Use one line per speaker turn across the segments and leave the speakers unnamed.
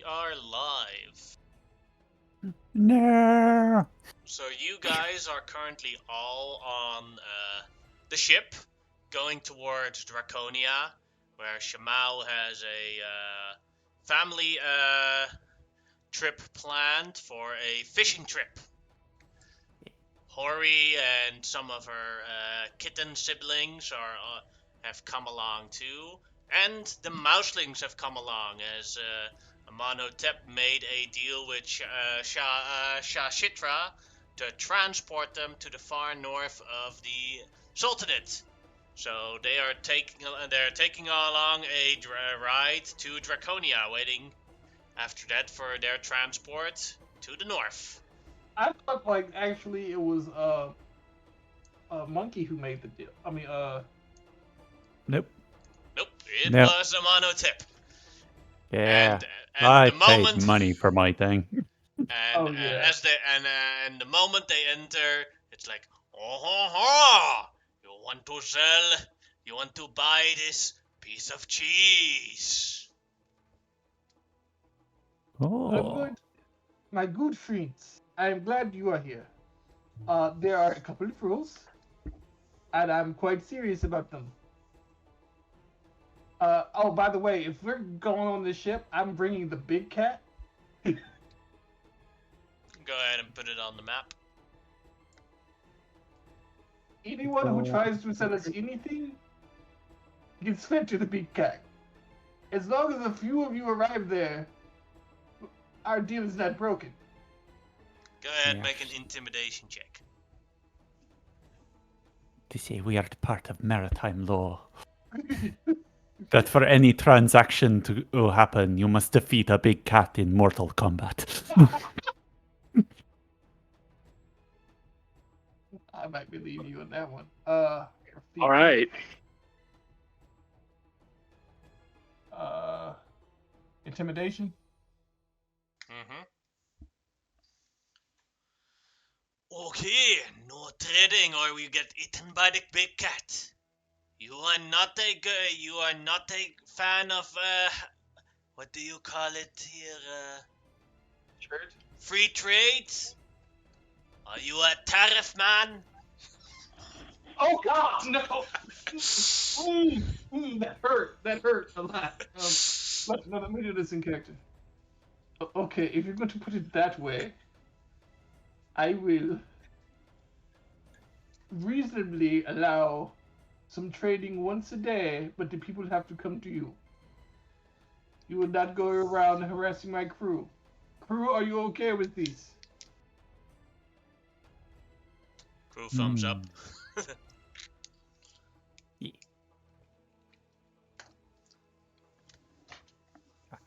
are live.
No.
So you guys are currently all on the ship going towards Draconia, where Shamal has a family trip planned for a fishing trip. Hori and some of her kitten siblings have come along too, and the mouselings have come along as Amonhotep made a deal with Shashitra to transport them to the far north of the Sultanate. So they're taking along a ride to Draconia, waiting after that for their transport to the north.
I thought like actually it was a monkey who made the deal. I mean
Nope.
Nope, it
No.
was Amonhotep.
Yeah.
And
I
the
paid
moment
money for my thing.
and
Oh, yeah.
and the moment they enter, it's like, oh ho ho! You want to sell? You want to buy this piece of cheese?
Oh.
My good friends, I am glad you are here. There are a couple of rules, and I'm quite serious about them. Oh, by the way, if we're going on this ship, I'm bringing the big cat.
Go ahead and put it on the map.
Anyone who tries to sell us anything gets fed to the big cat. As long as a few of you arrive there, our deal is not broken.
Go ahead,
Yeah.
make an intimidation check.
To say we are part of maritime law. That for any transaction to happen, you must defeat a big cat in Mortal Kombat.
I might believe you on that one.
All right.
Intimidation.
Mm-hmm. Okay, no trading or we get eaten by the big cat. You are not a fan of what do you call it here?
Shirt.
Free trade? Are you a tariff man?
Oh God, no! That hurt. That hurt a lot. Let me do this in character. Okay, if you're going to put it that way, I will reasonably allow some trading once a day, but the people have to come to you. You will not go around harassing my crew. Crew, are you okay with these?
Crew thumbs up.
Yeah.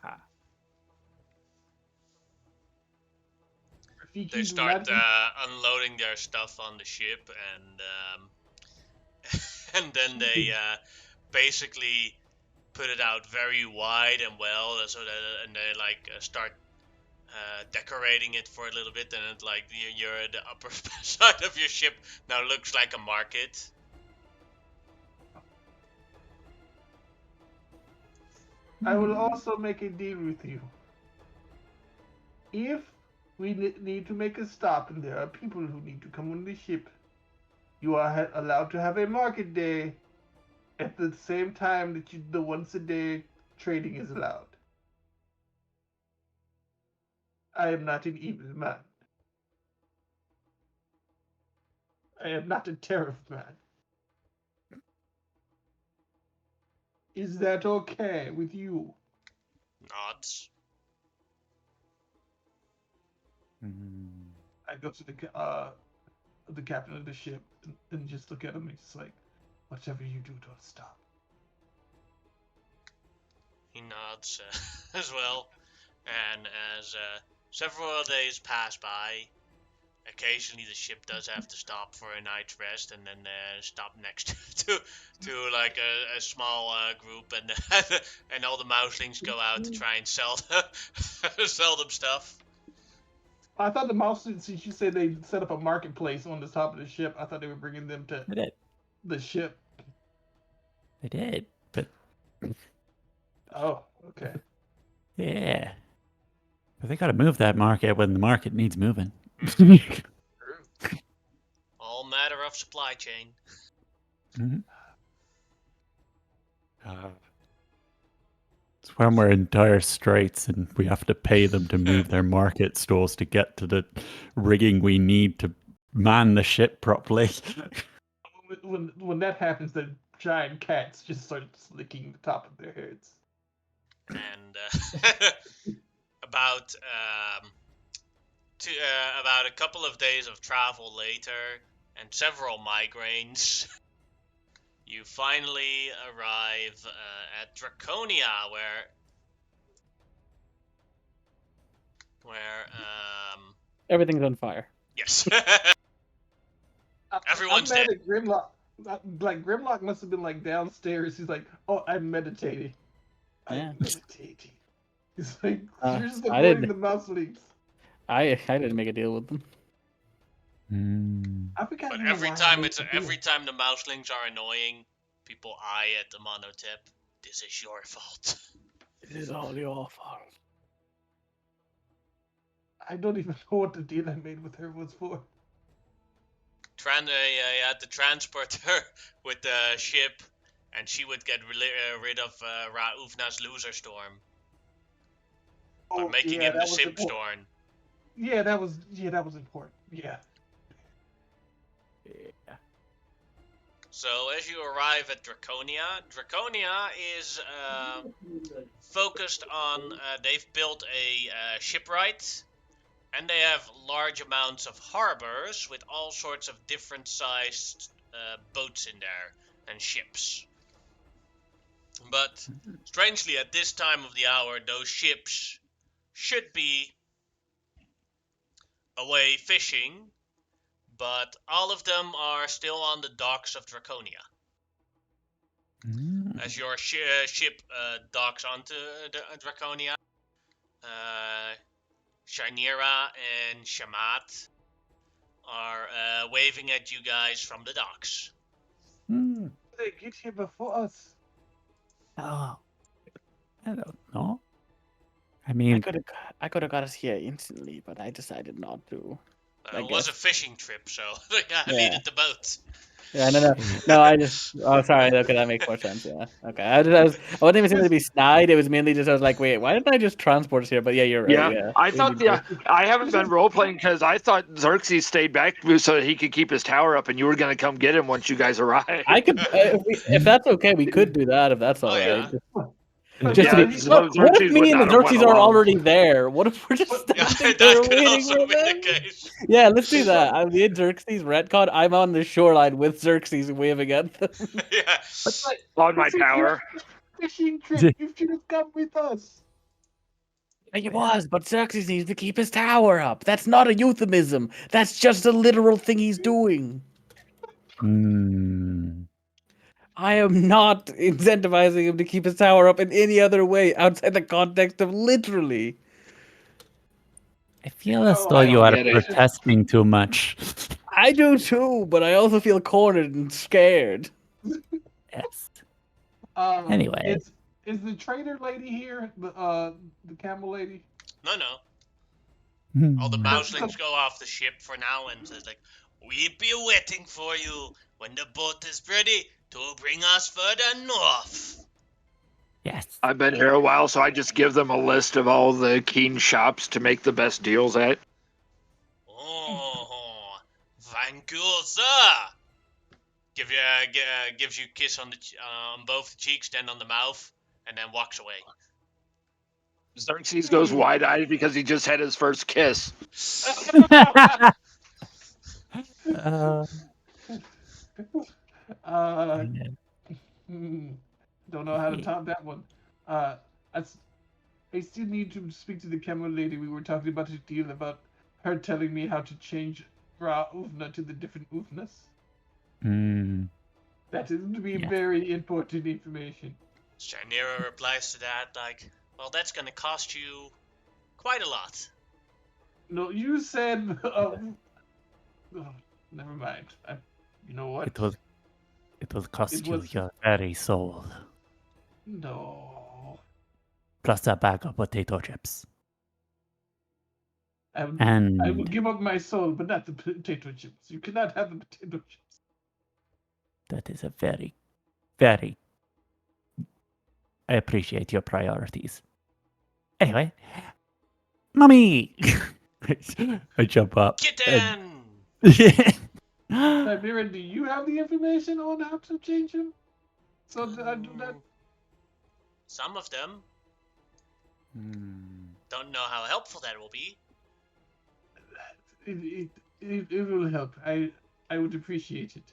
Haha.
They start unloading their stuff on the ship, and then they basically put it out very wide and well, so that and they start decorating it for a little bit, and it you're the upper side of your ship now looks like a market.
I will also make a deal with you. If we need to make a stop and there are people who need to come on the ship, you are allowed to have a market day at the same time that the once a day trading is allowed. I am not an evil man. I am not a tariff man. Is that okay with you?
Nods.
I go to the captain of the ship and just look at him. He's like, "Whatever you do, don't stop."
He nods as well, and as several days pass by, occasionally the ship does have to stop for a night's rest, and then stop next to like a small group, and and all the mouselings go out to try and sell sell them stuff.
I thought the mouse, since you said they set up a marketplace on the top of the ship, I thought they were bringing them to
They did.
the ship.
They did. But
Oh, okay.
yeah. But they gotta move that market when the market needs moving.
All matter of supply chain.
Mhm. It's when we're in dire straits and we have to pay them to move their market stores to get to the rigging we need to man the ship properly.
When that happens, the giant cats just start licking the top of their heads.
And about about a couple of days of travel later and several migraines, you finally arrive at Draconia, where
Everything's on fire.
yes,
I'm
everyone's
mad
dead.
at Grimlock. Like Grimlock must have been like downstairs. He's like, "Oh, I'm meditating.
Yeah.
I'm meditating." He's like,
Uh,
"You're just
I
avoiding
didn't-
the mouselings."
I didn't make a deal with them.
I forgot.
But
why
every
I
time
made the deal.
the mouselings are annoying, people eye at the monotip. This is your fault.
It is all your fault.
I don't even know what the deal I made with her was for.
You had to transport her with the ship, and she would get rid of Ra-Ufna's loser storm by making him the
that was
simp
important.
storm.
Yeah, that was important. Yeah.
So as you arrive at Draconia is focused on. They've built a shipwright, and they have large amounts of harbors with all sorts of different sized boats in there and ships. But strangely, at this time of the hour, those ships should be away fishing, but all of them are still on the docks of Draconia. As your ship docks onto Draconia, Shinera and Shamat are waving at you guys from the docks.
They get here before us.
Oh, I don't know. I mean,
I could have got us here instantly, but I decided not to. I
It was
guess.
a fishing trip, so I
Yeah.
needed the boat.
Yeah, no, I just. Oh, sorry. Okay, that makes more sense. Yeah. Okay. I wasn't even saying to be snide. It was mainly just I was like, wait, why didn't I just transport us here? But yeah, you're right.
Yeah,
Yeah.
I
We
thought.
need
Yeah,
to-
I haven't been role playing because I thought Xerxes stayed back so that he could keep his tower up, and you were going to come get him once you guys arrived.
I could, if that's okay, we could do that if that's all
Oh,
right.
yeah.
Just
Yeah,
to be,
so
what if
Xerxes
me
would
and the
not have went
Xerxes are
along.
already there? What if we're just
Yeah,
standing
that
there
could
waiting
also
for
be
them?
the case.
Yeah, let's do that. I'm the Xerxes retcon. I'm on the shoreline with Xerxes waving at them.
Yeah.
On my
This is
tower.
your fishing trip. You should have come with us.
It was, but Xerxes needs to keep his tower up. That's not a euphemism. That's just a literal thing he's doing. I am not incentivizing him to keep his tower up in any other way outside the context of literally.
I feel as though
I
you
don't
are
get it.
protesting too much.
I do too, but I also feel cornered and scared.
Yes.
Anyway, is the trader lady here? The camel lady.
No. All the mouselings go off the ship for now and says like, "We'll be waiting for you when the boat is ready to bring us further north."
Yes.
I've been here a while, so I just give them a list of all the keen shops to make the best deals at.
Oh, thank you, sir. Gives you a kiss on both cheeks, then on the mouth, and then walks away.
Xerxes goes wide-eyed because he just had his first kiss.
Don't know how to top that one. I still need to speak to the camel lady. We were talking about a deal about her telling me how to change Ra Ufna to the different Ufnas. That is to be very important information.
Shinera replies to that like, "Well, that's gonna cost you quite a lot."
No, you said. Never mind. You know what?
It will cost you
was-
your very soul.
No.
Plus a bag of potato chips.
I will
And
give up my soul, but not the potato chips. You cannot have the potato chips.
that is a very, very. I appreciate your priorities. Anyway, Mummy! I jump up.
Kitten!
Chimera, do you have the information on how to change him? So that I do that.
Some of them.
Hmm.
Don't know how helpful that will be.
It will help. I would appreciate it.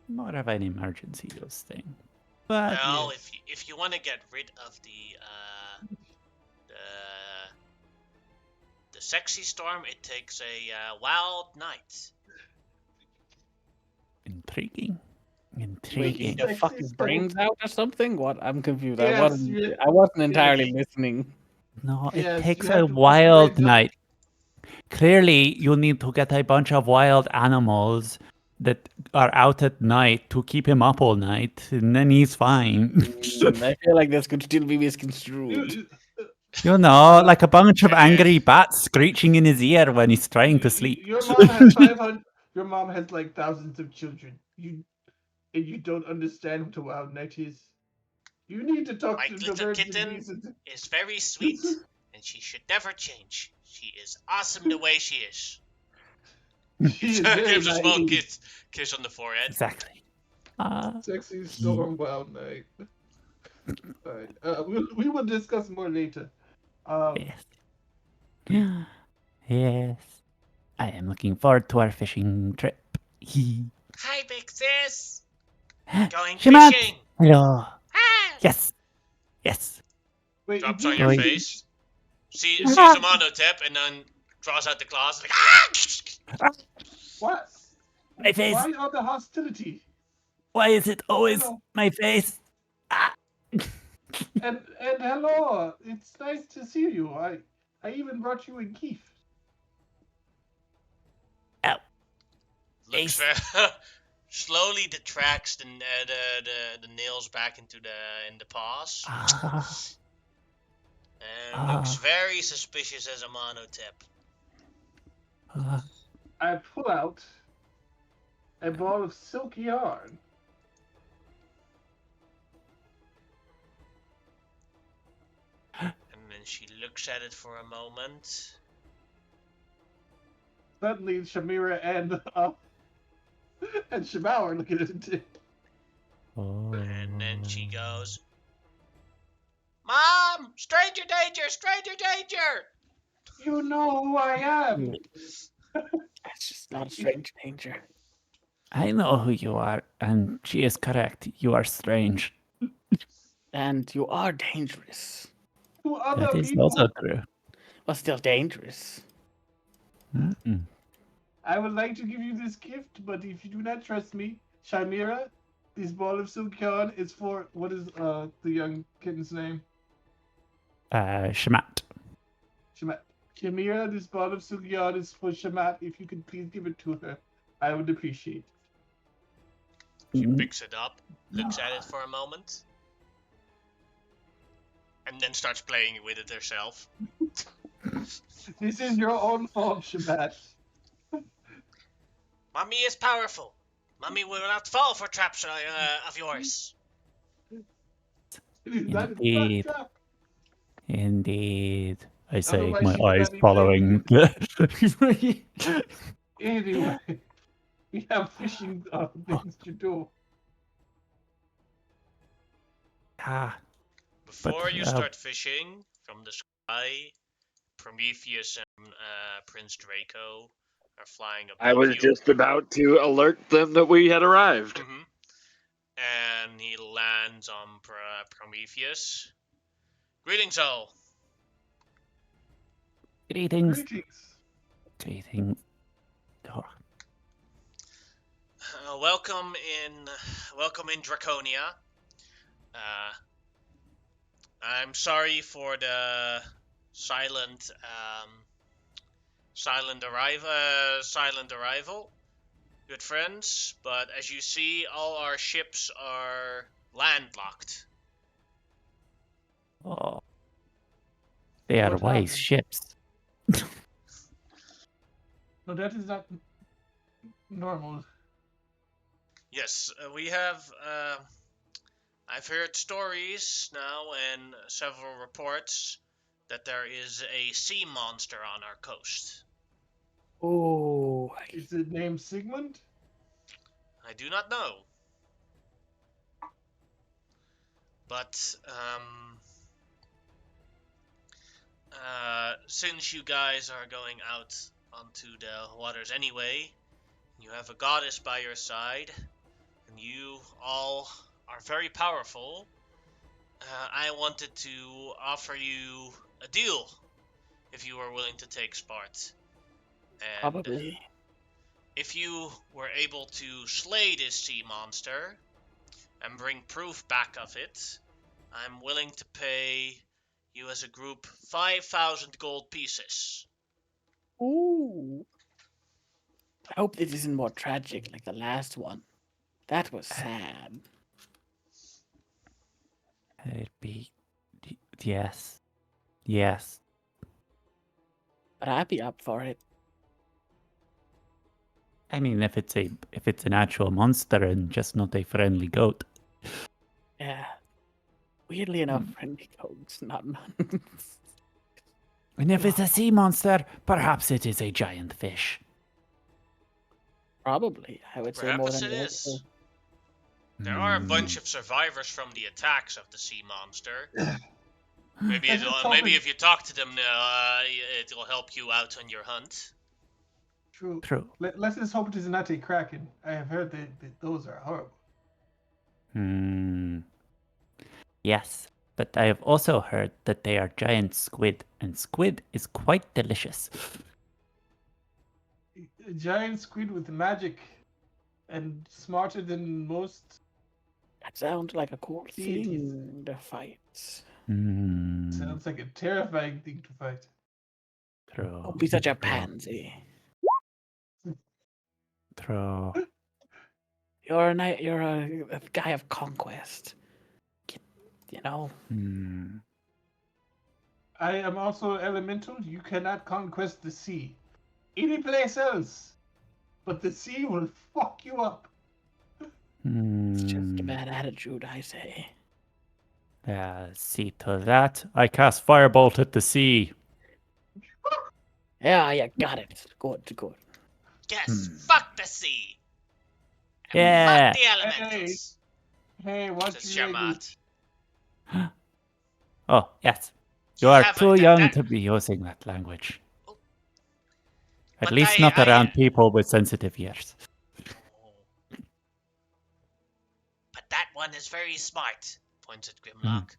More of an emergency use thing. But
Well,
yes.
if you want to get rid of the sexy storm, it takes a wild night.
intriguing.
Wait, you
Intriguing.
get fucking brains out or something? What? I'm confused.
Yes,
I wasn't entirely listening.
No, it
Yes,
takes
you have
a
to fuck
wild
brains out.
night. Clearly, you need to get a bunch of wild animals that are out at night to keep him up all night, and then he's fine.
I feel like this could still be misconstrued.
You know, like a bunch of angry bats screeching in his ear when he's trying to sleep.
Your mom has 500. Your mom has like thousands of children. You don't understand what a wild night is. You need to talk
My
to the
little
birds and
kitten
bees.
is very sweet, and she should never change. She is awesome the way she is.
She is very
Gives a small
naive.
kiss on the forehead.
Exactly.
Sexy storm wild night. Alright. We will discuss more later.
Yes. Yes. I am looking forward to our fishing trip.
Hi, big sis. Going
Shamat!
fishing.
Hello.
Ah!
Yes. Yes.
Wait,
Drops
you
on your
Going-
face. Sees a monotip and then draws out the claws. Like, ah!
What?
My face.
Why all the hostility?
Why is it always
Hello.
my face?
And hello, it's nice to see you. I even brought you a gift.
Looks very slowly detracts the nails back into the paws. And looks very suspicious as a monotip.
I pull out a ball of silk yarn.
And then she looks at it for a moment.
Suddenly, Shamira and Shabao are looking at it too.
And then she goes, Mom! Stranger danger! Stranger danger!
You know who I am.
That's just not a strange danger.
I know who you are, and she is correct. You are strange.
And you are dangerous.
To other
That is
people,
also true.
But still dangerous.
Mm-mm.
I would like to give you this gift, but if you do not trust me, Shamira, this ball of silk yarn is for what is the young kitten's name?
Shamat.
Shamat. Shamira, this ball of silk yarn is for Shamat. If you could please give it to her, I would appreciate it.
She picks it up, looks at it for a moment, and then starts playing with it herself.
This is your own fault, Shamat.
Mommy is powerful. Mommy will not fall for traps of yours.
That is
Indeed.
not trap.
Indeed. I say,
Otherwise
my
she would
eyes
not be
following.
Anyway, we have fishing things to do.
Before you
But,
start fishing, from the sky, Prometheus and Prince Draco are flying above
I was
you.
just about to alert them that we had arrived.
Mm-hmm. And he lands on Prometheus. Greetings, all.
Greetings.
Greetings.
Greetings. Oh,
Welcome in Draconia. I'm sorry for the silent arrival, good friends. But as you see, all our ships are landlocked.
oh. They are
What
wise
happened?
ships.
No, that is not normal.
Yes, we have. I've heard stories now and several reports that there is a sea monster on our coast.
Oh,
Is it named Sigmund?
I do not know. But, since you guys are going out onto the waters anyway, you have a goddess by your side, and you all are very powerful, I wanted to offer you a deal if you are willing to take part. And
probably.
if you were able to slay this sea monster and bring proof back of it, I'm willing to pay you as a group 5,000 gold pieces.
Ooh. I hope this isn't more tragic like the last one. That was sad.
It'd be yes, yes.
But I'd be up for it.
I mean, if it's an actual monster and just not a friendly goat.
Yeah. Weirdly enough, friendly goats, not
And if it's a sea monster, perhaps it is a giant fish.
probably. I would say more
Perhaps
than
it
the
is. There are a
Hmm.
bunch of survivors from the attacks of the sea monster. Maybe
Let's just hope
maybe
it-
if you talk to them, it'll help you out on your hunt.
True.
True.
Let's just hope it is not a kraken. I have heard that those are horrible.
Hmm. Yes, but I have also heard that they are giant squid, and squid is quite delicious.
A giant squid with magic and smarter than most.
That sounds like a cool
Deities.
thing to fight.
Hmm.
Sounds like a terrifying thing to fight.
True.
Don't be such a
True.
pansy.
True.
You're a guy of conquest. You know?
Hmm.
I am also elemental. You cannot conquest the sea. Any place else. But the sea will fuck you up.
It's just a
Hmm.
bad attitude, I say.
See to that. I cast firebolt at the sea.
Yeah, you got it. Good, good.
Yes, fuck the sea. And
Yeah.
fuck the elementals.
Hey, watch
Says
your language.
Shermat.
Oh, yes. You
You
are
have
too
that-
young
that-
to be using that language.
Oh.
At
But
least
I-
not
I-
around people with sensitive ears.
But that one is very smart, points at Grimlock.
Mm.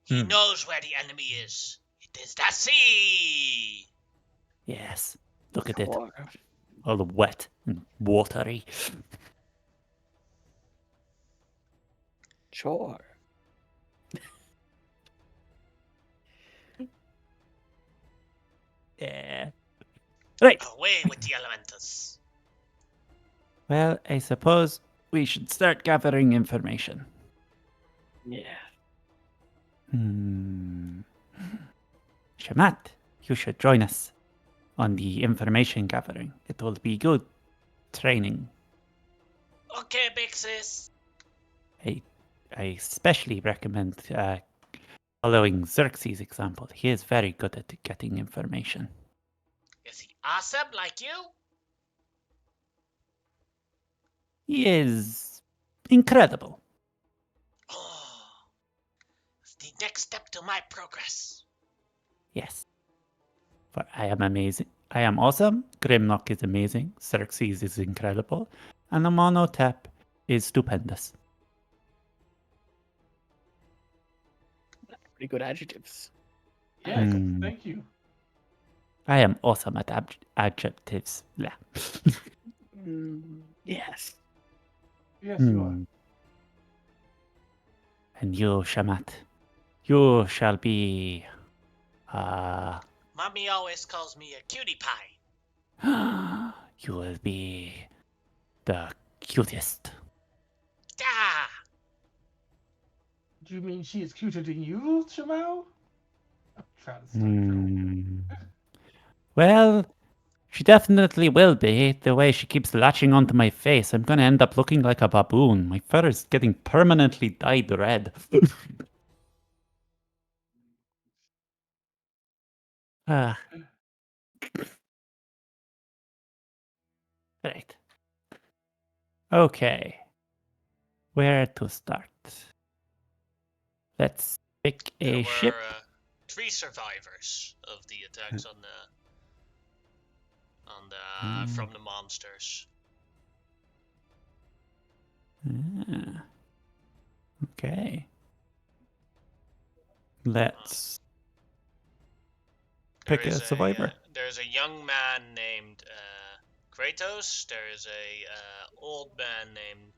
He
Mm.
knows where the enemy is. It is the sea!
Yes. Look at it.
Sure.
All wet and watery.
Sure.
Yeah. Right.
Away with the elementals.
Well, I suppose we should start gathering information.
Yeah.
Shamat, you should join us on the information gathering. It will be good training.
Okay, big sis.
I especially recommend following Xerxes' example. He is very good at getting information.
Is he awesome like you?
He is incredible.
Oh, it's the next step to my progress.
Yes. For I am amazing. I am awesome. Grimlock is amazing. Xerxes is incredible. And the Monotep is stupendous.
Pretty good adjectives.
Yeah,
Hmm.
thank you.
I am awesome at adjectives. Blah.
Yes.
Yes, you are.
And you, Shamat, you shall be.
Mommy always calls me a cutie pie.
You will be the cutest.
Ah!
Do you mean she is cuter than you, Shamal? I'm trying to stop.
Well, She definitely will be. The way she keeps latching onto my face, I'm gonna end up looking like a baboon. My fur is getting permanently dyed red. Ah. Right. Okay. Where to start? Let's pick
There
a
were
ship.
3 survivors of the attacks on the from the monsters.
Okay. Let's pick a survivor.
There's a young man named Kratos. There's a old man named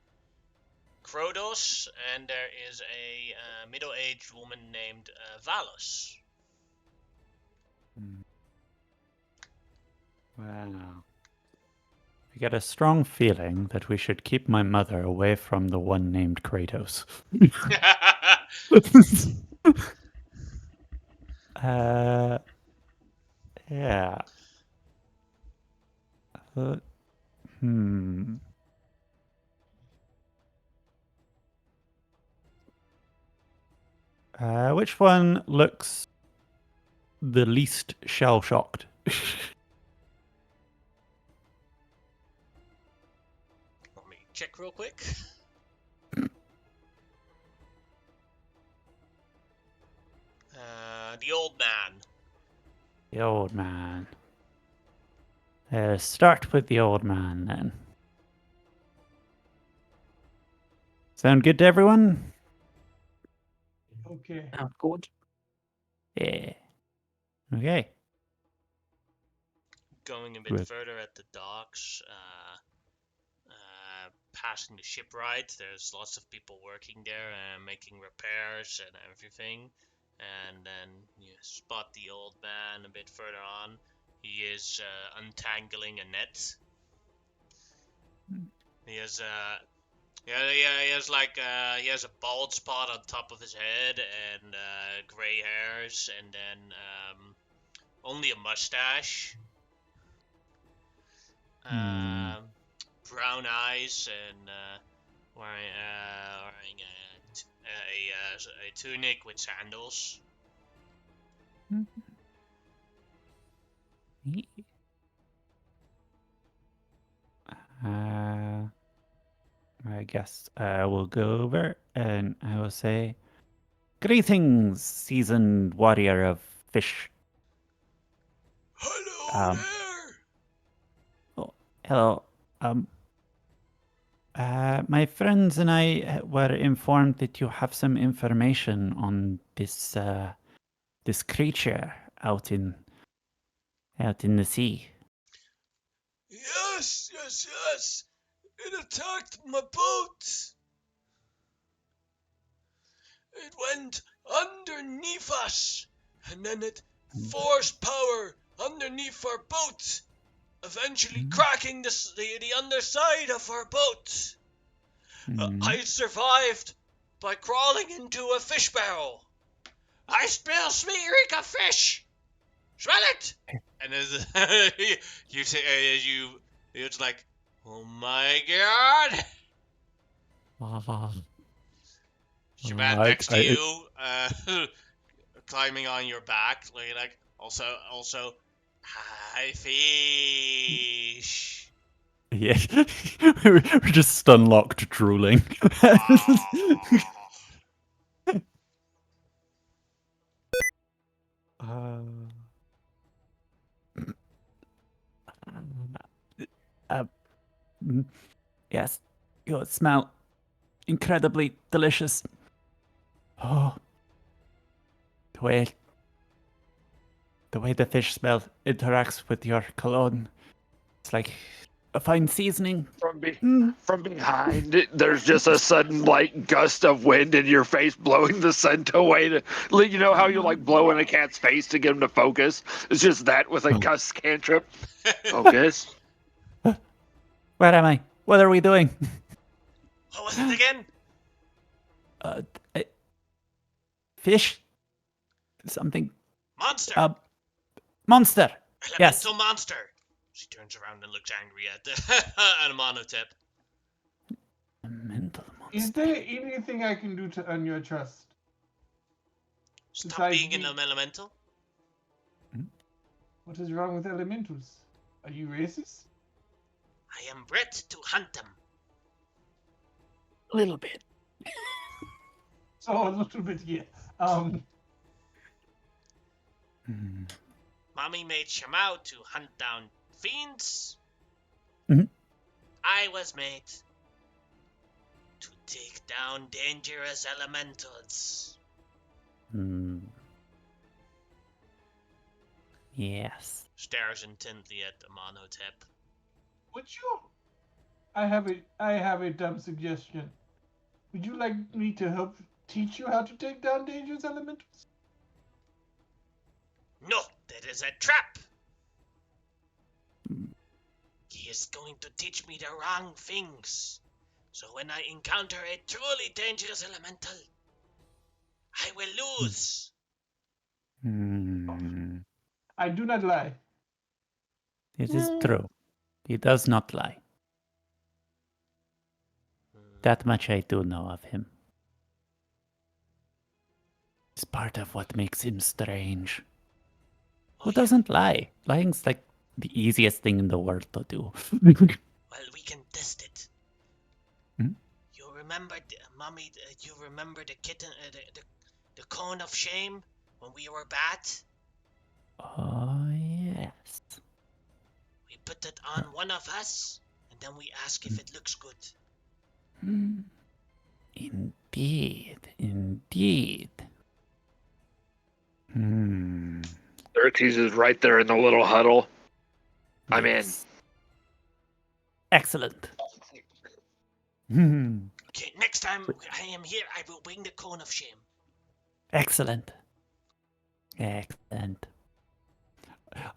Krodos, and there is a middle-aged woman named Valos.
Wow. I get a strong feeling that we should keep my mother away from the one named Kratos. Yeah. Hmm. Which one looks the least shell-shocked?
Let me check real quick. The old man.
The old man. Start with the old man, then. Sound good to everyone?
Okay.
Good.
Yeah. Okay.
Going a bit
Good.
further at the docks, passing the shipwright, there's lots of people working there and making repairs and everything. And then you spot the old man a bit further on. He is untangling a net. He has he has a bald spot on top of his head and gray hairs, and then only a mustache. Brown eyes, and wearing a tunic with sandals.
I guess I will go over and I will say, greetings, seasoned warrior of fish.
Hello there!
Oh, hello. My friends and I were informed that you have some information on this this creature out in the sea.
Yes, yes, yes! It attacked my boat! It went underneath us, and then it forced power underneath our boat, eventually cracking the underside of our boat. I survived by crawling into a fish barrel. I smell sweet reek of fish. Smell it. And as you say, it's like, oh my god. She man next to you, climbing on your back, like also, hi fish.
Yeah, we're just stun-locked, drooling. Yes, you smell incredibly delicious. Oh, the way the fish smell interacts with your cologne. It's like a fine seasoning.
From behind, there's just a sudden like gust of wind in your face, blowing the scent away. You know how you like blow in a cat's face to get him to focus? It's just that with a gust cantrip. Focus.
Where am I? What are we doing?
What was it again?
Fish? Something.
Monster.
Monster.
Elemental
Yes.
monster. She turns around and looks angry at at Amonotep.
A mental
Is
monster.
there anything I can do to earn your trust?
Stop
Besides
being an
being-
elemental.
What is wrong with elementals? Are you racist?
I am bred to hunt them.
A little bit.
So a little bit, yeah.
Hmm.
Mommy made Shamao to hunt down fiends.
Mhm.
I was made to take down dangerous elementals.
Hmm. Yes.
Stares intently at Amonotep.
Would you? I have a dumb suggestion. Would you like me to help teach you how to take down dangerous elementals?
No, that is a trap.
Hmm.
He is going to teach me the wrong things. So when I encounter a truly dangerous elemental, I will lose.
Hmm.
I do not lie.
It is true. He does not lie. That much I do know of him. It's part of what makes him strange. Who
Oh, yeah.
doesn't lie? Lying's like the easiest thing in the world to do.
Well, we can test it.
Hmm?
You remember, Mommy? You remember the kitten, the cone of shame when we were bad?
Oh, yes.
We put it on one of us, and then we ask if it looks good.
Hmm. Indeed, indeed. Hmm.
Xerxes is right there in the little huddle. I'm in.
Yes. Excellent. Hmm.
Okay, next time I am here, I will bring the cone of shame.
Excellent. Excellent.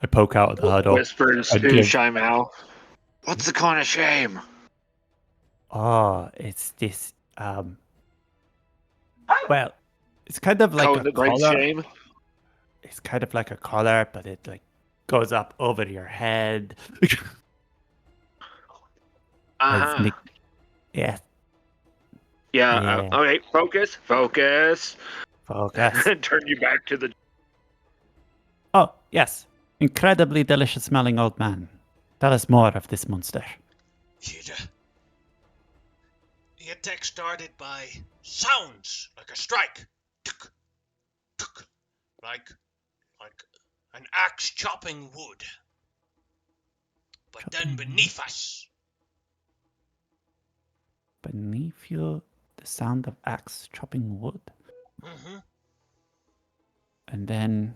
I poke out the huddle.
Whispers
and
to
give-
Shimao. What's the cone of shame?
Oh, it's this. Well, it's kind of like
Cone
a
that brings
collar.
shame?
It's kind of like a collar, but it like goes up over your head.
Uh-huh.
Yes.
Yeah,
Yeah.
okay, focus.
Focus.
Turn you back to the...
Oh, yes. Incredibly delicious smelling old man. Tell us more of this monster.
The attack started by sounds like a strike. Tuk, tuk, like an axe chopping wood. But then
Chopping
beneath us,
Beneath you, the sound of axe chopping wood. And then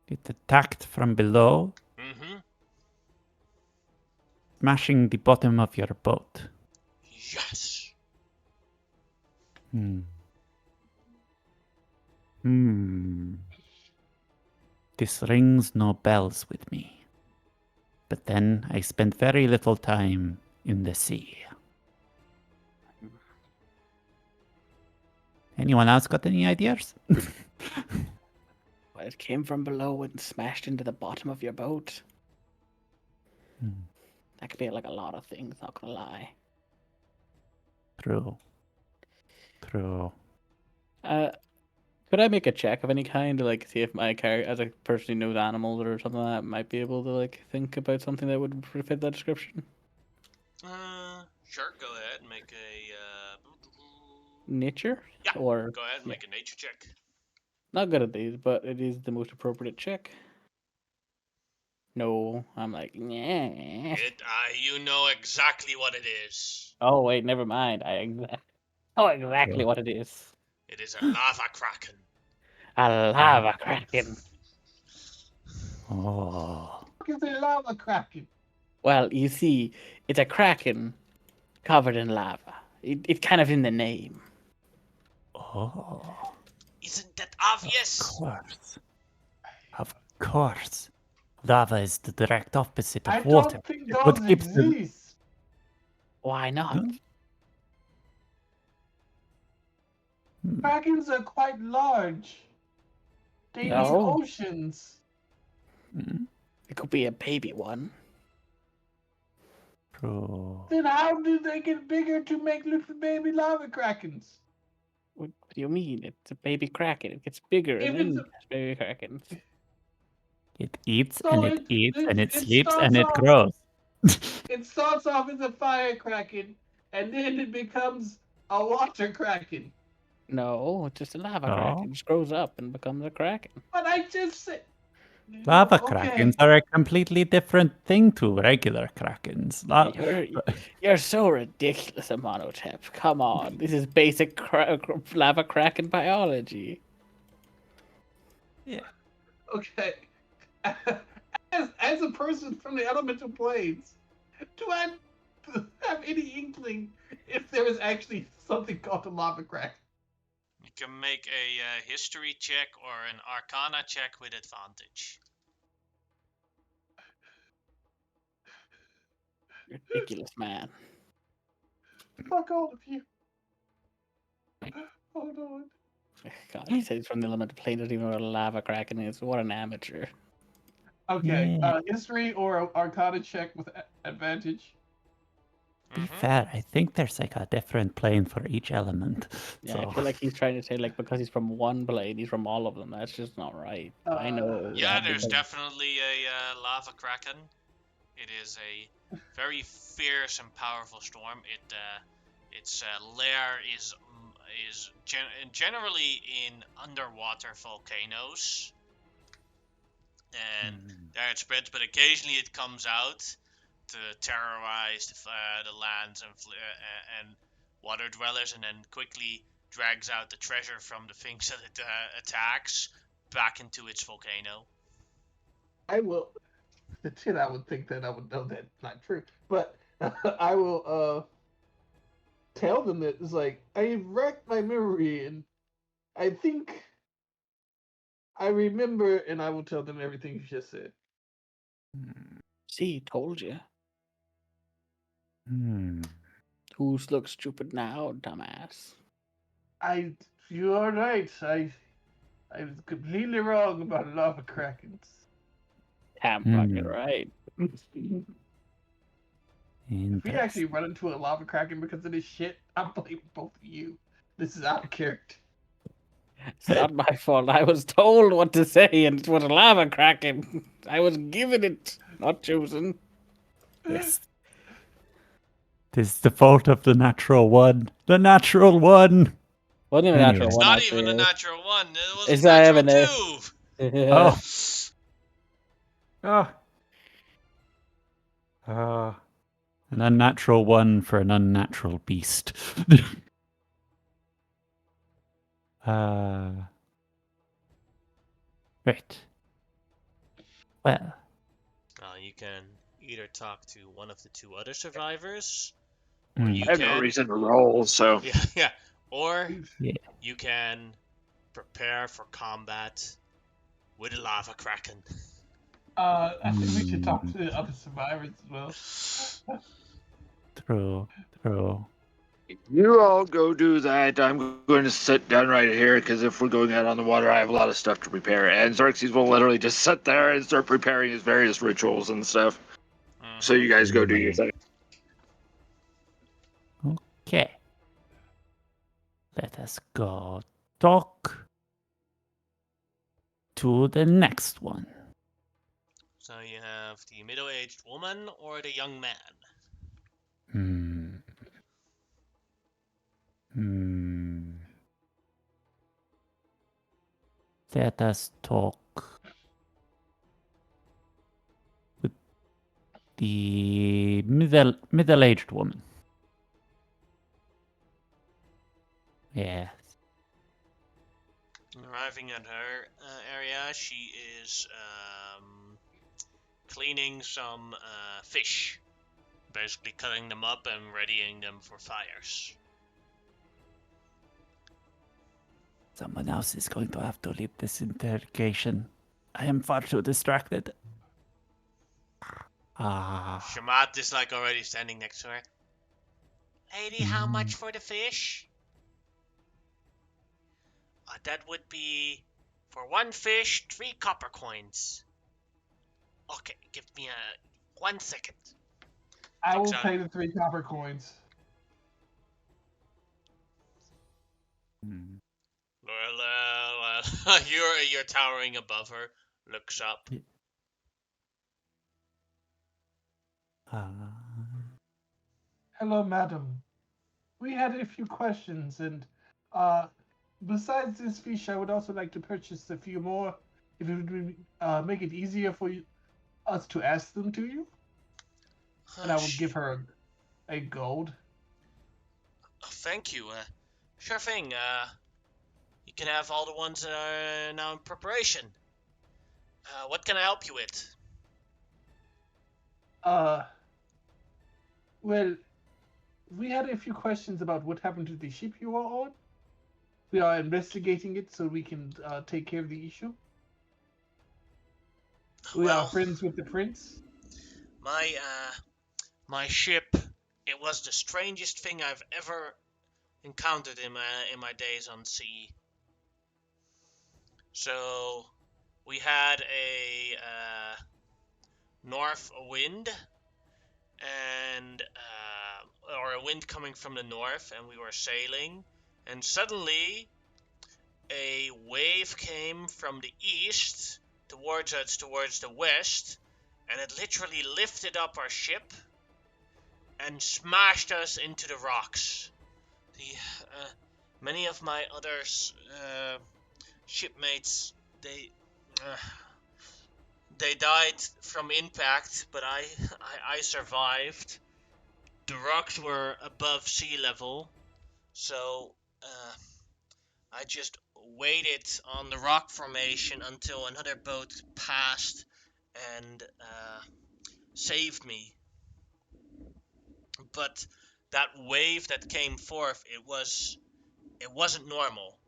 it attacked from below, smashing the bottom of your boat.
yes.
This rings no bells with me. But then I spent very little time in the sea. Anyone else got any ideas?
Well, it came from below and smashed into the bottom of your boat. That could be like a lot of things, not gonna lie.
True.
Could I make a check of any kind to like see if my character, as a person who knows animals or something like that, might be able to like think about something that would fit that description?
Sure, go ahead and make a,
Nature?
yeah,
Or
go ahead and make a nature check.
not good at these, but it is the most appropriate check. No, I'm like, yeah.
You know exactly what it is.
Oh wait, never mind. I know exactly what it is.
It is a lava kraken.
A lava kraken.
Oh.
What is a lava kraken?
Well, you see, it's a kraken covered in lava. It's kind of in the name.
Oh.
Isn't that obvious?
Of course. Lava is the direct opposite of
I
water.
don't think
It's what
those
keeps the-
exist.
Why not?
Krakens are quite large. They need
No.
oceans.
It could be a baby one.
True.
Then how do they get bigger to make little baby lava krakens?
What do you mean? It's a baby kraken. It gets bigger
If
and then
it's
it gets baby krakens.
It eats
So
and it
it-
eats
it-
and it
it
sleeps
starts
and it
off-
grows.
It starts off as a fire kraken, and then it becomes a water kraken.
No, it's just a lava
Oh.
kraken. It just grows up and becomes a kraken.
But I just said.
Lava
Okay.
krakens are a completely different thing to regular krakens.
You're so ridiculous, Amonotep. Come on, this is basic lava kraken biology.
Okay. As a person from the elemental planes, do I have any inkling if there is actually something called a lava kraken?
You can make a history check or an arcana check with advantage.
Ridiculous, man.
Fuck all of you. Hold on.
God, he said he's from the elemental plane. Doesn't even know what a lava kraken is. What an amateur.
Okay.
Yeah.
History or arcana check with advantage.
To be
Mhm.
fair, I think there's like a different plane for each element.
Yeah,
So
I feel like he's trying to say like because he's from one plane, he's from all of them. That's just not right. I know.
Yeah,
that
there's
because-
definitely a lava kraken. It is a very fierce and powerful storm. Its lair is generally in underwater volcanoes, and there it spreads. But occasionally it comes out to terrorize the lands and water dwellers, and then quickly drags out the treasure from the things that it attacks back into its volcano.
I will. The shit, I would think that I would know that's not true, but I will tell them that it's like I wrecked my memory and I think I remember, and I will tell them everything you just said.
See, told you.
Hmm.
Who's look stupid now, dumbass?
You are right. I was completely wrong about lava krakens.
Damn fucking
Hmm.
right.
If we actually
Interesting.
run into a lava kraken because of this shit, I'm blaming both of you. This is out of character.
It's not my fault. I was told what to say, and it was a lava kraken. I was given it, not chosen.
Yes. Tis the fault of the natural one. The natural one.
Wasn't even a natural
Anyway.
It's
one.
not
Actually,
even a natural one. It was
It's
a
not
natural
even a-
two.
Oh. Oh. An unnatural one for an unnatural beast. Right. Well,
You can either talk to one of the two other survivors, or
Hmm.
you
I have no
can,
reason to roll, so
yeah, or
Yeah.
you can prepare for combat with a lava kraken.
I think we should talk to the other survivors as well.
True.
you all go do that. I'm going to sit down right here because if we're going out on the water, I have a lot of stuff to prepare. And Xerxes will literally just sit there and start preparing his various rituals and stuff. So you guys go do your thing.
Okay. Let us go talk to the next one.
So you have the middle-aged woman or the young man.
Let us talk with the middle-aged woman. Yes.
Arriving at her area, she is cleaning some fish. Basically cutting them up and readying them for fires.
Someone else is going to have to lead this interrogation. I am far too distracted.
Shamat is like already standing next to her. Lady, how much for the fish? That would be, for one fish, 3 copper coins. Okay, give me 1 second.
I
Takes
will
out.
pay the 3 copper coins.
Hmm.
Well, you're towering above her. Looks up.
Hello, madam. We had a few questions, and uh, besides this fish, I would also like to purchase a few more. If it would make it easier for us to ask them to you, and I will give her a gold.
Thank you. Sure thing. You can have all the ones that are now in preparation. What can I help you with?
Uh, well, we had a few questions about what happened to the ship you were on. We are investigating it so we can take care of the issue. We are
Well,
friends with the prince.
my my ship. It was the strangest thing I've ever encountered in my days on sea. So we had a north wind and or a wind coming from the north, and we were sailing, and suddenly a wave came from the east towards us, towards the west, and it literally lifted up our ship and smashed us into the rocks. The many of my other shipmates, uh, they died from impact, but I survived. The rocks were above sea level, so I just waited on the rock formation until another boat passed and saved me. But that wave that came forth, it wasn't normal.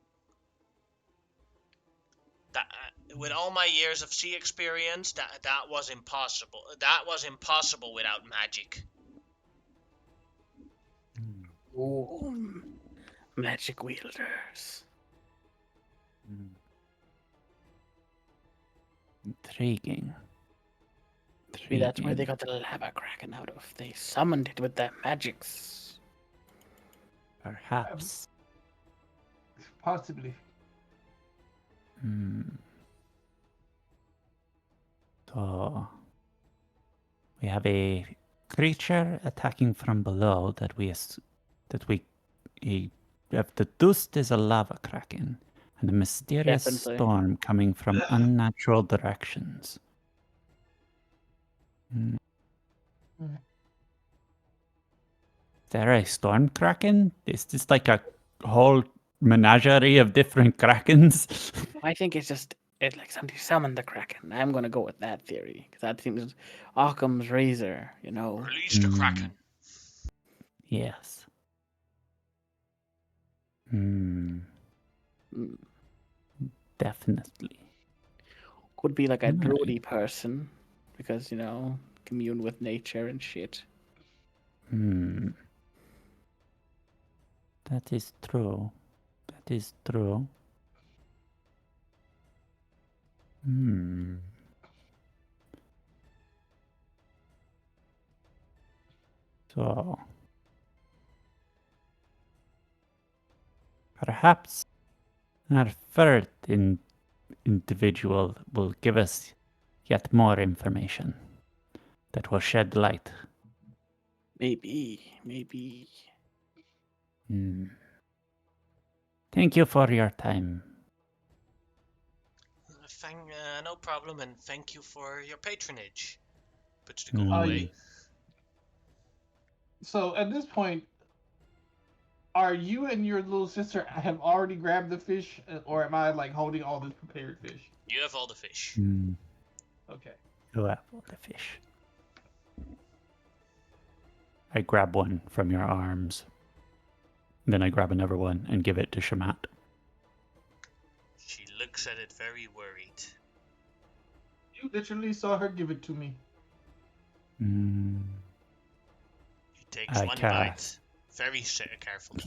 That with all my years of sea experience, that was impossible. That was impossible without magic.
Ooh, magic wielders.
Intriguing.
Maybe that's where they
Intriguing.
got the lava kraken out of. They summoned it with their magics.
Perhaps.
Possibly.
Hmm. So we have a creature attacking from below that we have deduced is a lava kraken, and a mysterious
Definitely.
storm coming from unnatural directions. Hmm.
Hmm.
Is there a storm kraken? Is this like a whole menagerie of different krakens?
I think it's just like somebody summoned the kraken. I'm gonna go with that theory because that seems Occam's razor. You know.
Release the Kraken.
Yes. Hmm.
Mm.
Definitely.
Could be like a
Right.
druidy person because commune with nature and shit.
Hmm. That is true. That is true. Hmm. So perhaps our third individual will give us yet more information that will shed light.
Maybe.
Hmm. Thank you for your time.
No problem, and thank you for your patronage. Puts the
Hmm.
gold away.
So at this point, are you and your little sister have already grabbed the fish, or am I like holding all this prepared fish?
You have all the fish.
Hmm.
Okay.
You have all the fish. I grab one from your arms. Then I grab another one and give it to Shamat.
She looks at it very worried.
You literally saw her give it to me.
Hmm.
She takes one bite, very carefully.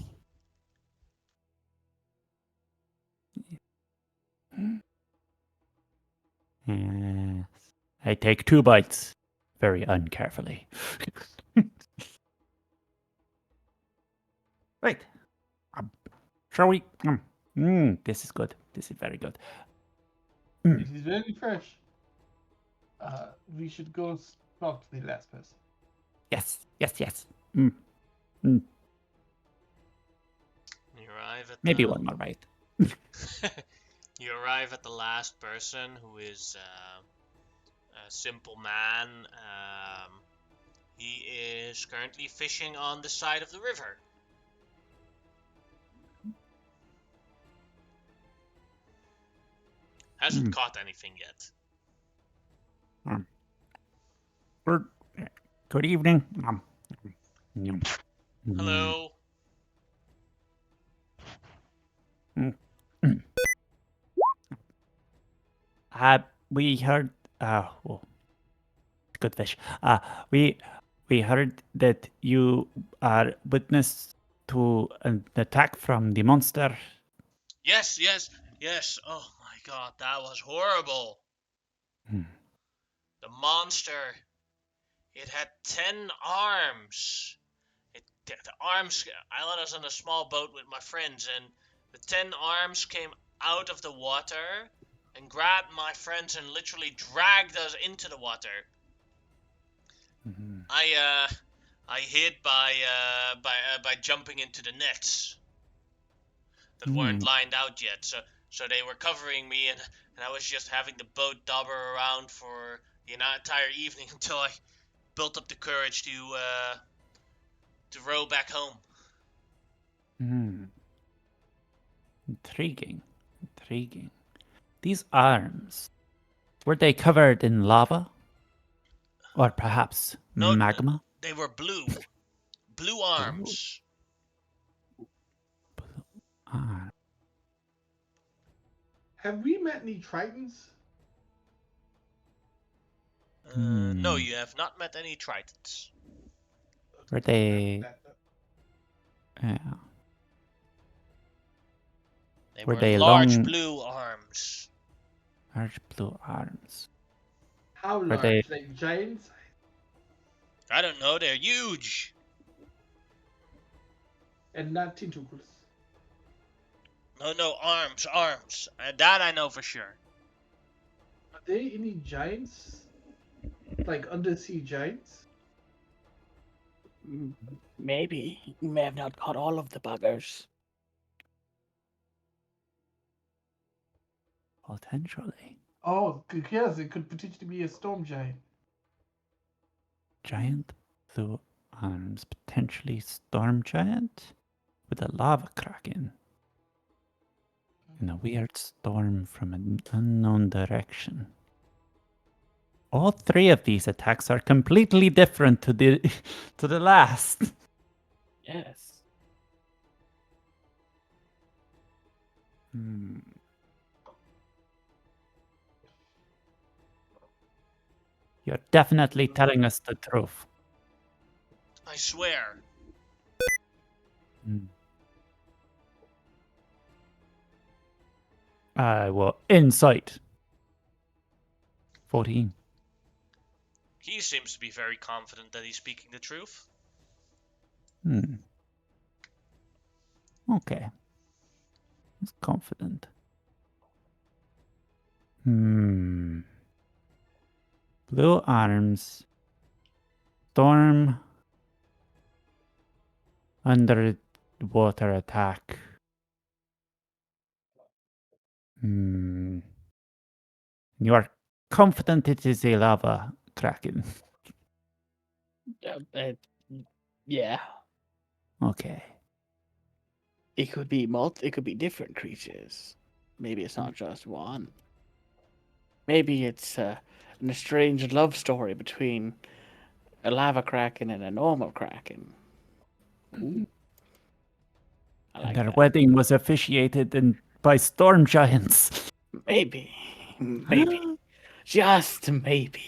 Yes. I take 2 bites very uncarefully. Right. Shall we? This is good. This is very good.
It is very fresh. We should go talk to the last person.
Yes, yes, yes.
You arrive at
Maybe
the
one more bite.
you arrive at the last person, who is a simple man. He is currently fishing on the side of the river. Hasn't caught anything yet.
Good evening.
Hello.
We heard. Oh, good fish. We heard that you are witness to an attack from the monster.
Yes, yes, yes. Oh my god, that was horrible. The monster. It had 10 arms. The arms. I was on a small boat with my friends, and the 10 arms came out of the water and grabbed my friends and literally dragged us into the water. I hid by jumping into the nets that weren't lined out yet. So they were covering me, and I was just having the boat dobber around for the entire evening until I built up the courage to row back home.
Intriguing. These arms, were they covered in lava? Or perhaps
No,
magma?
they were blue arms.
Ah,
Have we met any Tritons?
No, you have not met any tritons.
were they? Yeah.
They
Were
were
they
large
long-
blue arms.
Large blue arms.
How
Were
large?
they-
Like giants?
I don't know, they're huge.
And not tentacles.
No, arms. That I know for sure.
Are there any giants? Like undersea giants?
Maybe. You may have not caught all of the buggers.
Potentially.
Oh, yes, it could potentially be a storm giant.
Giant blue arms, potentially storm giant with a lava kraken in a weird storm from an unknown direction. All 3 of these attacks are completely different to the to the last.
Yes.
You're definitely telling us the truth.
I swear.
Well, insight. 14.
He seems to be very confident that he's speaking the truth.
Okay. He's confident. Blue arms. Storm. Underwater attack. You are confident it is a lava kraken.
Yeah.
Okay.
It could be It could be different creatures. Maybe it's not just one. Maybe it's an estranged love story between a lava kraken and a normal kraken. I like
Their
that.
wedding was officiated by storm giants.
Maybe. Just maybe.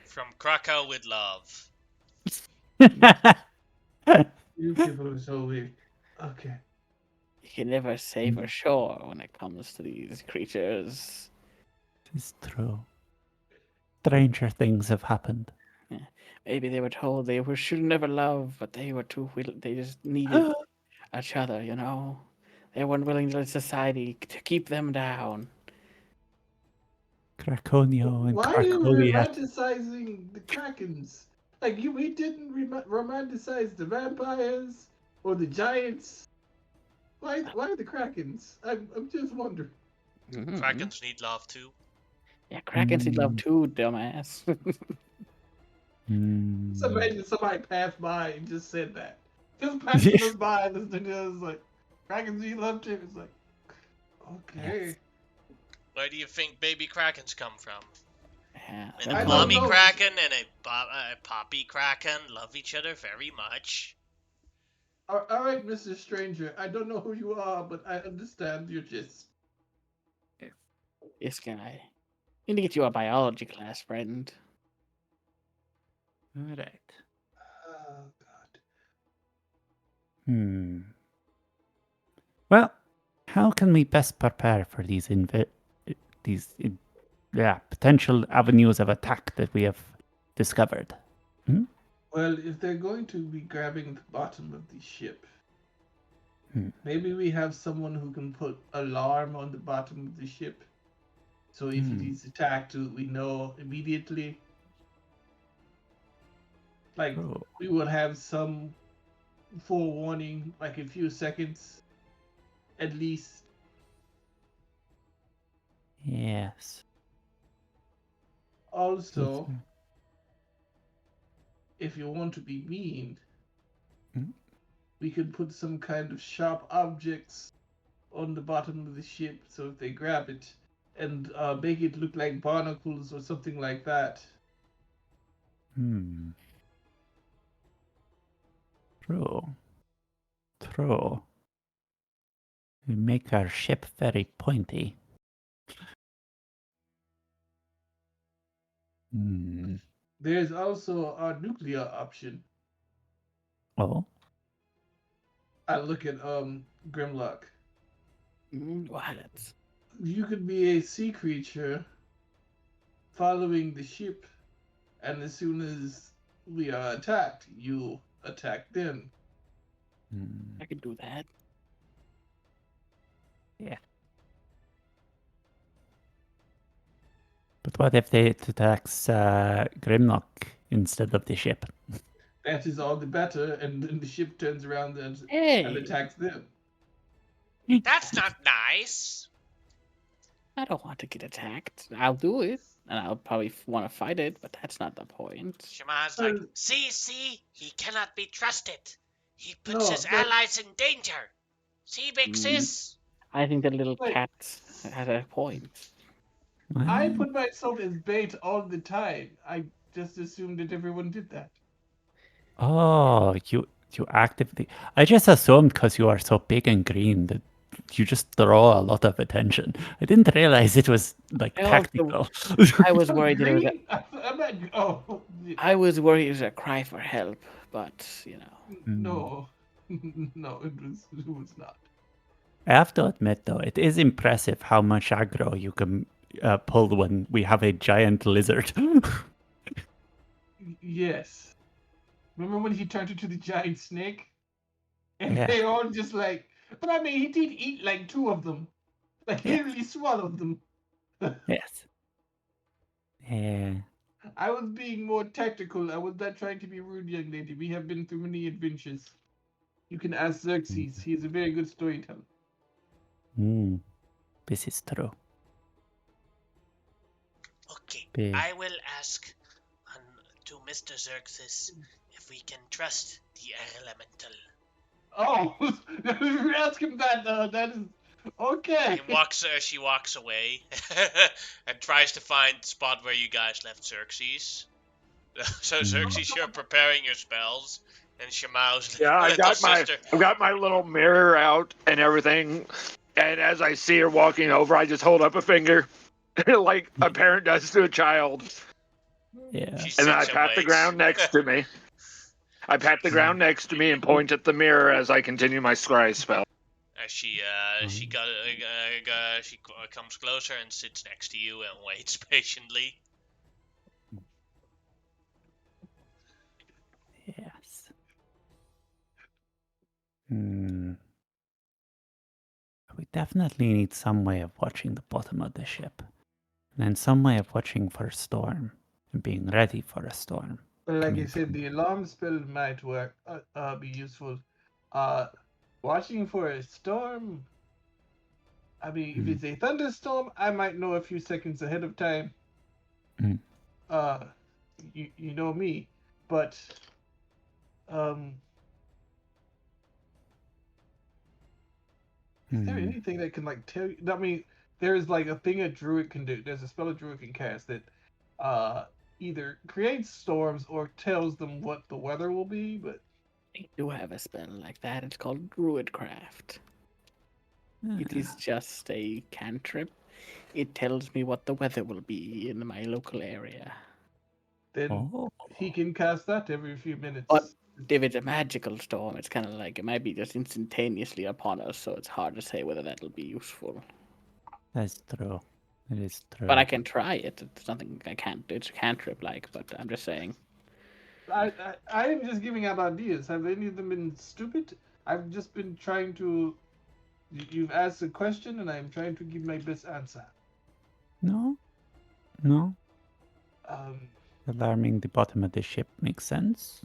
From Krakow with love.
You people are so weird. Okay.
You can never say for sure when it comes to these creatures.
It's true. stranger things have happened.
Maybe they were told should never love, but they were too they just needed each other, you know. They weren't willing to let society to keep them down.
Krakonio and
Why are you
Krakowiak.
romanticizing the Krakens? Like we didn't romanticize the vampires or the giants. Why the Krakens? I'm just wondering.
Mhm.
Krakens need love too.
Yeah, Krakens need love too, dumbass.
Just
Hmm.
imagine somebody passed by and just said that. Just passing us by, listening to us like Krakens need love too. It's like, okay.
Yes.
Where do you think baby Krakens come from?
Yeah,
And
they'll
a
I
call
don't
mommy
them.
know.
Kraken and a poppy Kraken love each other very much.
All right, Mr. Stranger. I don't know who you are, but I understand your gist.
This guy. Need to get you a biology class, friend.
All right.
Oh God.
Hmm. Well, how can we best prepare for these potential avenues of attack that we have discovered?
Well, if they're going to be grabbing the bottom of the ship,
Hmm.
maybe we have someone who can put alarm on the bottom of the ship. So if it is attacked, we know immediately. Like
Oh,
we would have some forewarning, like a few seconds at least.
yes.
Also, if you want to be mean,
Hmm.
we could put some kind of sharp objects on the bottom of the ship so if they grab it and make it look like barnacles or something like that.
Hmm. True. True. We make our ship very pointy. Hmm.
There's also a nuclear option.
Oh.
I look at Grimlock.
What?
You could be a sea creature following the ship, and as soon as we are attacked, you attack them.
Hmm.
I could do that.
Yeah. But what if they attacks Grimlock instead of the ship?
That is all the better, and then the ship turns around and
Hey,
attacks them.
That's not nice.
I don't want to get attacked. I'll do it, and I'll probably want to fight it, but that's not the point.
Shama's like,
Well,
see, he cannot be trusted. He puts his
no, but
allies in danger. See, Big
Mm,
Sis?
I think the little
like
cat has a point.
I
Well,
put myself as bait all the time. I just assumed that everyone did that.
oh, you actively. I just assumed because you are so big and green that you just draw a lot of attention. I didn't realize it was like
I also,
tactical.
I was
I'm
worried that it was.
green. I'm not. Oh,
I was worried it was a cry for help, but you know.
Hmm.
no, no, it was not.
I have to admit, though, it is impressive how much aggro you can pull when we have a giant lizard.
Yes. Remember when he turned into the giant snake? And
Yeah.
they all just like, but I mean, he did eat like two of them. Like, he
Yes.
literally swallowed them.
Yes. Yeah.
I was being more tactical. I was not trying to be rude, young lady. We have been through many adventures. You can ask Xerxes. He is a very good storyteller.
Mm, this is true.
Okay,
Big.
I will ask to Mr. Xerxes if we can trust the elemental.
Oh, ask him that. That is okay.
She walks away and tries to find the spot where you guys left Xerxes. So Xerxes, you're preparing your spells, and Shemau's
Yeah,
little sister.
I've got my little mirror out and everything. And as I see her walking over, I just hold up a finger, like a parent does to a child,
Yeah.
She
and then I
sits and
pat the
waits.
ground next to me. I pat the ground next to me and point at the mirror as I continue my scry spell.
As she comes closer and sits next to you and waits patiently.
We definitely need some way of watching the bottom of the ship. And then some way of watching for a storm and being ready for a storm.
But like
coming
you said,
from-
the alarm spell might work. Be useful. Watching for a storm. I mean, if it's a thunderstorm, I might know a few seconds ahead of time.
Mm.
You know me, but is there anything that can like tell you? I mean, there's like a thing a druid can do. There's a spell a druid can cast that either creates storms or tells them what the weather will be. But
I do have a spell like that. It's called Druidcraft. It is just a cantrip. It tells me what the weather will be in my local area.
then
Oh.
he can cast that every few minutes.
But if it's a magical storm, it's kind of like it might be just instantaneously upon us, so it's hard to say whether that'll be useful.
That's true. It is true.
But I can try it. It's nothing I can't. It's a cantrip like, but I'm just saying.
I am just giving out ideas. Have any of them been stupid? I've just been trying to. You've asked a question, and I'm trying to give my best answer.
No. Alarming the bottom of the ship makes sense.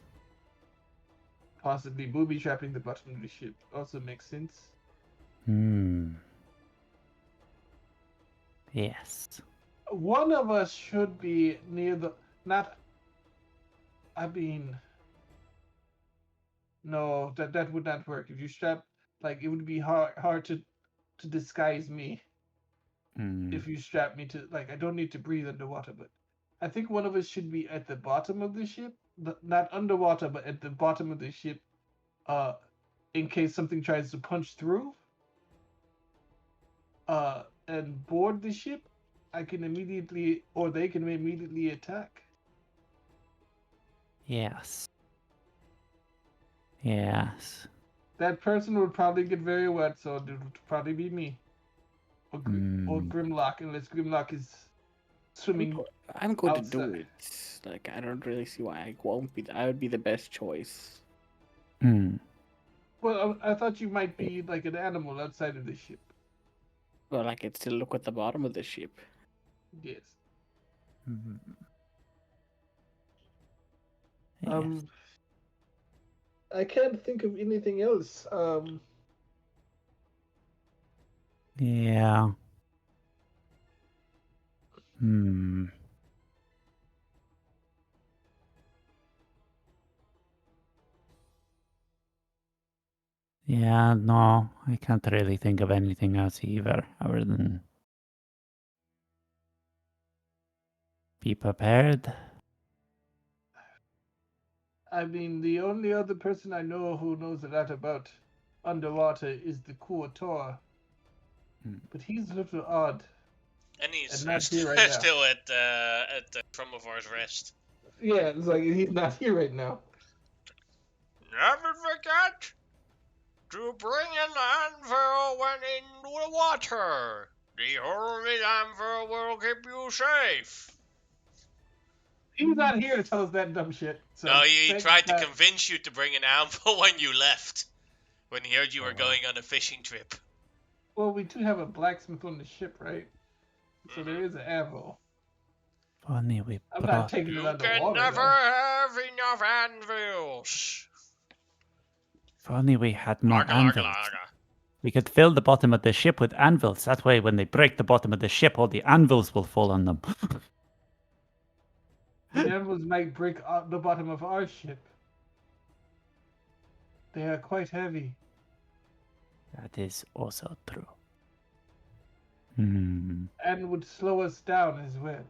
Possibly booby trapping the bottom of the ship also makes sense.
Yes.
One of us should be near the. Not. I mean. No, that would not work. If you strap, like, it would be hard to disguise me. If you strap me to, like, I don't need to breathe underwater, but I think one of us should be at the bottom of the ship, not underwater, but at the bottom of the ship, in case something tries to punch through, and board the ship. I can immediately, or they can immediately attack.
Yes.
That person would probably get very wet, so it would probably be me. Or Grimlock, unless Grimlock is swimming.
I'm going to do
outside.
it. Like I don't really see why I won't be. I would be the best choice.
Well, I thought you might be like an animal outside of the ship.
Well, I could still look at the bottom of the ship.
Yes.
Yes.
I can't think of anything else.
Yeah. Yeah, no, I can't really think of anything else either, other than be prepared.
I mean, the only other person I know who knows a lot about underwater is the Kuator. But he's a little odd.
And he's
not here right now.
still at the Chromovar's rest.
Yeah, it's like he's not here right now.
Never forget to bring an anvil when in the water. The only anvil will keep you safe.
He's not here to tell us that dumb shit. So
No, he tried to
that.
convince you to bring an anvil when you left. When he heard you were going on a fishing trip.
Well, we do have a blacksmith on the ship, right? So there is an anvil.
Funny we
I'm
brought.
not taking it
You can
underwater.
never
though.
have enough anvils.
Funny we had more
Laga,
anvils.
laga, laga.
We could fill the bottom of the ship with anvils. That way, when they break the bottom of the ship, all the anvils will fall on them.
The anvils might break the bottom of our ship. They are quite heavy.
That is also true.
And would slow us down as well.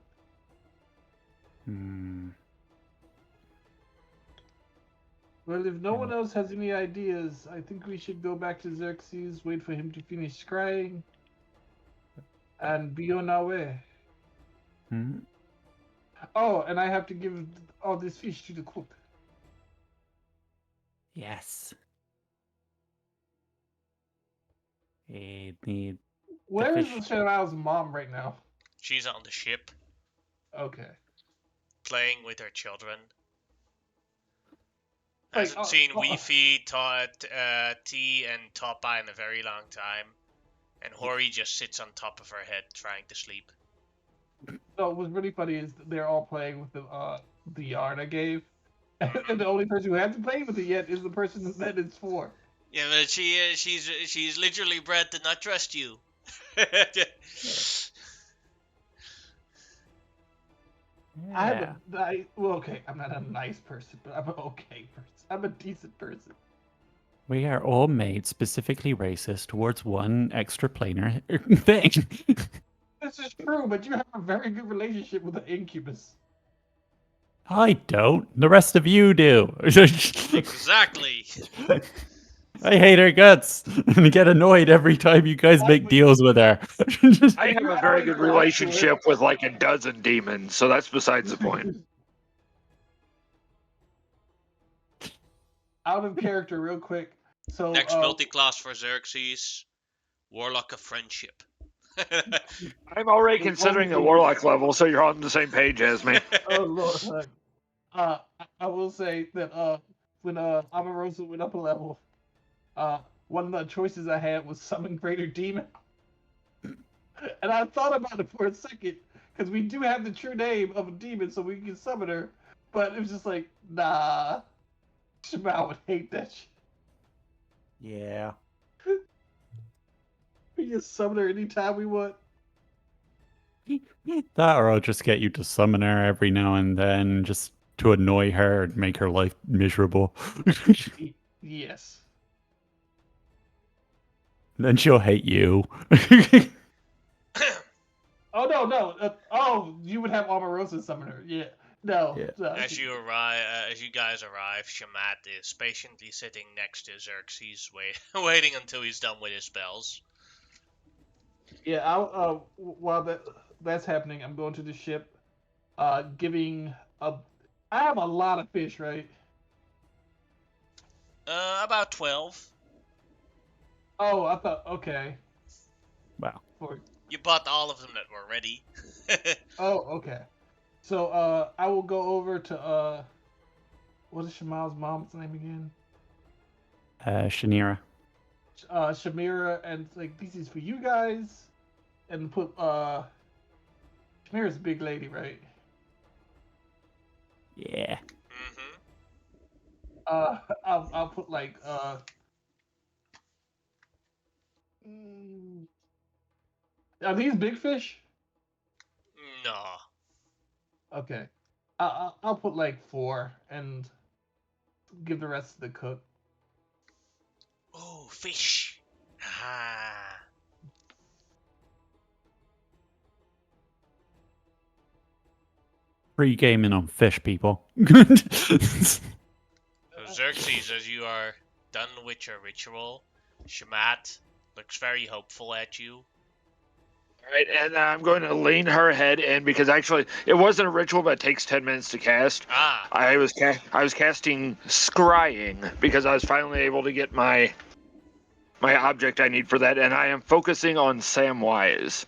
Well, if no one else has any ideas, I think we should go back to Xerxes, wait for him to finish scrying, and be on our way. Oh, and I have to give all this fish to the cook.
Yes. We need.
Where is
fish.
Sharao's mom right now?
She's on the ship,
Okay.
playing with her children. Hasn't seen Weefy, T, and Toppa in a very long time. And Hori just sits on top of her head trying to sleep.
No, what's really funny is they're all playing with the yarn I gave, and the only person who hasn't played with it yet is the person that it's for.
Yeah, but she's literally bred to not trust you.
I'm okay, I'm not a nice person, but I'm an okay person. I'm a decent person.
We are all made specifically racist towards one extraplanar thing.
This is true, but you have a very good relationship with the incubus.
I don't. The rest of you do.
Exactly.
I hate her guts and get annoyed every time you guys make deals with her.
I have a very good relationship with like a dozen demons, so that's besides the point.
Out of character, real quick. So
Next multi-class for Xerxes, Warlock of Friendship.
I'm already considering the warlock level, so you're on the same page as me.
Oh Lord. I will say that when Amarosa went up a level, one of the choices I had was summon Greater Demon. And I thought about it for a second, because we do have the true name of a demon, so we can summon her. But it was just like, nah. Shemao would hate that shit.
Yeah.
We can summon her anytime we want.
That, or I'll just get you to summon her every now and then, just to annoy her and make her life miserable.
Yes.
Then she'll hate you.
Oh no. Oh, you would have Omarosa summon her. Yeah. No.
Yeah.
no.
As you guys arrive, Shamat is patiently sitting next to Xerxes, waiting until he's done with his spells.
Yeah. While that's happening, I'm going to the ship. Giving a. I have a lot of fish, right?
About 12.
Oh, I thought. Okay.
Wow.
You bought all of them that were ready.
Oh, okay. So I will go over to what is Shemao's mom's name again?
Shanira.
Shamira, and like this is for you guys, and put Shamira's a big lady, right?
Yeah.
I'll put like are these big fish?
No.
Okay. I'll put like 4 and give the rest to the cook.
Oh, fish. Ah.
Free gaming on fish, people.
So Xerxes, as you are done with your ritual, Shamat looks very hopeful at you.
All right, and I'm going to lean her head in because actually it wasn't a ritual, but it takes 10 minutes to cast.
Ah.
I was casting scrying because I was finally able to get my object I need for that, and I am focusing on Samwise.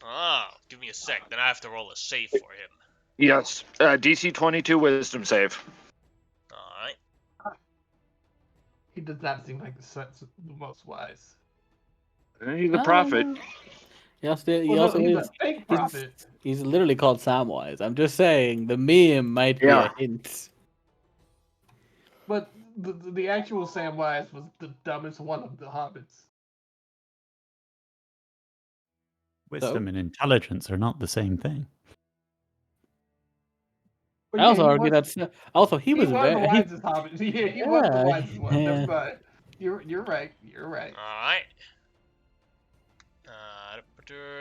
Ah, give me a sec. Then I have to roll a save for him.
Yes, DC 22 Wisdom save.
Alright.
He does not seem like the most wise.
He's a prophet.
He's a fake prophet.
He's literally called Samwise. I'm just saying the meme might be a hint.
But the actual Samwise was the dumbest one of the hobbits.
Wisdom and intelligence are not the same thing.
But
I also argue that's also he was
the wisest hobbit. Yeah, he was the wisest one. That's fine. You're right. You're right.
Alright.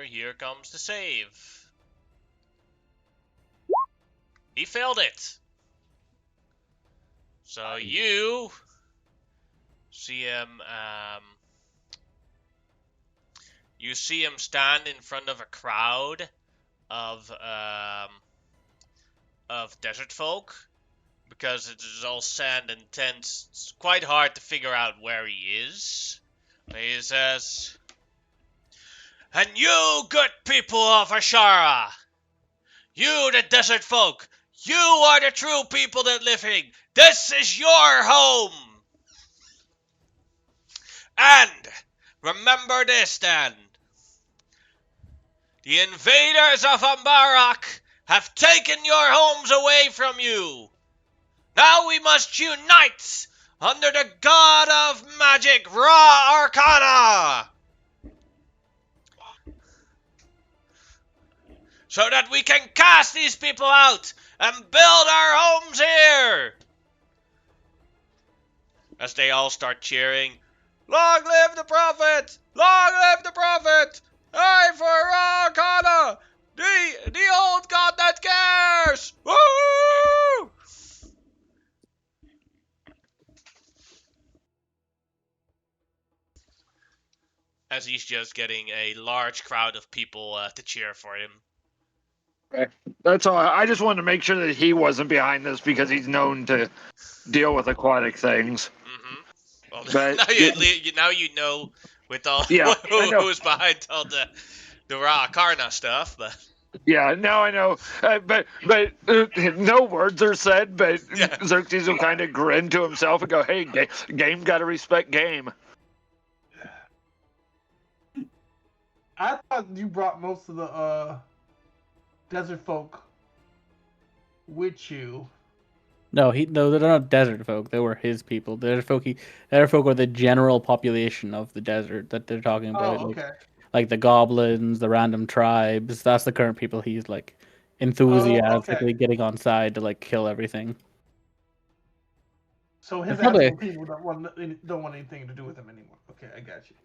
Here comes the save. He failed it. So you see him. You see him stand in front of a crowd of desert folk, because it is all sand and tents. It's quite hard to figure out where he is. He says, "And you, good people of Asherah, you the desert folk, You are the true people that living. This is your home. And remember this then. The invaders of Ambarak have taken your homes away from you. Now we must unite under the god of magic, Ra Arcana, so that we can cast these people out and build our homes here. As they all start cheering, long live the prophet! Long live the prophet! Aye for Ra Arcana! The old god that cares! Woo! As he's just getting a large crowd of people to cheer for him.
Okay. That's all. I just wanted to make sure that he wasn't behind this because he's known to deal with aquatic things.
Mm-hmm. Well,
But
now you know with all
yeah, I know.
who's behind all the Ra Karna stuff, but
Yeah, now I know. But no words are said. But
yeah.
Xerxes will kind of grin to himself and go, "Hey, game got to respect game."
I thought you brought most of the desert folk with you.
No, they're not desert folk. They were his people. Desert folk are the general population of the desert that they're talking about.
Oh, okay.
Like the goblins, the random tribes. That's the current people he's like enthusiastically getting on side to like kill everything.
So his
Probably-
actual people don't want anything to do with him anymore. Okay, I got you.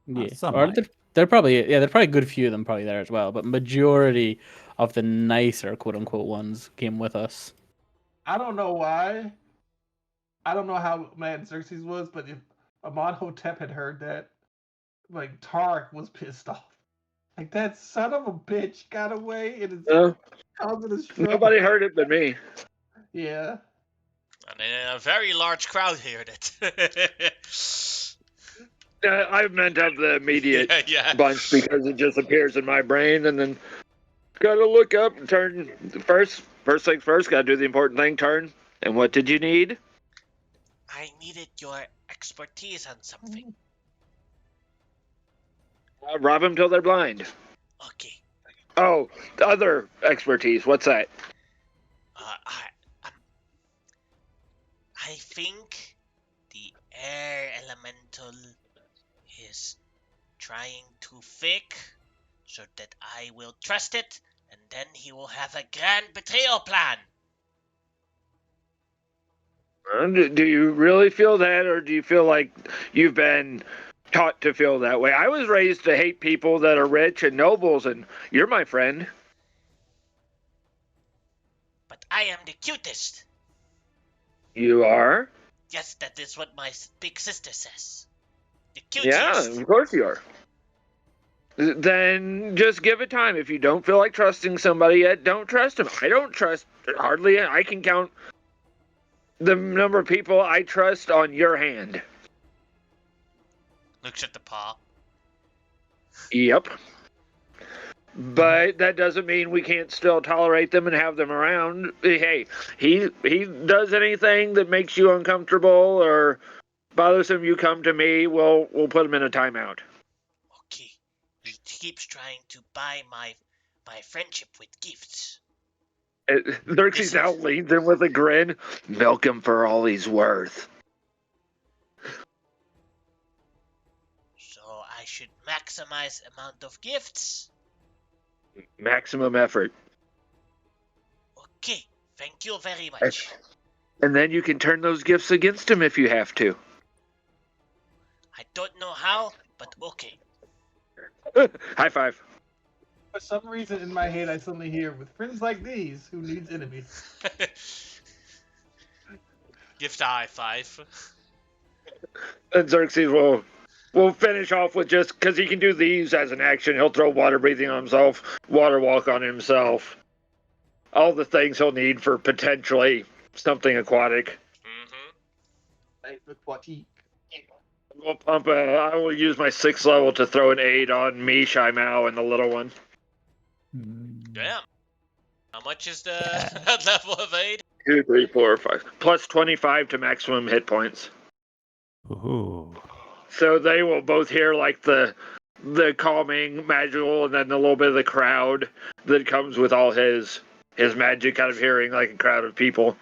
Yeah,
some
or
might.
they're probably a good few of them probably there as well. But majority of the nicer quote unquote ones came with us.
I don't know why. I don't know how mad Xerxes was, but if Amonhotep had heard that, like Tark was pissed off. Like that son of a bitch got away and it's causing us trouble.
Nobody heard it but me.
Yeah.
And a very large crowd here that
I meant to have the immediate
yeah.
bunch because it just appears in my brain, and then gotta look up and turn. First things first, gotta do the important thing. Turn. And what did you need?
I needed your expertise on something.
Rob them till they're blind.
Okay.
Oh, other expertise. What's that?
I think the air elemental is trying to fake so that I will trust it, and then he will have a grand betrayal plan.
Do you really feel that, or do you feel like you've been taught to feel that way? I was raised to hate people that are rich and nobles, and you're my friend.
But I am the cutest.
You are?
Yes, that is what my big sister says. The
Yeah,
cutest.
of course you are. Then just give it time. If you don't feel like trusting somebody yet, don't trust them. I don't trust hardly. I can count the number of people I trust on your hand.
Looks at the paw.
Yep. But that doesn't mean we can't still tolerate them and have them around. Hey, he does anything that makes you uncomfortable or bothers him, you come to me. We'll put him in a timeout.
Okay. He keeps trying to buy my friendship with gifts.
Xerxes now leans in with a grin. Milk him for all he's worth.
So I should maximize amount of gifts.
Maximum effort.
Okay, thank you very much.
And then you can turn those gifts against him if you have to.
I don't know how, but okay.
High five.
For some reason in my head I suddenly hear, with friends like these, who needs enemies?
Gift high five.
And Xerxes will finish off with, just because he can do these as an action, he'll throw water breathing on himself, water walk on himself. All the things he'll need for potentially something aquatic.
Mm-hmm.
I will use my 6th level to throw an aid on me, Shai Mao, and the little one.
Damn. How much is the level of aid?
2, 3, 4, 5. Plus 25 to maximum hit points.
Ooh.
So they will both hear like the calming magical, and then a little bit of the crowd that comes with all his magic, kind of hearing like a crowd of people,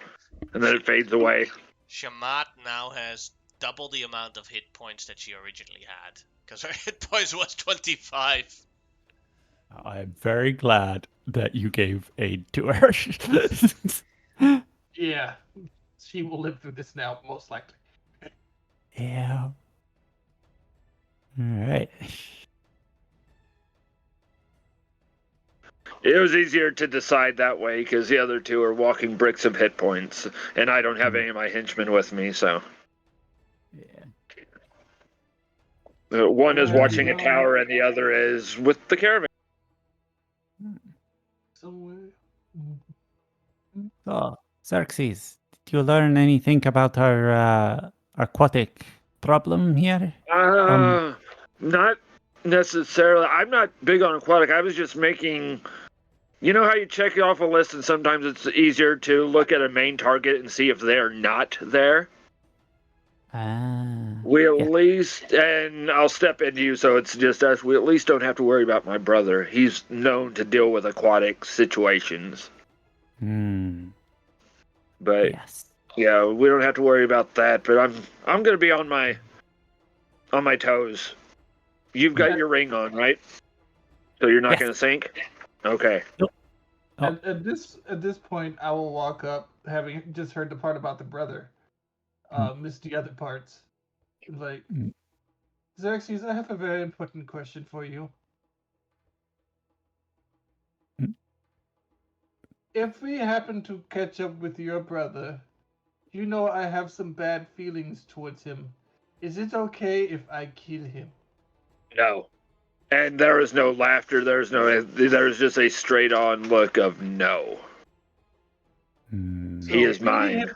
and then it fades away.
Shamat now has double the amount of hit points that she originally had, because her hit points was 25.
I'm very glad that you gave aid to her.
Yeah, she will live through this now, most likely.
Yeah. All right.
It was easier to decide that way because the other two are walking bricks of hit points, and I don't have any of my henchmen with me, so.
Yeah.
One is
Well,
watching a
well.
tower, and the other is with the caravan.
Somewhere.
So, Xerxes, did you learn anything about our aquatic problem here?
Not necessarily. I'm not big on aquatic. I was just making. You know how you check off a list, and sometimes it's easier to look at a main target and see if they're not there. We at
Yeah.
least, and I'll step into you, so it's just us. We at least don't have to worry about my brother. He's known to deal with aquatic situations. But
Yes.
yeah, we don't have to worry about that. But I'm gonna be on my toes. You've got your ring on, right? So you're not
Yes.
gonna sink. Okay.
Oh.
At this point, I will walk up, having just heard the part about the brother, missed the other parts. Like,
Mm.
Xerxes, I have a very important question for you.
Mm.
If we happen to catch up with your brother, you know I have some bad feelings towards him. Is it okay if I kill him?
No. And there is no laughter. There's just a straight on look of no. He is mine.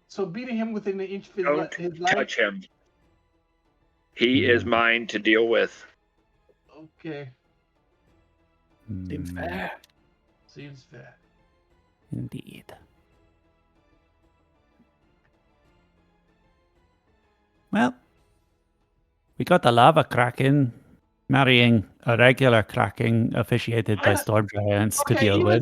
So beating him within an inch of
Don't
his life?
touch him. He is mine to deal with.
Okay,
Seems fair.
seems fair.
Indeed. Well, we got a lava kraken marrying a regular kraken officiated by storm giants to
Okay,
deal with.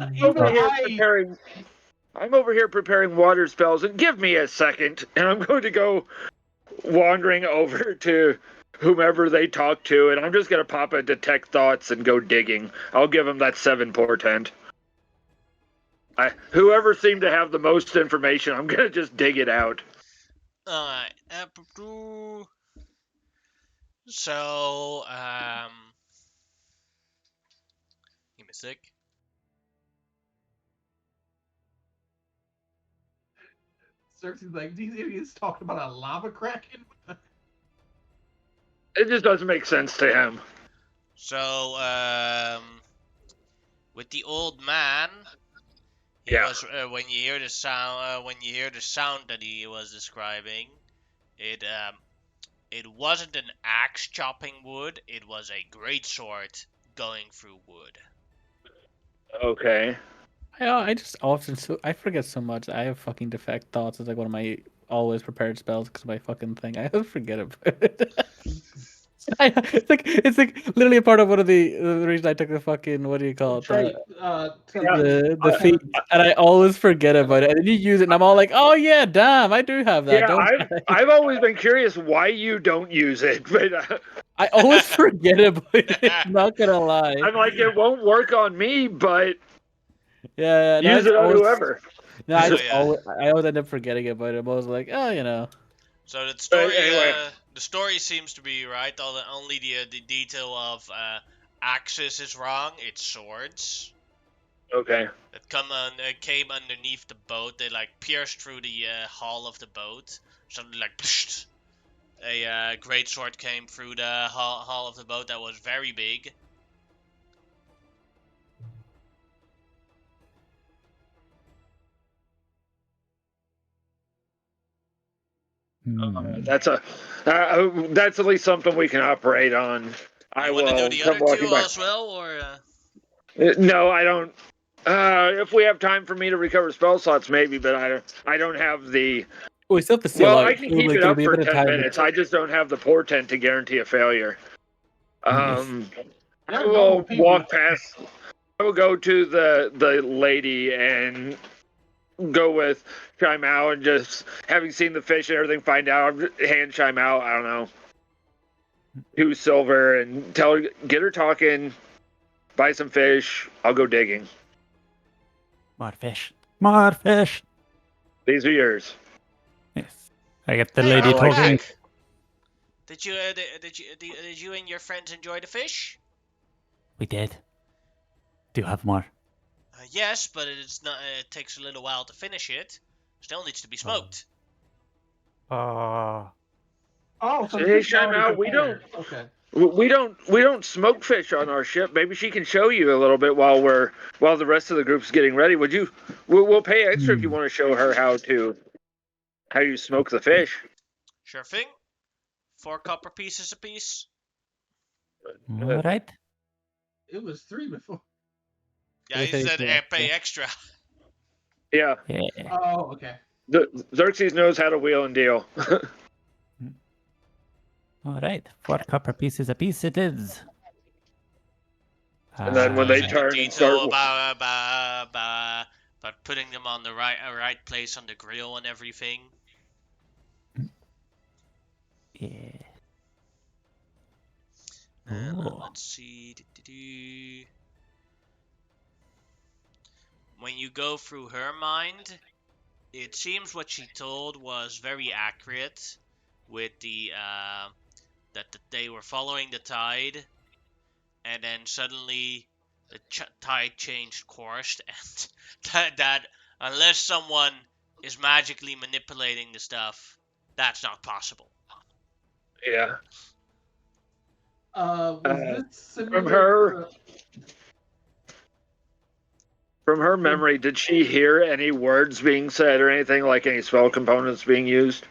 I'm over here preparing water spells, and give me a second, and I'm going to go wandering over to whomever they talk to, and I'm just going to pop a detect thoughts and go digging. I'll give them that 7 portent. Whoever seemed to have the most information, I'm going to just dig it out.
Alright. So, give me a sec.
Xerxes like, these idiots talking about a lava kraken?
It just doesn't make sense to him.
So, with the old man, he
Yeah.
was when you hear the sound that he was describing, it wasn't an axe chopping wood, it was a greatsword going through wood.
Okay.
I just often I forget so much. I have fucking defect thoughts. It's like one of my always prepared spells because of my fucking thing. I always forget about it. It's like literally a part of one of the reason I took the fucking what do you call it the feat, and I always forget about it. And then you use it, and I'm all like, oh yeah, damn, I do have that.
Yeah, I've always been curious why you don't use it, but
I always forget about it. Not gonna lie.
I'm like, it won't work on me, but
yeah,
use it on whoever.
No, I always end up forgetting about it. I'm always like, oh, you know.
So the story,
anyway.
The story seems to be right. Only the detail of axes is wrong. It's swords.
Okay.
That came underneath the boat. They like pierced through the hull of the boat. Something like psht, a great sword came through the hull of the boat that was very big.
That's at least something we can operate on.
You want to do the other two as well, or?
No, I don't. If we have time for me to recover spell slots, maybe, but I don't have the.
We still have to seal
Well,
out.
I can
So,
keep
like,
it
it'll
up
be a
for
bit of
10
time.
minutes. I just don't have the portent to guarantee a failure.
Yes.
They're
I
normal
will
people.
walk past. I will go to the lady and go with Chime Out and just having seen the fish and everything, find out, hand Chime Out, I don't know, 2 silver and tell her, get her talking, buy some fish, I'll go digging.
More fish. More fish.
These are yours.
Yes. I get the
Hey,
lady
welcome
talking.
back. Did you and your friends enjoy the fish?
We did. Do you have more?
Yes, but it's not. It takes a little while to finish it. Still needs to be smoked.
Oh.
Oh, so the
Hey,
fish is
Chime
already
Out,
prepared. Okay.
we don't smoke fish on our ship. Maybe she can show you a little bit while the rest of the group's getting ready. We'll pay extra if you want to show her how you smoke the fish.
Sure thing. 4 copper pieces apiece.
All right.
It was 3 before.
Yeah,
They
he
say
said
so,
pay
yeah.
extra.
Yeah,
Yeah.
Oh, okay.
Xerxes knows how to wheel and deal.
All right. 4 copper pieces apiece it is.
And then when
Goes
they
into
turn and start,
detail about putting them on the right place on the grill and everything.
Yeah.
And
Oh.
let's see. When you go through her mind, it seems what she told was very accurate with that they were following the tide, and then suddenly the tide changed course, and that unless someone is magically manipulating the stuff, that's not possible.
yeah.
Was this
From
similar
her
to...
from her memory, did she hear any words being said or anything like any spell components being used?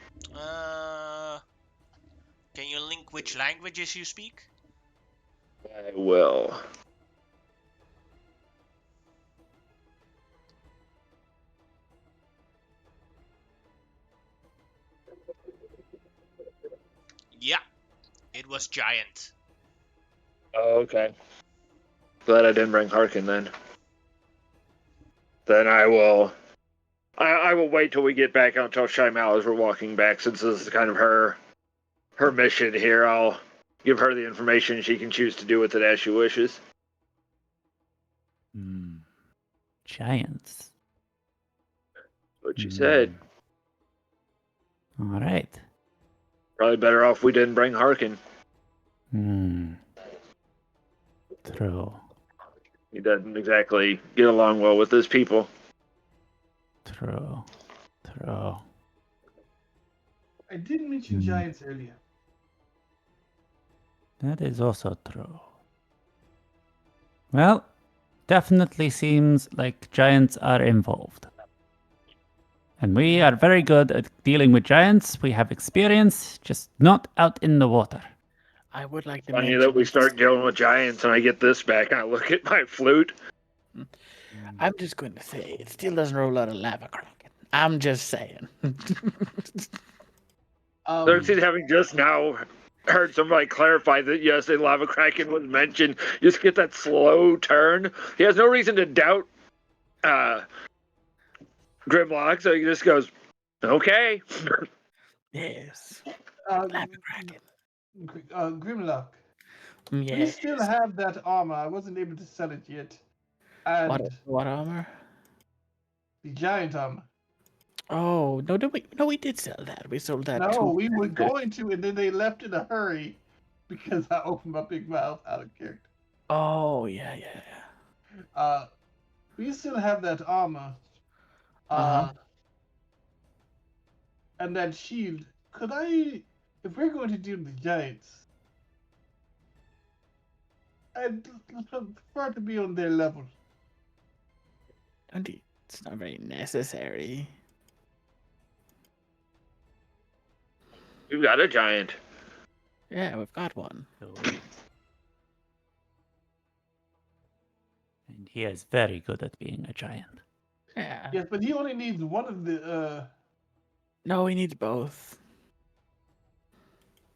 Can you link which languages you speak?
I will.
Yeah, it was giant.
Oh, okay. Glad I didn't bring Harkin then. Then I will. I will wait till we get back. I'll tell Shaimal as we're walking back, since this is kind of her mission here. I'll give her the information. She can choose to do with it as she wishes.
Giants.
What she said.
All right.
Probably better off we didn't bring Harkin.
True.
He doesn't exactly get along well with his people.
True.
I did mention giants earlier.
That is also true. Well, definitely seems like giants are involved. And we are very good at dealing with giants. We have experience, just not out in the water.
I would like to
Funny
mention
that we start dealing with giants and I get this back and I look at my flute.
I'm just going to say it still doesn't roll out of lava kraken. I'm just saying.
Xerxes, having just now heard somebody clarify that yes, a lava kraken was mentioned, just get that slow turn. He has no reason to doubt Grimlock, so he just goes, okay.
Yes.
Uh,
Lava kraken.
Grimlock. We
Yes.
still have that armor. I wasn't able to sell it yet. And
What armor?
the giant armor.
Oh no! We did sell that. We sold that.
No,
to...
we were going to, and then they left in a hurry because I opened my big mouth out of character.
Oh yeah.
We still have that armor.
Uh-huh.
And that shield. Could I, if we're going to deal with giants, I'd prefer to be on their level.
It's not very necessary.
We've got a giant.
Yeah, we've got one.
And He is very good at being a giant.
Yeah.
Yes, but he only needs one of the.
No, he needs both.
I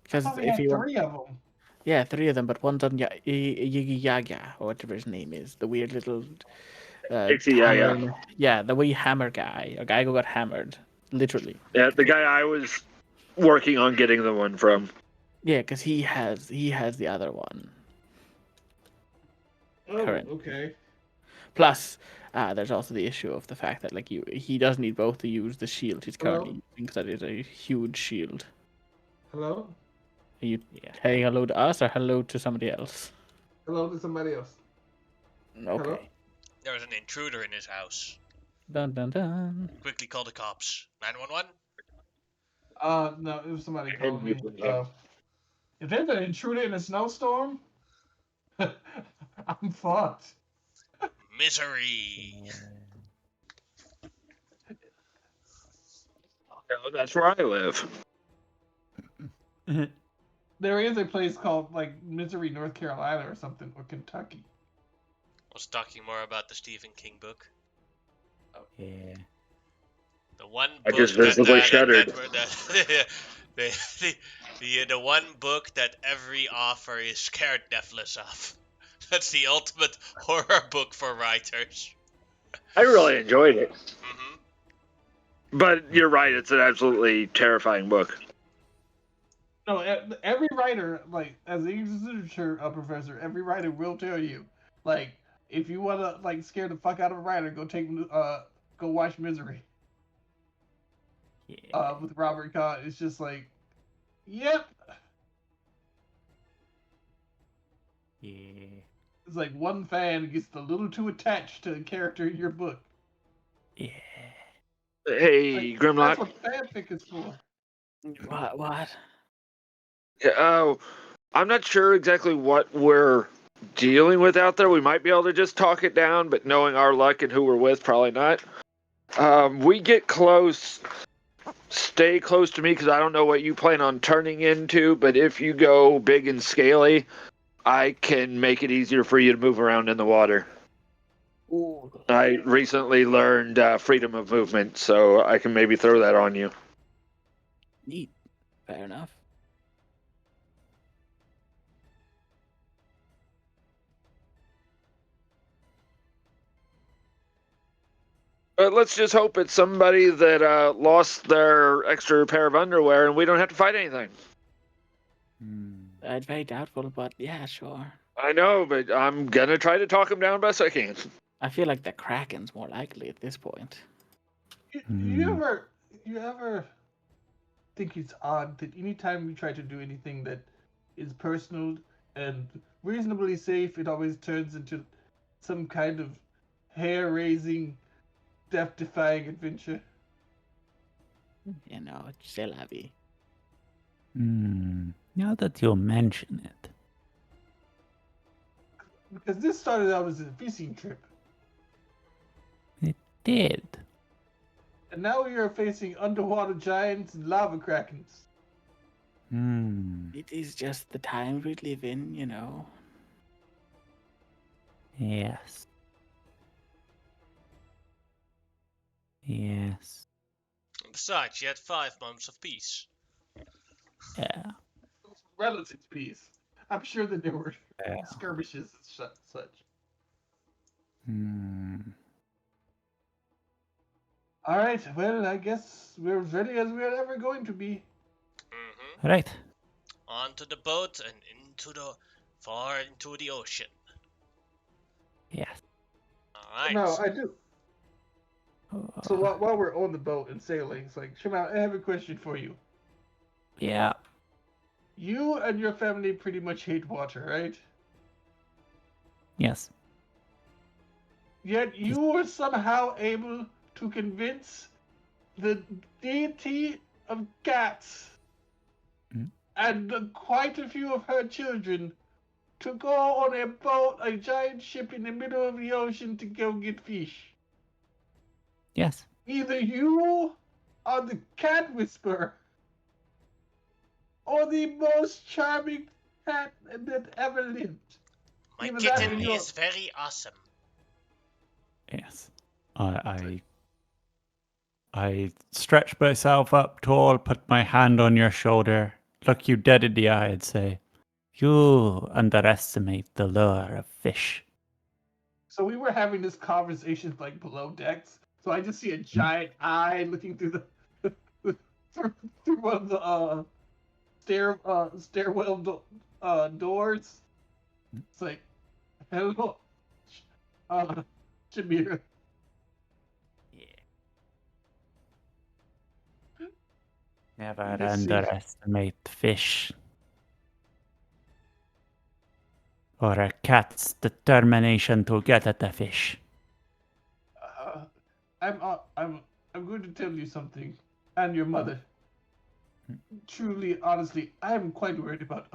Because
thought we
if
had
you want,
3 of them.
yeah, 3 of them, but one's on Yigi Yaga or whatever his name is, the weird little
Yeah.
Yeah, the wee hammer guy, a guy who got hammered, literally.
Yeah, the guy I was working on getting the one from.
Yeah, because he has the other one.
Oh,
Current.
okay.
Plus, there's also the issue of the fact that he does need both to use the shield he's currently using, because that is a huge shield.
Hello?
Are you
Yeah.
saying hello to us or hello to somebody else?
Hello to somebody else.
Okay.
There was an intruder in his house.
Dun dun dun.
Quickly call the cops. 911?
No, it was somebody
And
calling me.
yeah.
If there's an intruder in a snowstorm, I'm fucked.
Misery.
That's where I live.
There is a place called Misery, North Carolina, or something, or Kentucky.
I was talking more about the Stephen King book.
Yeah.
The one
I
book
just visibly shuddered.
the one book that every author is scared deathless of. That's the ultimate horror book for writers.
I really enjoyed it.
Mm-hmm.
But you're right, it's an absolutely terrifying book.
No, every writer, as an English literature professor, every writer will tell you, if you want to, scare the fuck out of a writer, go watch Misery.
Yeah.
With Robert Kahn. It's just yep.
Yeah.
It's like one fan gets a little too attached to a character in your book.
Yeah.
Hey,
That's
Grimlock.
what fanfic is for.
What?
Oh, I'm not sure exactly what we're dealing with out there. We might be able to just talk it down, but knowing our luck and who we're with, probably not. We get close. Stay close to me because I don't know what you plan on turning into, but if you go big and scaly, I can make it easier for you to move around in the water.
Ooh.
I recently learned freedom of movement, so I can maybe throw that on you.
Neat. Fair enough.
But let's just hope it's somebody that lost their extra pair of underwear and we don't have to fight anything.
It's very doubtful, but yeah, sure.
I know, but I'm gonna try to talk him down best I can.
I feel like the Kraken's more likely at this point.
You ever think it's odd that anytime we try to do anything that is personal and reasonably safe, it always turns into some kind of hair-raising, death-defying adventure?
You know, c'est la vie.
Now that you mention it.
Because this started out as a fishing trip,
It did.
and now we are facing underwater giants and lava krakens.
It is just the time we live in, you know.
Yes. Yes.
Besides, you had 5 months of peace.
Yeah.
Relative peace. I'm sure that there were
Yeah.
skirmishes and such. All right, well, I guess we're as ready as we're ever going to be.
Mm-hmm.
Right.
Onto the boat and far into the ocean.
Yes.
Alright.
No, I do. So while we're on the boat and sailing, it's like, Shema, I have a question for you.
Yeah.
You and your family pretty much hate water, right?
Yes.
Yet you were somehow able to convince the deity of Gats and quite a few of her children to go on a boat, a giant ship in the middle of the ocean to go get fish.
Yes.
Either you are the cat whisperer or the most charming cat that ever lived.
My
Either that or
kitten
you're-
is very awesome.
Yes. I stretch myself up tall, put my hand on your shoulder, look you dead in the eye, and say, "You underestimate the lure of fish."
So we were having this conversation like below decks. So I just see a giant eye looking through the through one of the stairwell doors. It's like, hello, Shamira.
Never
You just see,
underestimate fish or a cat's determination to get at the fish.
uh, I'm going to tell you something, and your mother. Truly, honestly, I am quite worried about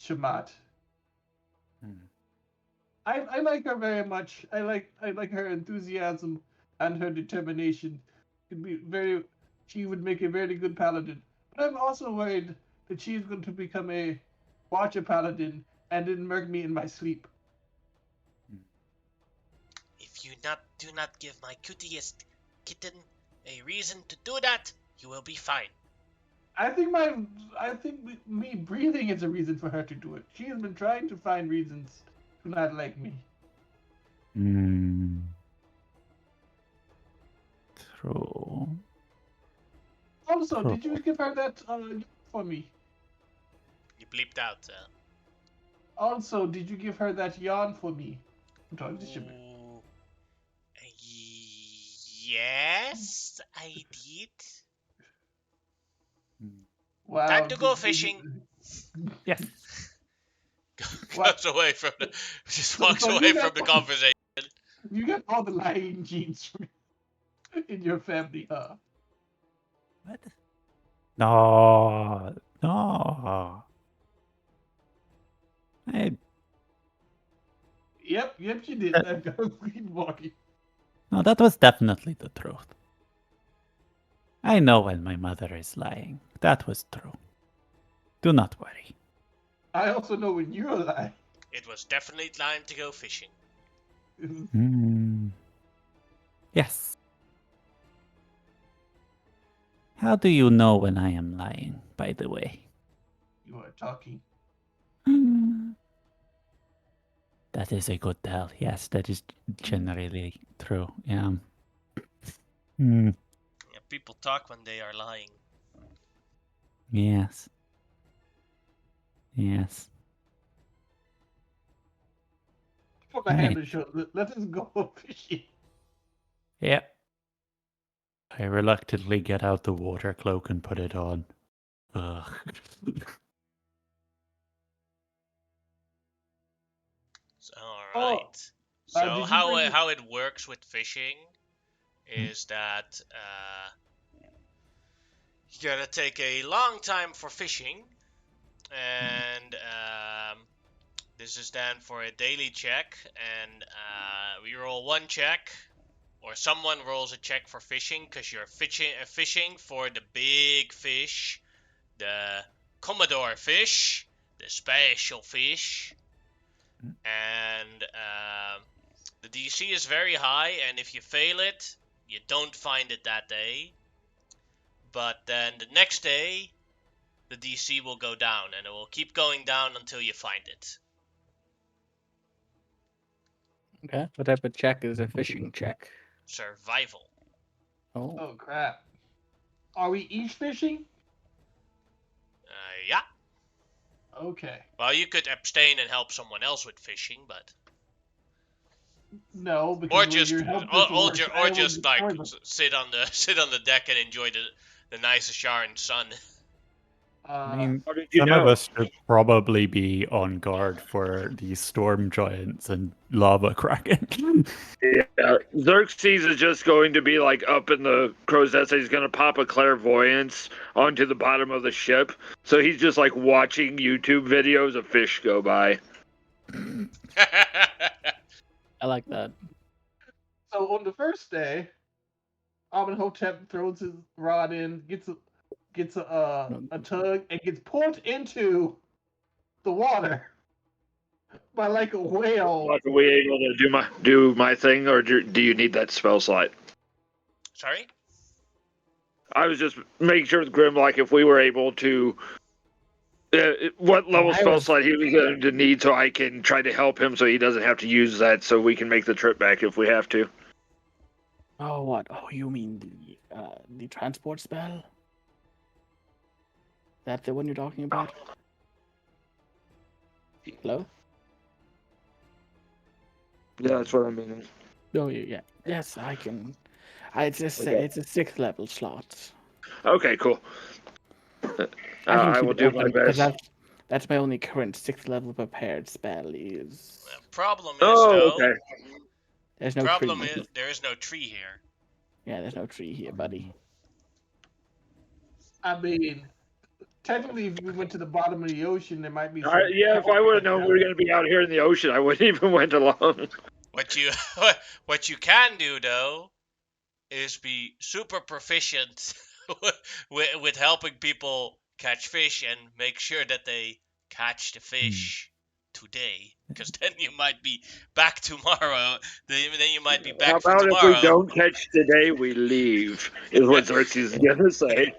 Shamat.
Hmm.
I like her very much. I like her enthusiasm and her determination. Could be very. She would make a very good paladin. But I'm also worried that she's going to become a watcher paladin and then murk me in my sleep.
If you do not give my cutest kitten a reason to do that, you will be fine.
I think me breathing is a reason for her to do it. She has been trying to find reasons to not like me.
Hmm. True.
Also,
True.
did you give her that for me?
You bleeped out.
Also, did you give her that yawn for me? I'm talking to Shimmer.
Ooh. Yes, I did.
Wow.
Time to go fishing.
Yes.
What?
Goes away from the, just
So,
walks
so
away from the conversation.
you got all the lying genes in your family, huh?
What? No. No. I,
Yep, you did. I'm gonna keep walking.
no, that was definitely the truth. I know when my mother is lying. That was true. Do not worry.
I also know when you're lying.
It was definitely time to go fishing.
Hmm. Yes. How do you know when I am lying, by the way?
You are talking.
That is a good tell. Yes, that is generally true. Yeah. Hmm.
Yeah, people talk when they are lying.
Yes. Yes.
Put my hand
Right.
on the shoulder. Let us go fishing.
Yep. I reluctantly get out the water cloak and put it on. Ugh.
All
Oh,
right. So
did you bring?
how it works with fishing is that you gotta take a long time for fishing, and this is then for a daily check, and we roll one check, or someone rolls a check for fishing, because you're fishing for the big fish, the Commodore fish, the special fish, and the DC is very high, and if you fail it, you don't find it that day. But then the next day, the DC will go down, and it will keep going down until you find it.
Okay. What type of check is a fishing check?
Survival.
Oh.
Oh crap! Are we each fishing?
Yeah.
Okay.
Well, you could abstain and help someone else with fishing, but
No, because
or
when
just
your help doesn't work,
or
I will
just like
destroy them.
sit on the sit on the deck and enjoy the nice Asharan sun.
I mean,
How did you
some of
know?
us should probably be on guard for these storm giants and lava kraken.
Yeah, Xerxes is just going to be like up in the crow's nest. He's going to pop a clairvoyance onto the bottom of the ship. So he's just like watching YouTube videos of fish go by.
I like that.
So on the first day, Amenhotep throws his rod in, gets a tug, and gets pulled into the water. By like a whale.
Like, are we able to do my thing, or do you need that spell slot?
Sorry?
I was just making sure with Grimlock if we were able to. What level
I
spell
was-
slot he was going to need, so I can try to help him, so he doesn't have to use that, so we can make the trip back if we have to.
Oh, what? Oh, you mean the transport spell? That the one you're talking about? Hello?
Yeah, that's what I mean.
Oh, yeah. Yes, I can. It's a
Okay.
it's a 6th level slot.
Okay, cool.
I can
I
keep
will
it
do
open
my
because
best.
that's my only current 6th level prepared spell. Is
Problem is,
Oh,
though,
okay.
there's no
problem
tree.
is there is no tree here.
Yeah, there's no tree here, buddy.
I mean, technically, if we went to the bottom of the ocean, there might be some.
Yeah, if I would have known we were going to be out here in the ocean, I wouldn't even went along.
What you what you can do though is be super proficient with helping people catch fish and make sure that they catch the fish today, because then you might be back tomorrow. Then you might be
How
back for
about if we
tomorrow.
don't catch today, we leave? Is what Xerxes is going to say.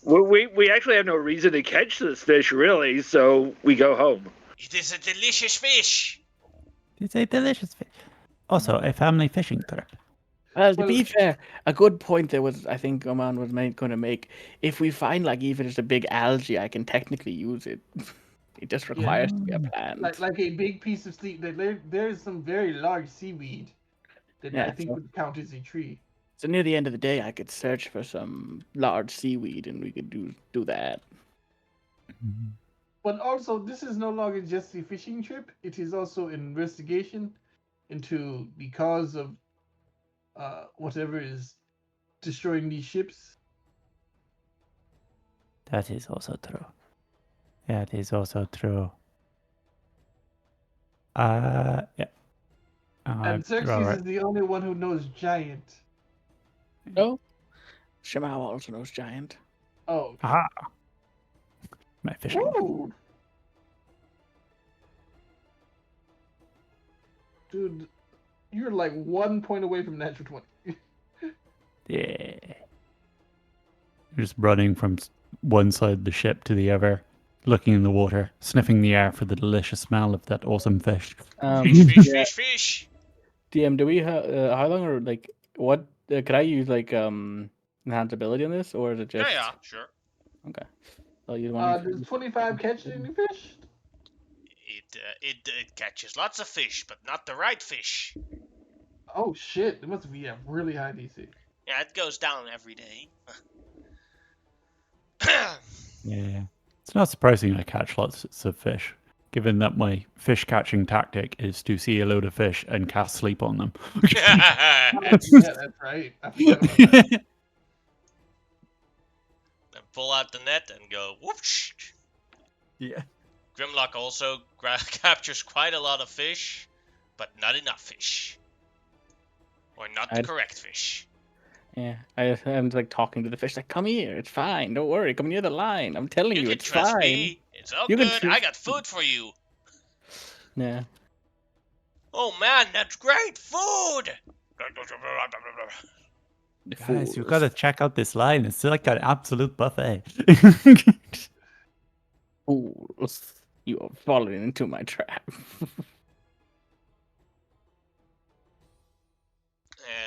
We actually have no reason to catch this fish, really, so we go home.
It is a delicious fish.
It's a delicious fish. Also, a family fishing trip.
Well, to
Well-
be fair, a good point there was, I think Oman was going to make. If we find like even just a big algae, I can technically use it. It just requires to be a plant.
Like a big piece of sea. There is some very large seaweed that
Yeah,
I think
so-
would count as a tree.
So near the end of the day, I could search for some large seaweed, and we could do that.
But also, this is no longer just a fishing trip. It is also an investigation into the cause of whatever is destroying these ships.
That is also true. That is also true. Yeah.
And Xerxes
alright.
is the only one who knows giant.
No, Shemao also knows giant.
Oh,
Aha! My fishing.
ooh. Dude, you're like 1 point away from natural 20.
Yeah. Just running from one side of the ship to the other, looking in the water, sniffing the air for the delicious smell of that awesome fish.
Fish.
DM, do we have how long or like what? Could I use like enhanced ability on this, or is it just?
Yeah, sure.
Okay. I'll use one.
Does 25 catch any fish?
It catches lots of fish, but not the right fish.
Oh shit, it must be a really high DC.
Yeah, it goes down every day.
Yeah. It's not surprising I catch lots of fish, given that my fish catching tactic is to see a load of fish and cast sleep on them.
Yeah, that's right. I forgot about that.
Then pull out the net and go whoosh.
Yeah.
Grimlock also captures quite a lot of fish, but not enough fish. Or not the correct fish.
Yeah, I'm like talking to the fish, like, come here, it's fine, don't worry, come near the line. I'm telling you,
You can
it's
trust
fine.
me. It's all
You can
good.
trust-
I got food for you.
Yeah.
Oh man, that's great food.
The
Guys, you
fools.
gotta check out this line. It's like an absolute buffet.
Fools. You are falling into my trap.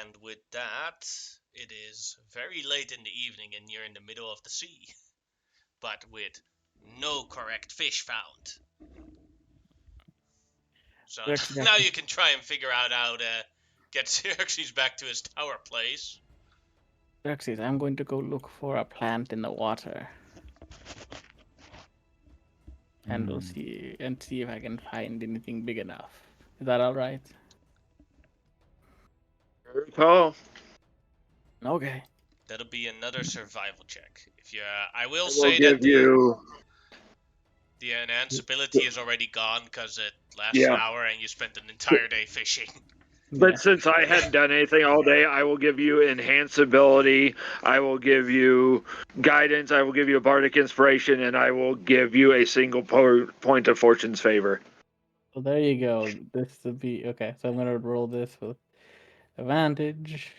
And with that, it is very late in the evening and you're in the middle of the sea. But with no correct fish found. So
Xerxes,
now you can try and figure out how to get Xerxes back to his tower place.
Xerxes, I'm going to go look for a plant in the water. And we'll see if I can find anything big enough. Is that alright?
Good call.
Okay.
That'll be another survival check. If you, I will
I will
say
give
that
you.
the enhance ability is already gone because it lasts
Yeah.
an hour and you spent an entire day fishing.
But
Yeah.
since I hadn't done anything all day, I will give you enhance ability. I will give you guidance. I will give you a bardic inspiration, and I will give you a single point of fortune's favor.
Well, there you go. This will be okay. So I'm gonna roll this with advantage.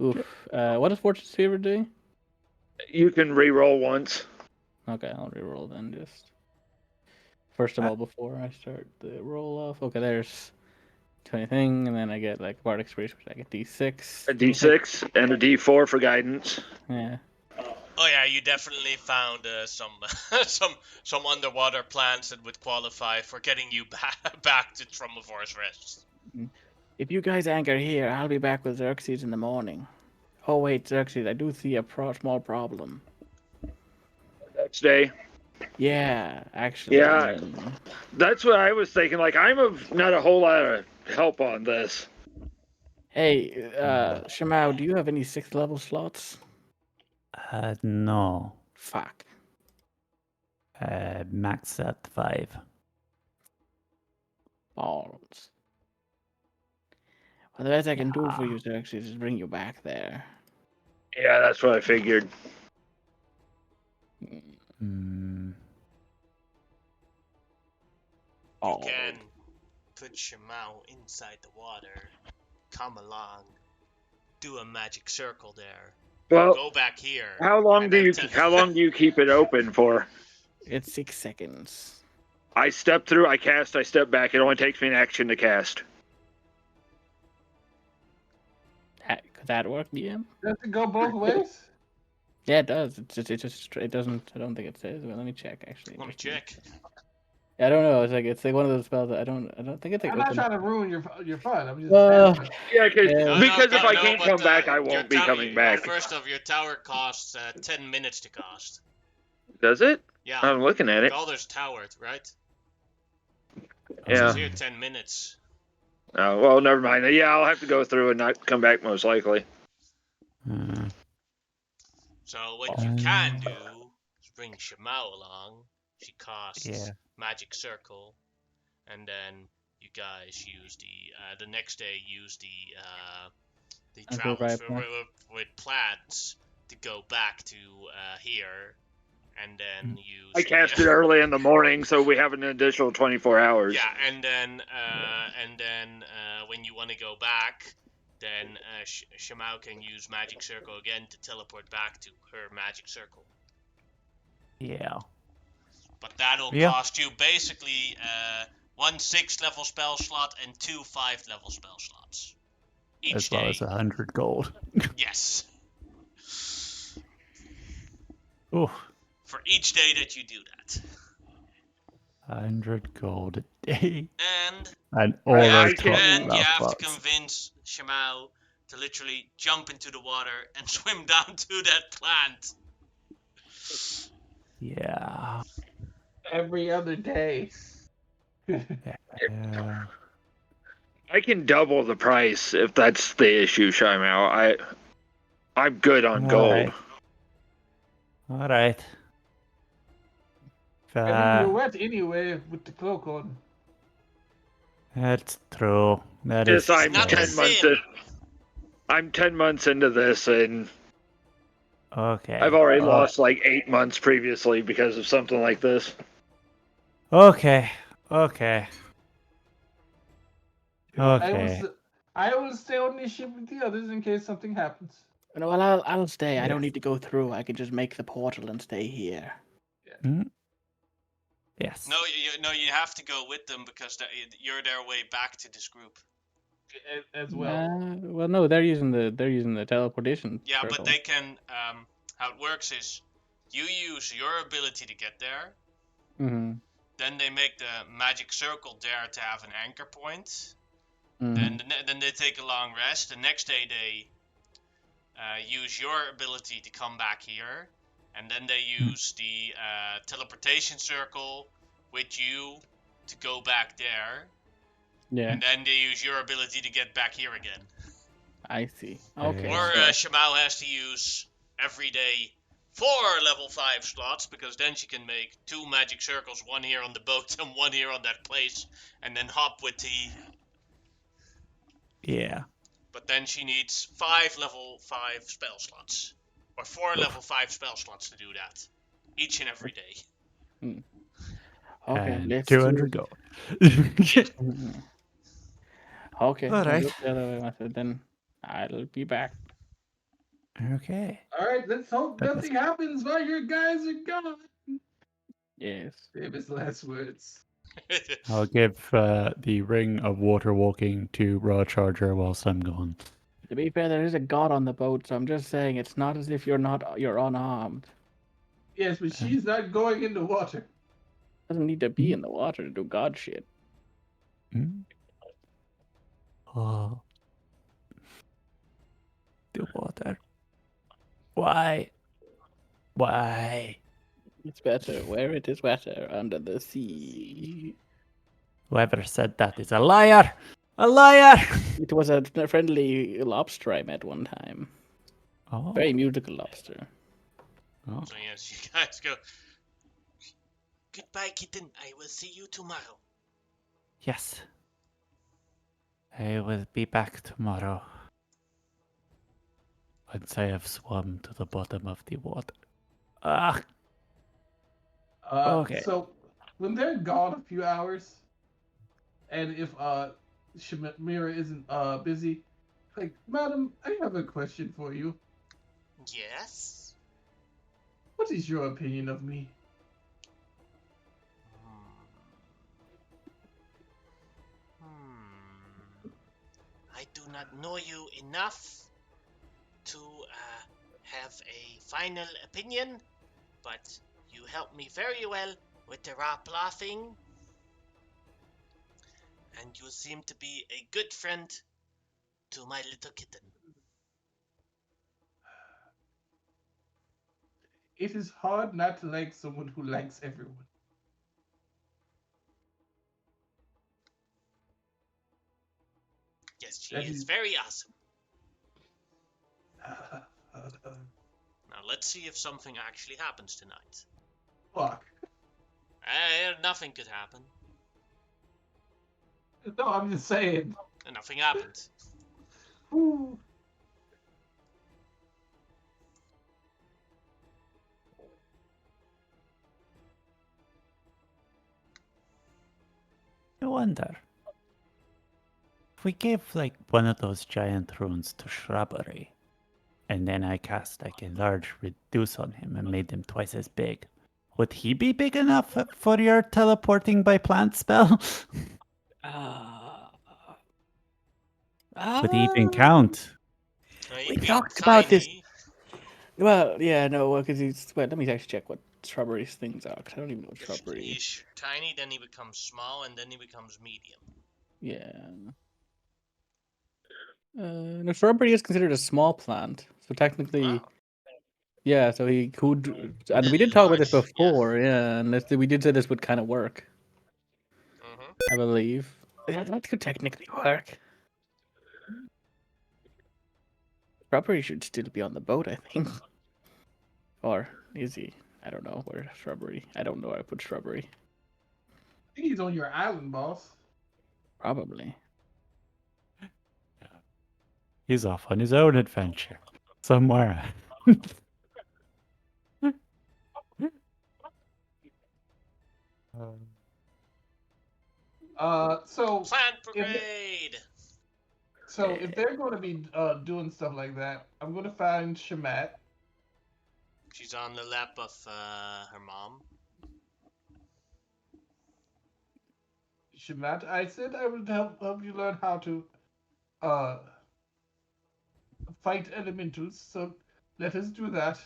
Oof. What does Fortune Fever do?
You can re-roll once.
Okay, I'll re-roll then. Just first of all, before I start the roll off. Okay, there's 20 thing, and then I get like Bard Experience, which I get D6.
A D6 and a D4 for guidance.
Yeah.
Oh yeah, you definitely found some some underwater plants that would qualify for getting you back to Trummelvor's Rest.
If you guys anchor here, I'll be back with Xerxes in the morning. Oh wait, Xerxes, I do see a small problem.
Next day.
Yeah, actually.
Yeah, that's what I was thinking. Like, I'm not a whole lot of help on this.
Hey, Shamao, do you have any 6th level slots?
No.
Fuck.
Max at 5.
Balls. Well, the best I can do for you, Xerxes, is bring you back there.
Yeah, that's what I figured.
Mm,
You can put Shimao inside the water, come along, do a magic circle there,
Well,
go back here.
how long do you keep it open for?
It's 6 seconds.
I step through, I cast, I step back. It only takes me an action to cast.
Could that work, DM?
Does it go both ways?
Yeah, it does. It doesn't. I don't think it says. Well, let me check. Actually,
Let me check.
I don't know. It's like one of those spells that I don't think it's like.
I'm not trying to ruin your fun. I'm just.
Yeah,
Yeah.
because if I can't come back, I won't be coming back.
First off, your tower costs 10 minutes to cast.
Does it?
Yeah.
I'm looking at it.
Calder's tower, right?
Yeah.
It's here 10 minutes.
Oh, well, never mind. Yeah, I'll have to go through and not come back most likely.
So what you can do is bring Shimao along. She casts Magic Circle, and then you guys use the next day use the travel with plants to go back to here, and then use.
I cast it early in the morning, so we have an additional 24 hours.
Yeah, and then when you want to go back, then Shimao can use Magic Circle again to teleport back to her Magic Circle.
Yeah.
But that'll cost you basically 1 6th level spell slot and 2 5th level spell slots. Each day.
As well as 100 gold.
Yes.
Oof.
For each day that you do that.
100 gold a day.
And
all
you
our
have to convince Shimao to literally jump into the water and swim down to that plant.
Yeah.
Every other day.
Yeah.
I can double the price if that's the issue, Shimao. I'm good on gold.
All right.
I mean, you're wet anyway with the cloak on.
That's true. That
is.
I'm 10 months.
I'm 10 months into this, and
okay.
I've already lost like 8 months previously because of something like this.
Okay.
I will stay on this ship with the others in case something happens.
No, well, I'll stay. I don't need to go through. I can just make the portal and stay here.
Mm. Yes.
No, you have to go with them because you're their way back to this group.
As well.
Well, no, they're using the teleportation.
Yeah,
circle.
but they can. How it works is, you use your ability to get there.
Mm-hmm.
Then they make the magic circle there to have an anchor point.
Mm-hmm.
Then they take a long rest. The next day they use your ability to come back here, and then they use the teleportation circle with you to go back there.
Yeah.
And then they use your ability to get back here again.
I see. Okay.
Or Shimao has to use every day 4 level 5 slots, because then she can make 2 magic circles, 1 here on the boat and 1 here on that place, and then hop with the...
Yeah.
But then she needs 5 level 5 spell slots. Or 4 level 5 spell slots to do that. Each and every day.
Okay.
And 200 gold.
Mhm. Okay,
All
we'll
right.
do it the other way method. Then I'll be back.
Okay.
All right, let's hope
Goodness.
nothing happens while your guys are gone.
Yes.
Famous last words.
I'll give the ring of water walking to Raw Charger whilst I'm gone.
To be fair, there is a god on the boat, so I'm just saying it's not as if you're unarmed.
Yes, but she's not going in the water.
Doesn't need to be in the water to do god shit.
Mm. Oh. The water. Why? Why?
It's better where it is wetter under the sea.
Whoever said that is a liar! A liar!
It was a friendly lobster I met one time.
Oh.
Very musical lobster.
Oh.
So yes, you guys go. Goodbye, kitten. I will see you tomorrow.
Yes. I will be back tomorrow. Once I have swum to the bottom of the water. Ah! Okay.
So when they're gone a few hours, and if Shamira isn't busy, like, madam, I have a question for you.
Yes.
What is your opinion of me?
I do not know you enough to have a final opinion, but you helped me very well with the Rapla thing, and you seem to be a good friend to my little kitten.
It is hard not to like someone who likes everyone.
Yes, she
That
is
is.
very awesome.
Uh, uh, uh,
Now let's see if something actually happens tonight.
fuck.
Nothing could happen.
No, I'm just saying.
And nothing happened.
Whew.
I wonder. If we gave like one of those giant runes to Shrubbery, and then I cast like a large reduce on him and made him twice as big, would he be big enough for your teleporting by plant spell? Would he even count?
We
He'd be
talked about this.
tiny.
Well, yeah, no, because he's. Wait, let me actually check what Shrubbery's things are, because I don't even know what Shrubbery.
He's tiny, then he becomes small, and then he becomes medium.
Yeah. No, Shrubbery is considered a small plant, so technically.
Wow.
Yeah, so he could. And
A
we did talk about this
large, yeah.
before, yeah, and we did say this would kind of work,
Mm-hmm.
I believe. Yeah, that could technically work. Shrubbery should still be on the boat, I think. Or is he? I don't know where Shrubbery. I don't know where I put Shrubbery.
I think he's on your island, boss.
Probably.
He's off on his own adventure. Somewhere.
So
Plant
if
Parade!
if they're going to be doing stuff like that, I'm going to find Shamat.
She's on the lap of her mom.
Shamat, I said I would help you learn how to uh fight elementals, so let us do that.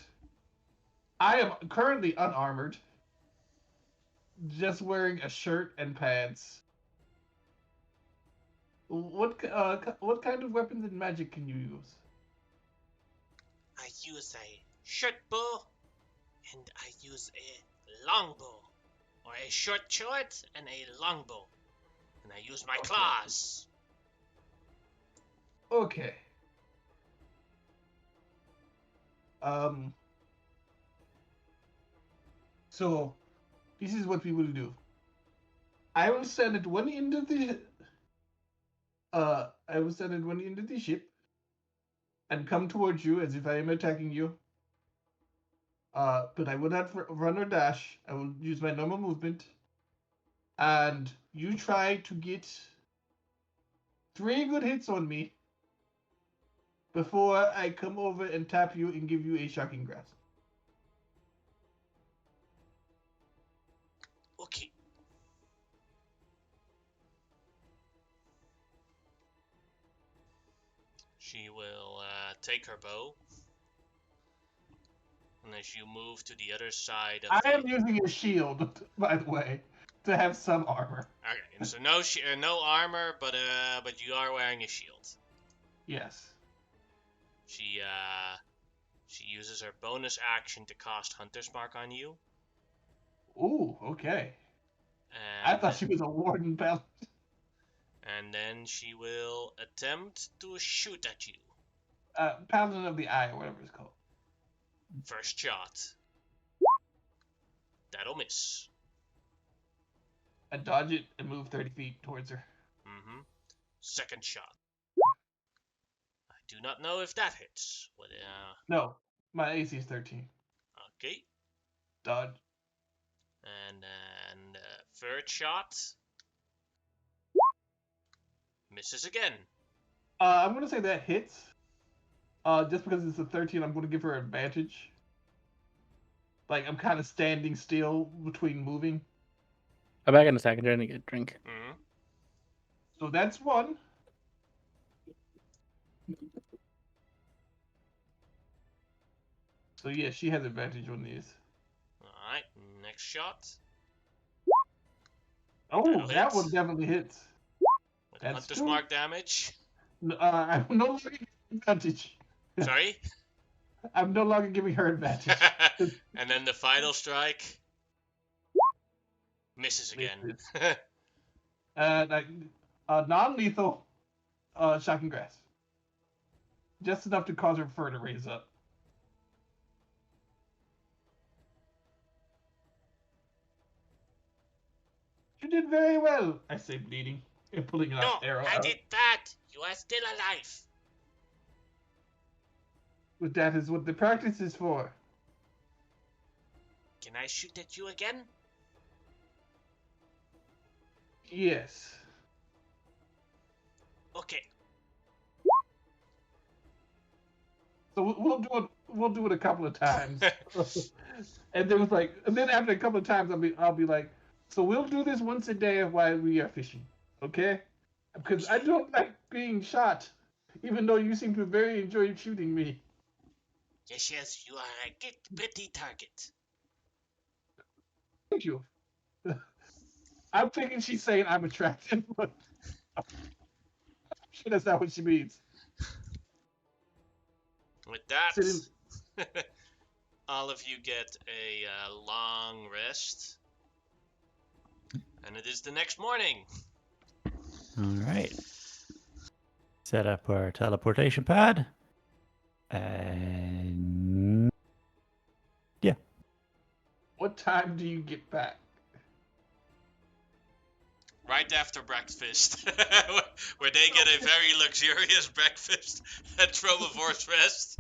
I am currently unarmored, just wearing a shirt and pants. What kind of weapons and magic can you use?
I use a short bow, and I use a long bow. Or a short and a long bow. And I use my claws.
Okay. So this is what we will do. I will send it one into the I will send it one into the ship and come towards you as if I am attacking you. But I will not run or dash. I will use my normal movement. And you try to get 3 good hits on me before I come over and tap you and give you a shocking grasp.
Okay. She will take her bow. And as you move to the other side of
I
the...
am using a shield, by the way, to have some armor.
Okay, and so no armor, but you are wearing a shield.
Yes.
She uses her bonus action to cast Hunter's Mark on you.
Ooh, okay.
And
I thought she was a warden belt.
And then she will attempt to shoot at you.
Paladin of the Eye, or whatever it's called.
First shot. That'll miss.
I dodge it and move 30 feet towards her.
Mm-hmm. Second shot. I do not know if that hits. What,
No, my AC is 13.
Okay.
Dodge.
And then third shot. Misses again.
I'm going to say that hits. Just because it's a 13, I'm going to give her advantage. Like, I'm kind of standing still between moving.
I'm back in a second, trying to get a drink.
Mm-hmm.
So that's 1. So yeah, she has advantage on these.
Alright, next shot.
Oh,
That'll
that
hit.
one definitely hits.
With
That's
Hunter's
2.
Mark damage.
I'm no longer giving her advantage.
Sorry?
I'm no longer giving her advantage.
And then the final strike. Misses again.
Non-lethal shocking grasp. Just enough to cause her fur to raise up. You did very well, I say, bleeding and pulling an
No,
arrow
I
out.
did bad. You are still alive.
But that is what the practice is for.
Can I shoot at you again?
Yes.
Okay.
So we'll do it a couple of times. And then after a couple of times I'll be like, so we'll do this once a day while we are fishing, okay? Because I don't like being shot, even though you seem to very enjoy shooting me.
Yes, you are a good, pretty target.
Thank you. I'm thinking she's saying I'm attractive, but I'm sure that's not what she means.
With that,
Sitting,
all of you get a long rest. And it is the next morning.
All right. Set up our teleportation pad. And yeah.
what time do you get back?
Right after breakfast, where they get a very luxurious breakfast at Tromavor's Rest,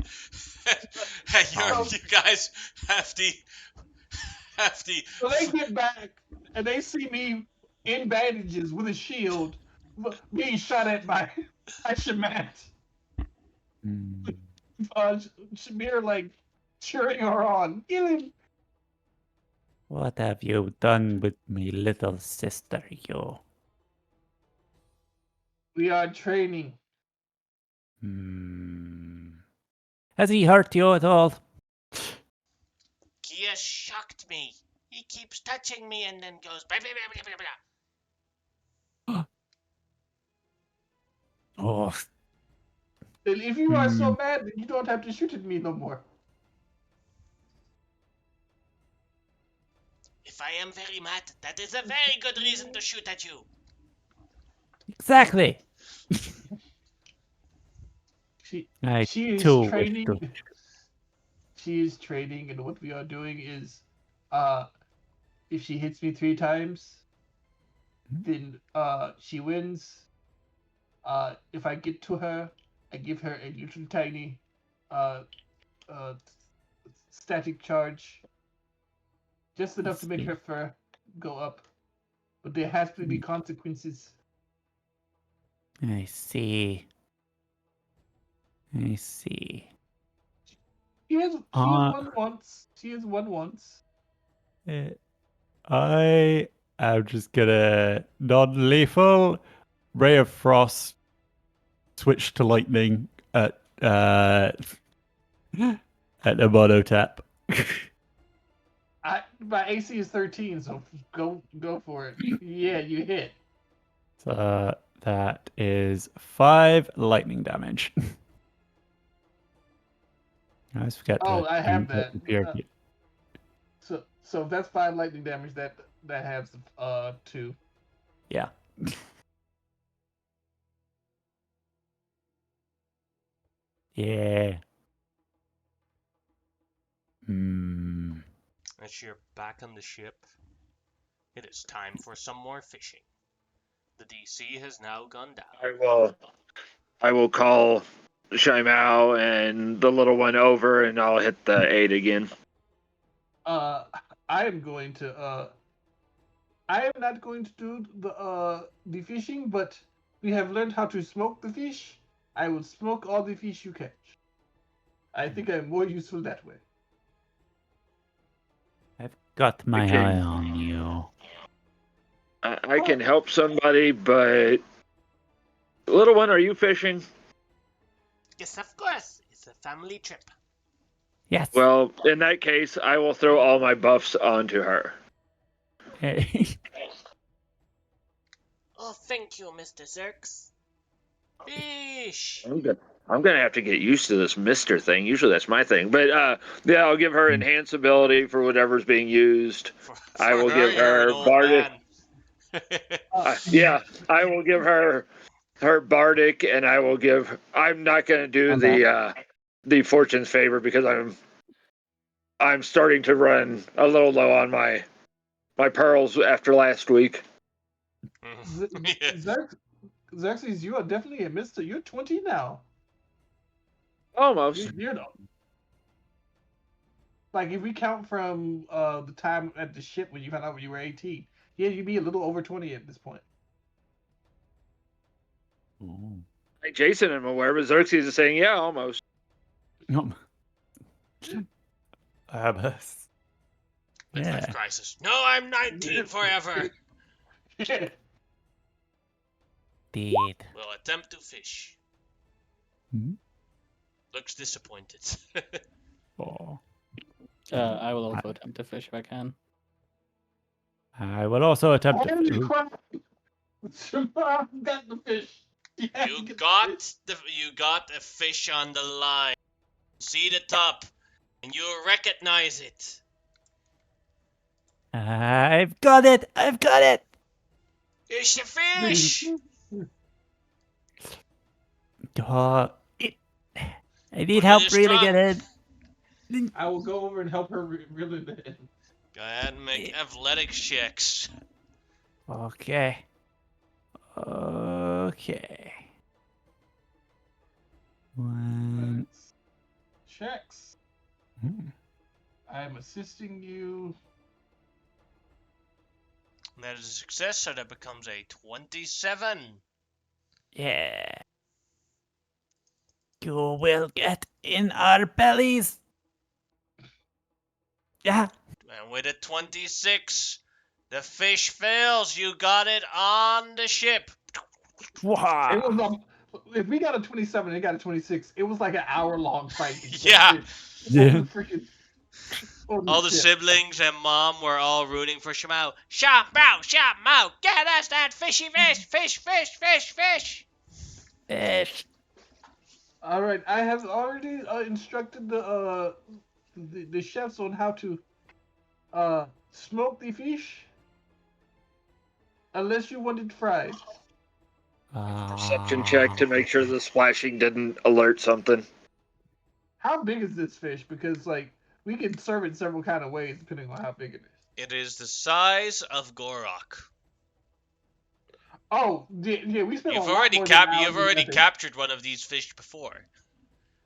and you guys have the
So they get back and they see me in bandages with a shield, being shot at by Shamat.
Mm.
Shamir like cheering her on. Kill him.
What have you done with me little sister, you?
We are training.
Has he hurt you at all?
He has shocked me. He keeps touching me and then goes blah, blah, blah, blah, blah.
Oh,
And if you are so mad, then you don't have to shoot at me no more.
If I am very mad, that is a very good reason to shoot at you.
exactly.
She
I
is
too wish
training.
to.
She is training, and what we are doing is, if she hits me 3 times, then she wins. If I get to her, I give her a little tiny uh, static charge, just enough to make her fur go up but there has to be consequences.
I see. I see.
She has one once. She has one once.
I am just gonna non-lethal ray of frost, switch to lightning at the mono tap.
My AC is 13, so go for it. Yeah, you hit.
So that is 5 lightning damage. I always forget to.
I have that.
compare-
So if that's 5 lightning damage, that has 2.
yeah. Yeah. Hmm.
As you're back on the ship, it is time for some more fishing. The DC has now gone down.
I will call Shaimao and the little one over, and I'll hit the 8 again.
I am going to I am not going to do the fishing, but we have learned how to smoke the fish. I will smoke all the fish you catch. I think I'm more useful that way.
I've got my
Okay.
eye on you.
I can help somebody, but little one, are you fishing?
Yes, of course. It's a family trip.
Yes.
Well, in that case, I will throw all my buffs onto her.
Hey.
Oh, thank you, Mr. Zerks. Fish!
I'm gonna have to get used to this Mister thing. Usually that's my thing, but yeah, I'll give her enhance ability for whatever's being used. I will give
you're an
her
old
bardic.
man.
Yeah, I will give her bardic, and I will give. I'm not gonna do the fortune's favor because I'm starting to run a little low on my pearls after last week.
Yeah.
Xerxes, you are definitely a mister. You're 20 now.
Almost.
You're like, if we count from the time at the ship when you found out when you were 18, yeah, you'd be a little over 20 at this point.
Ooh.
Hey, Jason, I'm aware, but Xerxes is saying, yeah, almost.
Midlife
crisis. No, I'm 19 forever.
Deed.
We'll attempt to fish.
Hmm?
Looks disappointed.
Oh.
I will also attempt to fish if I can.
I will also attempt to.
Holy crap! Shema got the fish. Yeah,
You got a fish on the line. See the top, and you recognize it.
I've got it! I've got it!
It's a fish!
Oh, I need help reeling it in.
I will go over and help her reel it in.
Go ahead and make athletics checks.
Okay. Okay. One.
Checks.
Hmm.
I'm assisting you.
That is a success, so that becomes a 27.
Yeah. You will get in our bellies. Yeah.
And with a 26, the fish fails. You got it on the ship.
Wow.
It was if we got a 27 and they got a 26, it was like an hour-long fight.
Yeah.
Yeah.
All the siblings and mom were all rooting for Shamao. Shamao, get us that fishy fish, fish.
Fish.
All right, I have already instructed the chefs on how to smoke the fish, unless you want it fried.
Perception check to make sure the splashing didn't alert something.
How big is this fish? Because like we can serve it several kind of ways depending on how big it is.
It is the size of Gorok.
Oh, yeah, we spent
You've
a lot
already
more than an hour
you've already
together.
captured one of these fish before.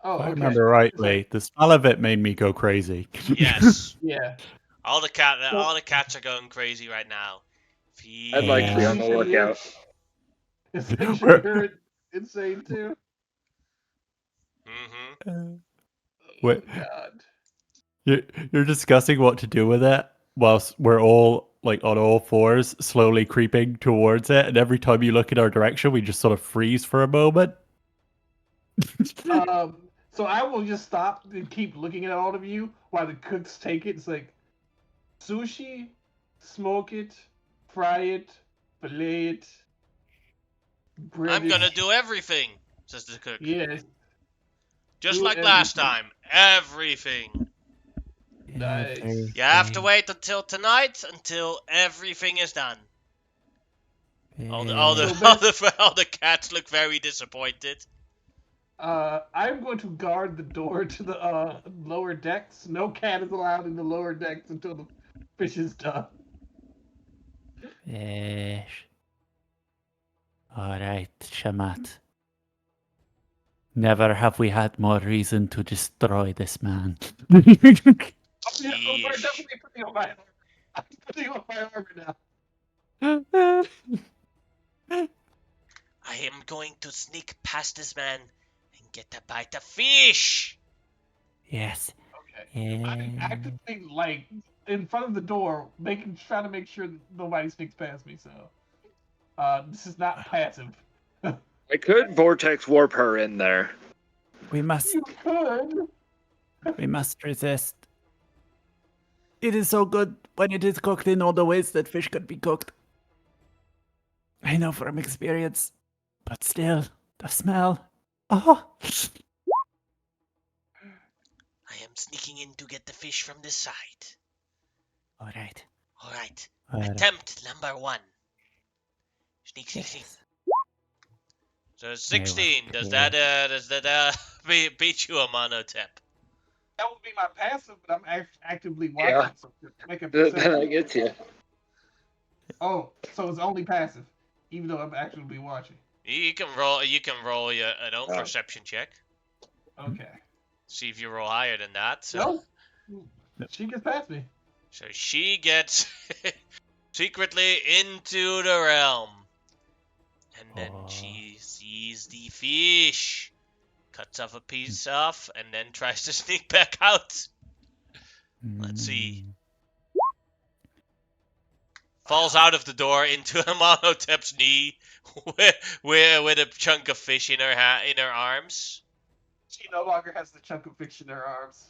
Oh,
If I
okay.
remember rightly, the smell of it made me go crazy.
Yes.
Yeah.
All the cats are going crazy right now.
I'd like to be on
Fish.
the lookout.
Essentially, you're insane too.
Mm-hmm.
Oh
Wait,
God.
you're discussing what to do with it whilst we're all like on all fours, slowly creeping towards it, and every time you look in our direction, we just sort of freeze for a moment.
So I will just stop and keep looking at all of you while the cooks take it. It's like sushi, smoke it, fry it, fillet it, bread
I'm
it.
gonna do everything, says the cook.
Yes,
Just
do
like last
everything.
time. Everything.
Nice.
You have to wait until tonight until everything is done. All the all the
So
all
then-
the, all the cats look very disappointed.
I'm going to guard the door to the lower decks. No cat is allowed in the lower decks until the fish is done.
Yes. All right, Shamat. Never have we had more reason to destroy this man.
Oh, yeah, we're
Yeesh.
definitely putting on my armor. I'm putting on my armor now.
I am going to sneak past this man and get a bite of fish.
Yes.
Okay. I'm actively like in front of the door, trying to make sure that nobody sneaks past me. So, this is not passive.
I could vortex warp her in there.
We must
You could.
resist. It is so good when it is cooked in all the ways that fish could be cooked. I know from experience, but still, the smell. Oh,
I am sneaking in to get the fish from this side.
all right.
All right.
All right.
Attempt number 1. Sneak, sneak, sneak.
Yes.
So 16. Does that beat you a monotep?
That would be my passive, but I'm actively watching.
Yeah.
So make a
Then I
perception.
get you.
Oh, so it's only passive, even though I'm actively watching.
You can roll. You can roll an own
Oh.
perception check.
Okay.
See if you roll higher than that. So,
No. She gets past me.
so she gets secretly into the realm, and then she sees the fish, cuts off a piece off, and then tries to sneak back out. Let's see. Falls out of the door into Amonotep's knee with a chunk of fish in her arms.
She no longer has the chunk of fish in her arms.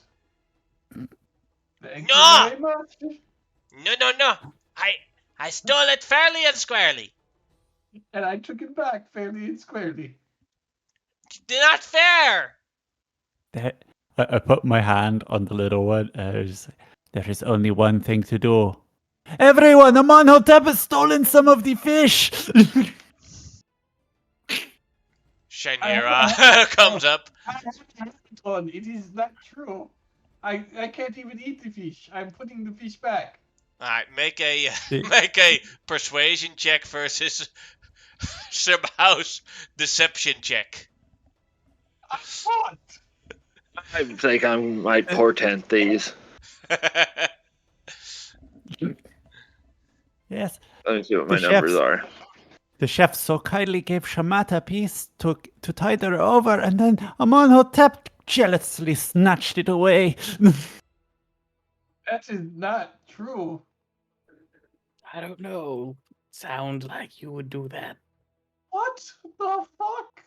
Thank
No!
you very much.
No. I stole it fairly and squarely.
And I took it back fairly and squarely.
Not fair.
I put my hand on the little one. There is only one thing to do. Everyone, Amonhotep has stolen some of the fish.
Shaniera comes up.
I haven't done. It is not true. I can't even eat the fish. I'm putting the fish back.
All right, make a persuasion check versus some house deception check.
I thought.
I think I might portent these.
Yes.
Let me see what
The
my numbers
chefs.
are.
The chef so kindly gave Shamat a piece to tide her over, and then Amonhotep jealously snatched it away.
That is not true.
I don't know. Sounds like you would do that.
What the fuck?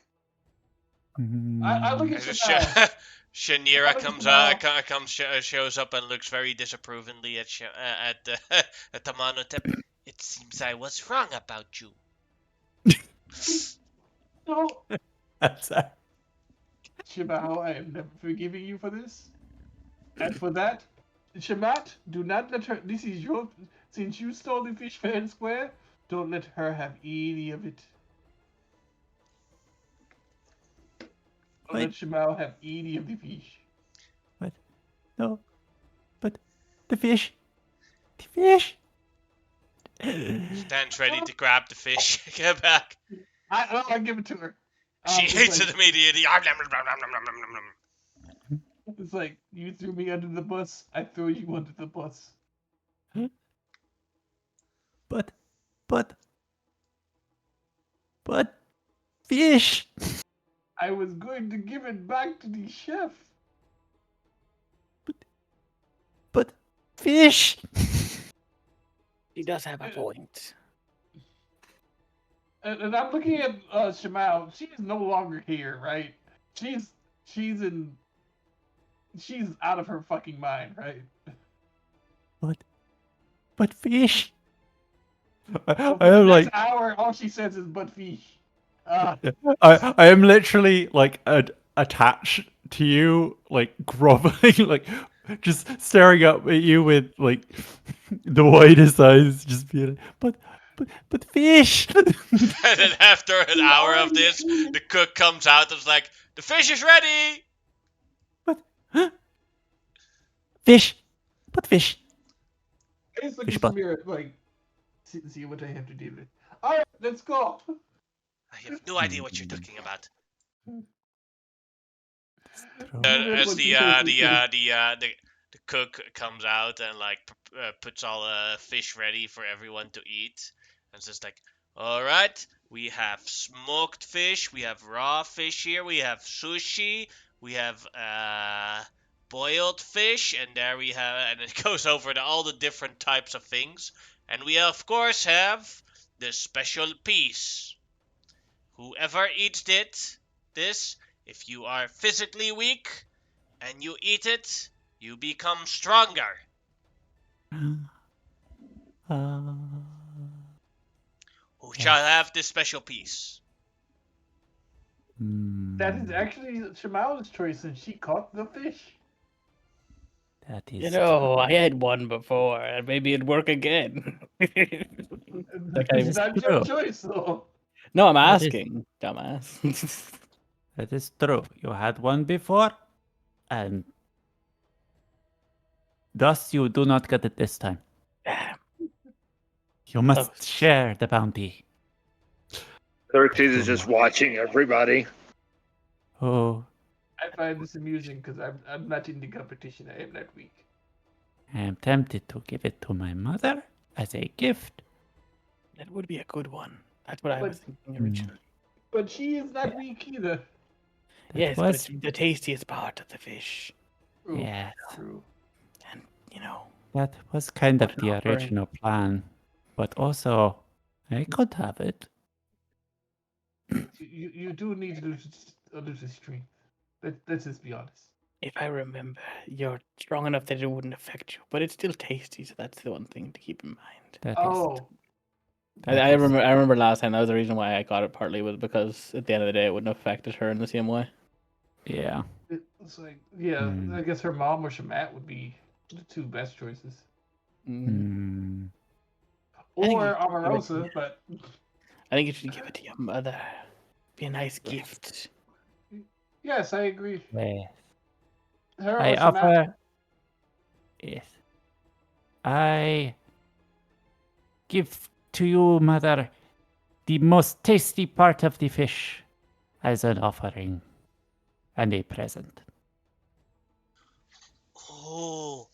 I look at you now.
Shaniera
Oh,
comes shows up and looks very disapprovingly at Amonotep. It seems I was wrong about you.
No.
That's
Shimao, I am never forgiving you for this. And for that, Shamat, do not let her. This is your. Since you stole the fish fair and square, don't let her have any of it. Don't let Shimao have any of the fish.
What? No. But the fish. The fish.
Stands ready to grab the fish. Get back.
I'll give it to her.
She
It's
hates
like,
it immediately.
It's like, you threw me under the bus, I threw you under the bus.
But But fish.
I was going to give it back to the chef.
But fish.
He does have a point.
And I'm looking at Shamal. She's no longer here, right? She's out of her fucking mind, right?
But fish.
So
I
for the
am
next
like
hour, all she says is "but fish."
I am literally like attached to you, like groveling, like just staring up at you with like the widest eyes, just being but fish.
And then after an
We
hour of
already
this,
ate it.
the cook comes out and is like, "The fish is ready."
Fish, but fish.
I just look
Fish
at
butt.
Samira like, see what I have to deal with. All right, let's go.
I have no idea what you're talking about.
Samira,
As
what you say, sister?
the cook comes out and like puts all the fish ready for everyone to eat, and says like, "All right, we have smoked fish, we have raw fish here, we have sushi, we have boiled fish, and there we have," and it goes over to all the different types of things, and we of course have the special piece. Whoever eats this, if you are physically weak and you eat it, you become stronger. Who shall have this special piece?
That is actually Shamal's choice, and she caught the fish.
That is
You know, I had one before, and maybe it'd work again. That kind
It's
of-
not your
true.
choice, though.
No, I'm
That is-
asking, dumbass.
That is true. You had one before, and thus you do not get it this time. You must
Close.
share the bounty.
Xerxes is just watching everybody.
Oh,
I find this amusing because I'm not in the competition. I am that weak.
I am tempted to give it to my mother as a gift.
That would be a good one. That's what I was thinking
Hmm.
originally.
But she is not weak either.
That
Yes, but
was,
it's the tastiest part of the fish.
True.
yes,
True.
And, you know,
that was kind of
What an
the
offering.
original plan. But also, I could have it.
You do need a little strength. Let's just be honest.
if I remember, you're strong enough that it wouldn't affect you, but it's still tasty, so that's the one thing to keep in mind.
That is.
Oh,
that
I
is-
remember last time that was the reason why I got it partly was because at the end of the day it wouldn't have affected her in the same way.
Yeah.
it's like yeah. I guess her mom or Shamat would be the two best choices,
Hmm.
I think
or
you should give it to
Omarosa.
me.
But
I think you should give it to your mother. Be a nice gift.
yes, I agree.
Yes.
Her
I
or Shamat.
offer. Yes. I give to you, mother, the most tasty part of the fish as an offering and a present.
Oh,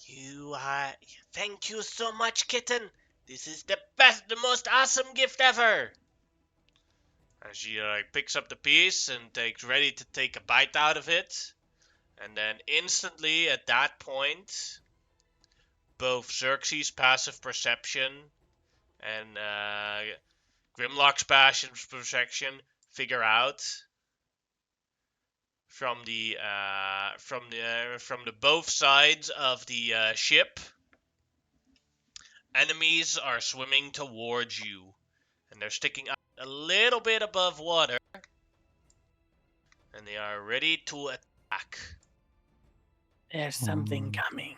you are. Thank you so much, kitten. This is the best, the most awesome gift ever. And she picks up the piece and takes ready to take a bite out of it. And then instantly at that point, both Xerxes' passive perception and Grimlock's passive perception figure out from the both sides of the ship, enemies are swimming towards you, and they're sticking out a little bit above water, and they are ready to attack.
There's something coming.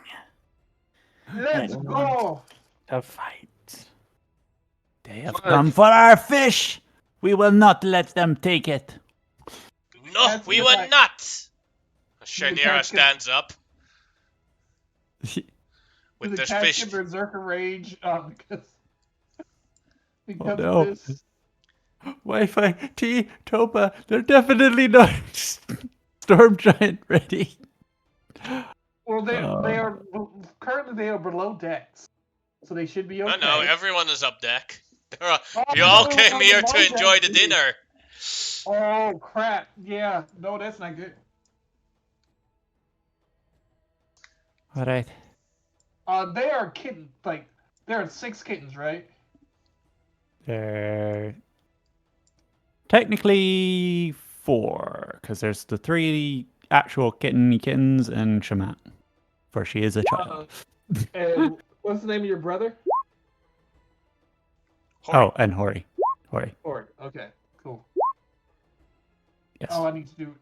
Let's go.
To fight.
They have come for our fish! We will not let them take it.
No,
That's
we
the
will
fight.
not!
The
Shanira
cat
stands up with
the
this
cat
fish.
get berserker rage because
no.
of this.
Wi-Fi, T, Topa, they're definitely not storm giant ready.
Well, they are currently they are below decks, so they should be okay.
No, everyone is up deck. We all
no,
came here to
my
enjoy the
dad-
dinner.
Oh crap! Yeah, no, that's not good.
All right.
They are kittens. Like there are 6 kittens, right?
There technically 4, because there's the 3 actual kittens and Shaman, for she is a child.
And what's the name of your brother?
Oh, and Hori. Hori.
Or okay, cool.
Yes.
Oh, I need to do.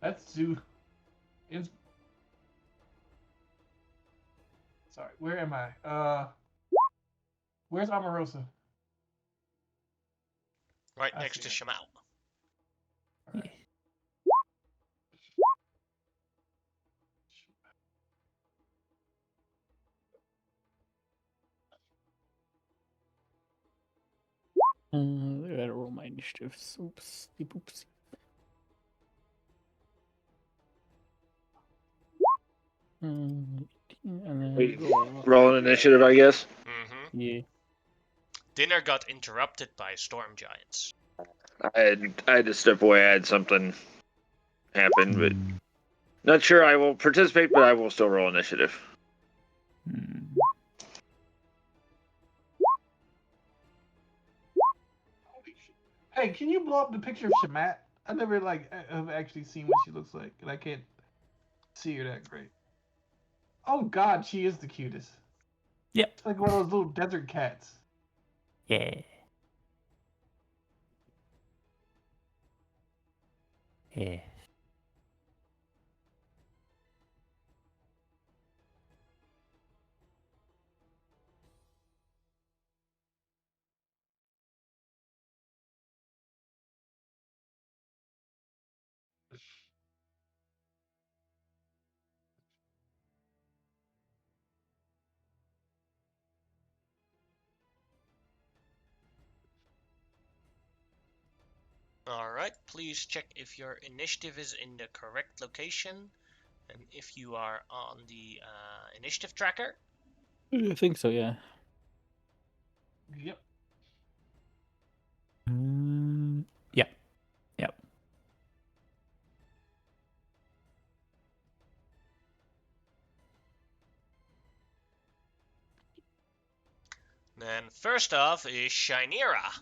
Let's do. Sorry, where am I? Where's Omarosa?
Right
I
next
see
to
it.
Shamal.
Alright.
I gotta roll my initiative. Oops. Oopsie. And then
We
roll.
roll an initiative, I guess.
Mm-hmm.
Yeah.
Dinner got interrupted by storm giants.
I had to step away. I had something happen, but
Hmm.
not sure I will participate. But I will still roll initiative.
Hmm.
Holy shit. Hey, can you blow up the picture of Shamat? I never have actually seen what she looks like, and I can't see her that great. Oh God, she is the cutest.
Yep.
It's like one of those little desert cats.
Yeah. Yeah.
Alright, please check if your initiative is in the correct location and if you are on the initiative tracker.
I think so, yeah.
Yep.
Yep. Yep.
Then first off is Shinera.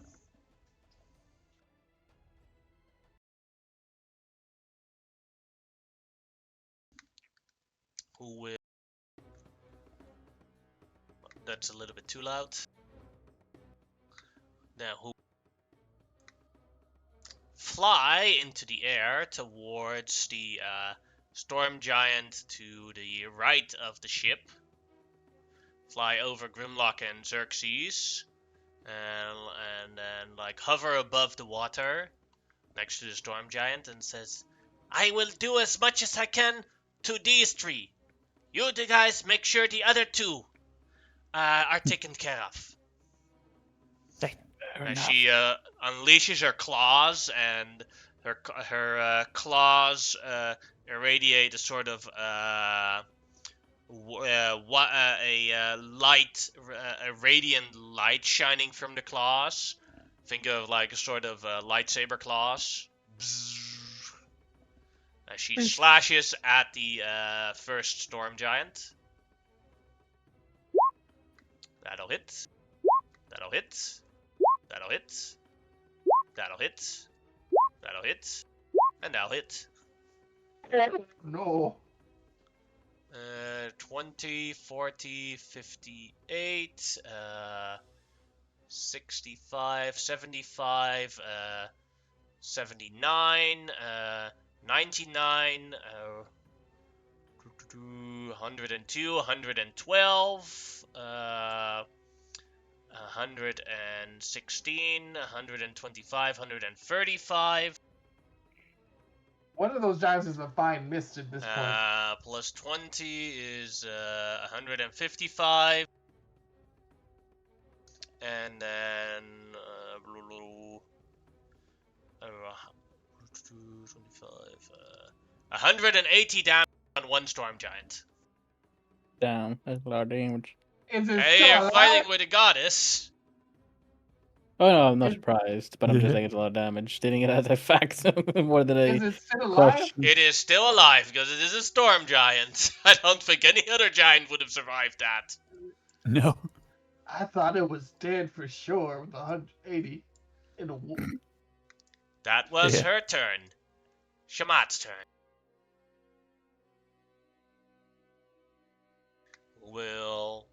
Who will... That's a little bit too loud. Now who fly into the air towards the storm giant to the right of the ship. Fly over Grimlock and Xerxes. And then like hover above the water next to the storm giant and says, I will do as much as I can to these 3. You guys make sure the other 2 are taken care of.
Fair enough.
She unleashes her claws, and her claws irradiate a sort of light, a radiant light shining from the claws. Think of like a sort of lightsaber claws. She slashes at the first storm giant. That'll hit. That'll hit. That'll hit. That'll hit. That'll hit. And that'll hit.
No.
20, 40, 58, 65, 75, 79, 99, 102, 112, 116, 125, 135.
One of those giants is a fine mist at this point.
Plus 20 is 155. And then 25, 180 damage on one storm giant.
Damn, that's a lot of damage.
Is it
Hey,
still
you're
alive?
fighting with a goddess.
Oh no, I'm not
Is-
surprised, but I'm just saying it's a lot of damage, stating it as a fact more than
Is
a
it still alive?
question.
It is still alive because it is a storm giant. I don't think any other giant would have survived that.
No.
I thought it was dead for sure with 180 in a
That was
Yeah.
her turn. Shamat's turn. Well,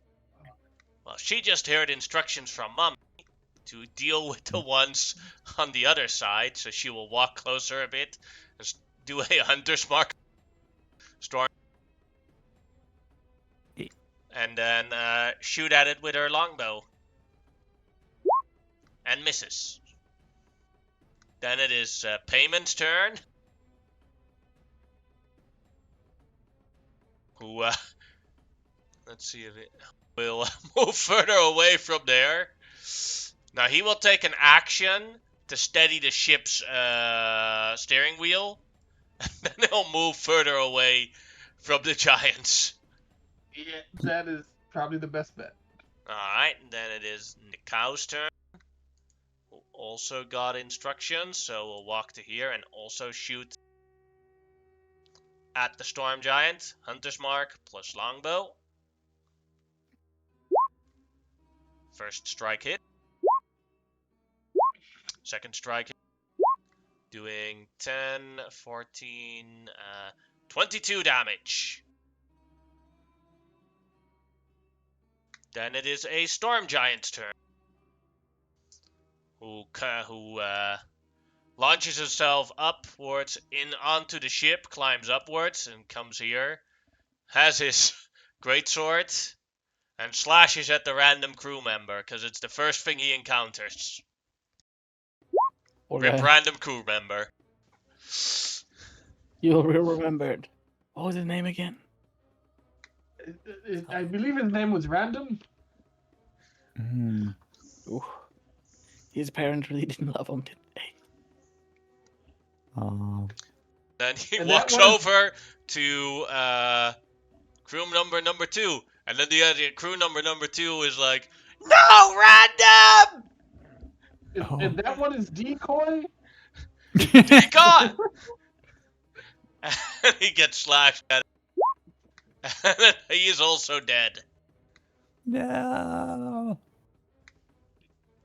she just heard instructions from Mum to deal with the ones on the other side, so she will walk closer a bit, do a hunter's mark, storm, and then shoot at it with her longbow. And misses. Then it is Payment's turn. Who, let's see if it will move further away from there. Now he will take an action to steady the ship's steering wheel, and then he'll move further away from the giants.
Yeah, that is probably the best bet.
Alright, then it is Nikau's turn. Who also got instructions, so we'll walk to here and also shoot at the storm giant. Hunter's mark plus longbow. First strike hit. Second strike hit. Doing 10, 14, 22 damage. Then it is a storm giant's turn. Who launches himself upwards onto the ship, climbs upwards, and comes here. Has his greatsword and slashes at the random crew member because it's the first thing he encounters. Rip random crew member.
You'll remember it. What was his name again?
I believe his name was Random.
Mm.
Ooh. His parents really didn't love him, did they?
Oh.
Then he
And
walks
that was-
over to crew number 2, and then the other crew number 2 is like, "No, random!
And that one is Decoy.
Decoy!" And he gets slashed at it. And then he is also dead.
No.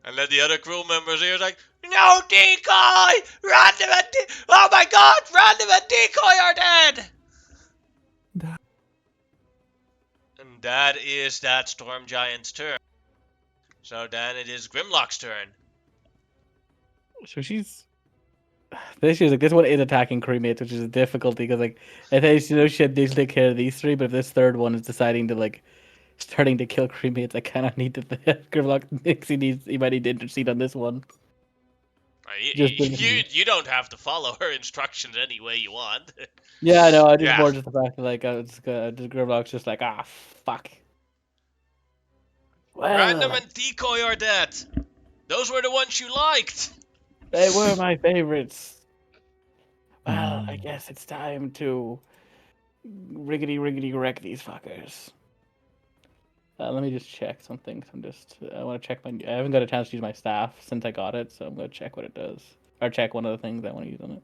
And then the other crew members here is like, "No, Decoy! Random and oh my god, Random and Decoy are dead!" And that is that Storm Giant's turn. So then it is Grimlock's turn.
So she's. This is like this one is attacking crewmates, which is a difficulty because like I think she had to take care of these three, but if this third one is deciding to like starting to kill crewmates, I kind of need to Grimlock thinks he might need to intercede on this one.
You don't have to follow her instructions any way you want.
Yeah, no, I just
Yeah.
more just the fact that like Grimlock's just like fuck. Well,
Random and Decoy are dead. Those were the ones you liked.
they were my favorites. Well, I guess it's time to riggedy wreck these fuckers. Let me just check something. I want to check I haven't got a chance to use my staff since I got it, so I'm gonna check what it does, or check one of the things I want to use on it.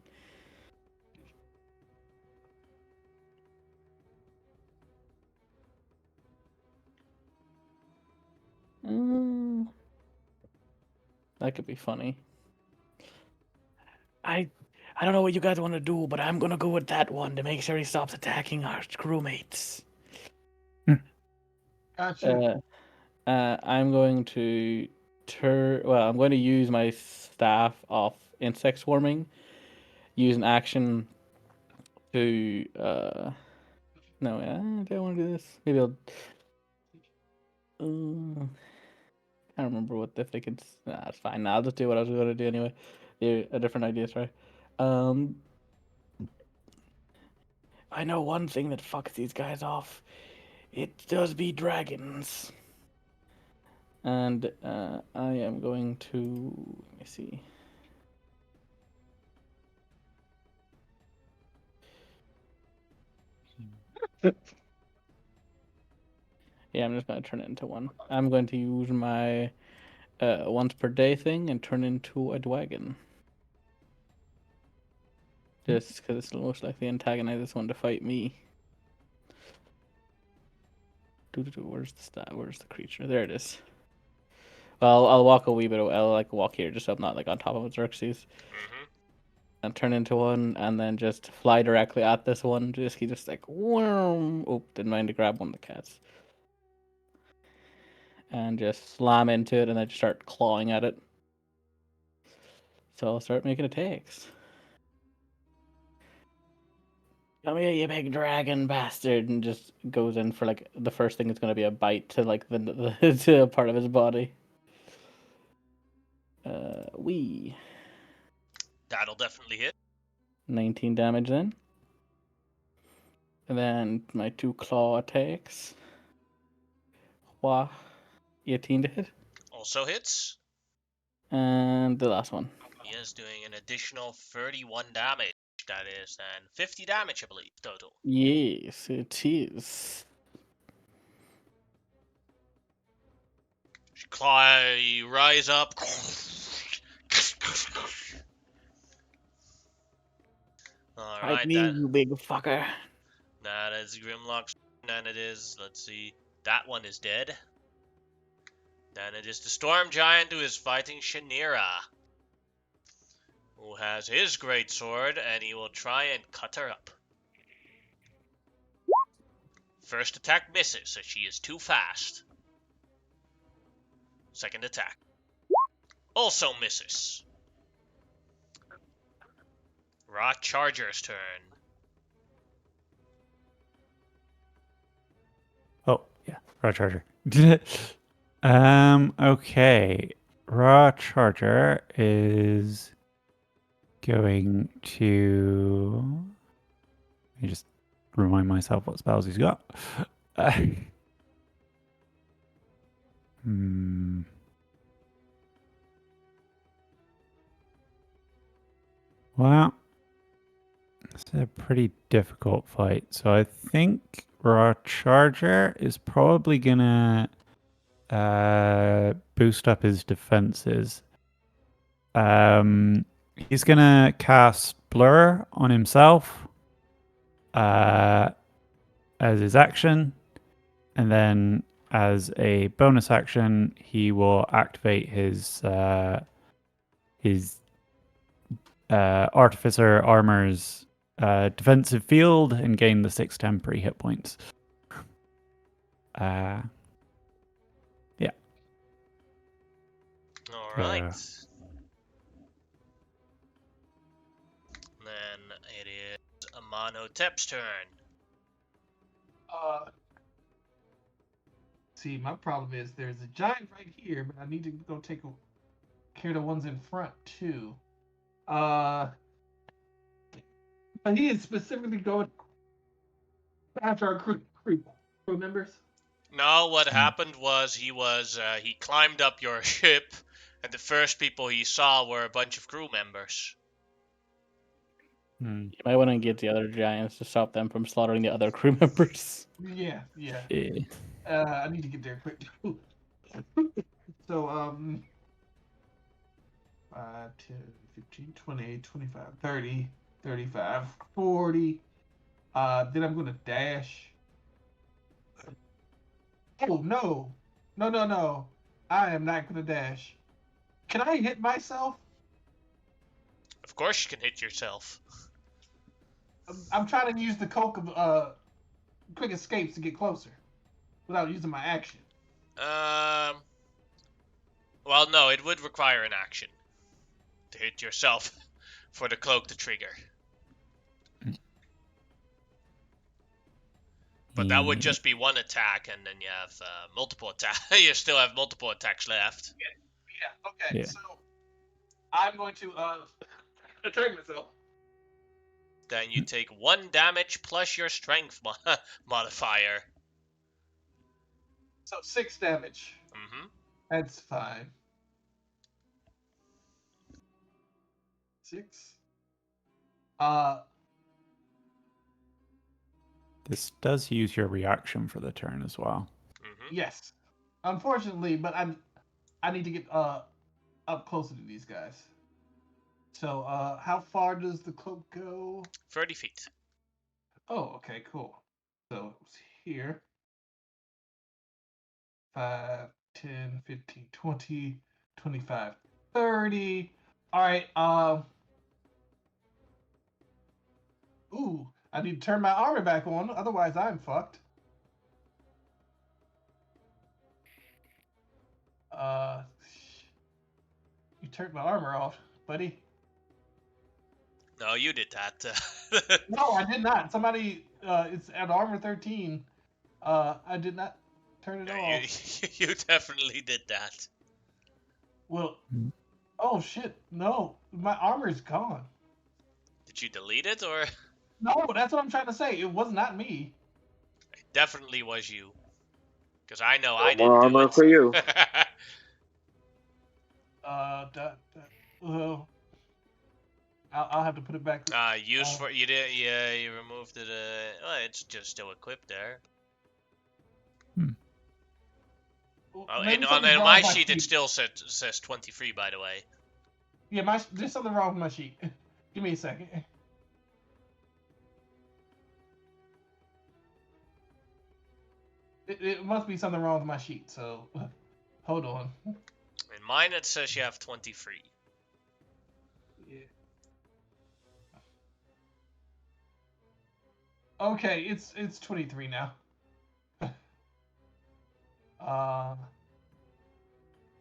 That could be funny. I don't know what you guys want to do, but I'm gonna go with that one to make sure he stops attacking our crewmates.
Gotcha.
I'm going to I'm going to use my staff of insect swarming. Use an action to no, I don't want to do this. Maybe I'll. I don't remember what if they could. Nah, it's fine. Nah, I'll just do what I was going to do anyway. Yeah, a different idea, sorry. I know one thing that fucks these guys off. It does be dragons. And I am going to let me see. Yeah, I'm just gonna turn it into one. I'm going to use my once per day thing and turn into a dragon. Just because it's most likely antagonize this one to fight me. Where's the stat? Where's the creature? There it is. Well, I'll walk a wee bit. I'll like walk here just so I'm not like on top of Xerxes.
Mm-hmm.
And turn into one, and then just fly directly at this one. He just like worm. Oh, didn't mind to grab one of the cats. And just slam into it, and then just start clawing at it. So I'll start making attacks. Come here, you big dragon bastard! And just goes in for like the first thing is going to be a bite to like the to a part of his body. Wee.
That'll definitely hit.
19 damage then. And then my 2 claw attacks. Wah. 18 to hit.
Also hits.
And the last one.
He is doing an additional 31 damage. That is then 50 damage, I believe, total.
Yes, it is.
Claw, you rise up.
Fight
Alright,
me, you big fucker.
that is Grimlock's, and it is, let's see, that one is dead. Then it is the Storm Giant who is fighting Shanira, who has his great sword, and he will try and cut her up. First attack misses, so she is too fast. Second attack also misses. Raw Charger's turn.
Oh, yeah. Raw Charger. Okay. Raw Charger is going to... Let me just remind myself what spells he's got. Well, it's a pretty difficult fight. So I think Raw Charger is probably gonna boost up his defenses. He's gonna cast Blur on himself as his action, and then as a bonus action, he will activate his Artificer Armor's defensive field and gain the 6 temporary hit points. Yeah.
Alright. Then it is Amonhotep's turn.
See, my problem is there's a giant right here, but I need to go take care of the ones in front too. But he is specifically going after our crew members.
No, what happened was he climbed up your ship, and the first people he saw were a bunch of crew members.
You might want to get the other giants to stop them from slaughtering the other crew members.
Yeah.
Yeah.
I need to get there quick. So, 5, 10, 15, 20, 25, 30, 35, 40. Then I'm going to dash. Oh, no. No. I am not going to dash. Can I hit myself?
Of course you can hit yourself.
I'm trying to use the Coke of quick escapes to get closer without using my action.
Well, no, it would require an action to hit yourself for the cloak to trigger. But that would just be one attack, and then you have multiple attacks. You still have multiple attacks left.
Yeah, okay.
Yeah.
So I'm going to attack myself.
Then you take 1 damage plus your strength modifier.
So 6 damage.
Mm-hmm.
That's fine. 6.
This does use your reaction for the turn as well.
Mm-hmm.
Yes. Unfortunately, but I need to get up closer to these guys. So how far does the cloak go?
30 feet.
Oh, okay, cool. So it's here. 5, 10, 15, 20, 25, 30. All right. Ooh, I need to turn my armor back on, otherwise I'm fucked. Uh, you turned my armor off, buddy.
No, you did that.
No, I did not. Somebody, it's at armor 13. I did not turn it
Yeah,
off.
you definitely did that.
Well,
Mm.
oh shit, no, my armor's gone.
Did you delete it, or?
No, that's what I'm trying to say. It was not me.
It definitely was you. Because I know
No
I
more
didn't do
armor for you.
it.
Well, I'll have to put it back.
Use for you did yeah you removed it. Well, it's just still equipped there. Oh,
Maybe
and on
something's wrong
my
with my
sheet it
sheet.
still says 23. By the way.
Yeah, there's something wrong with my sheet. Give me a second. It must be something wrong with my sheet. So, hold on.
In mine it says you have 23.
Yeah. Okay, it's 23 now. uh,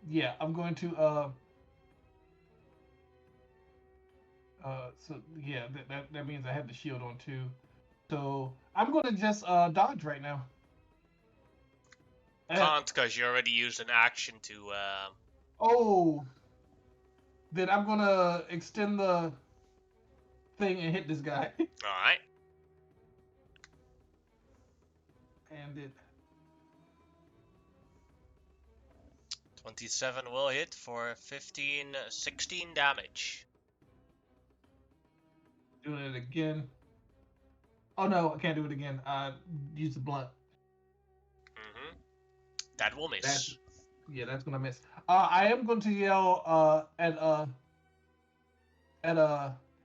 yeah, I'm going to so yeah, that means I have the shield on too. So I'm gonna just dodge right now.
Can't because you already used an action to.
Oh, then I'm gonna extend the thing and hit this guy.
All right.
And it
27 will hit for 16 damage.
doing it again. Oh no, I can't do it again. Use the blunt.
That will
That
miss.
yeah, that's gonna miss. I am going to yell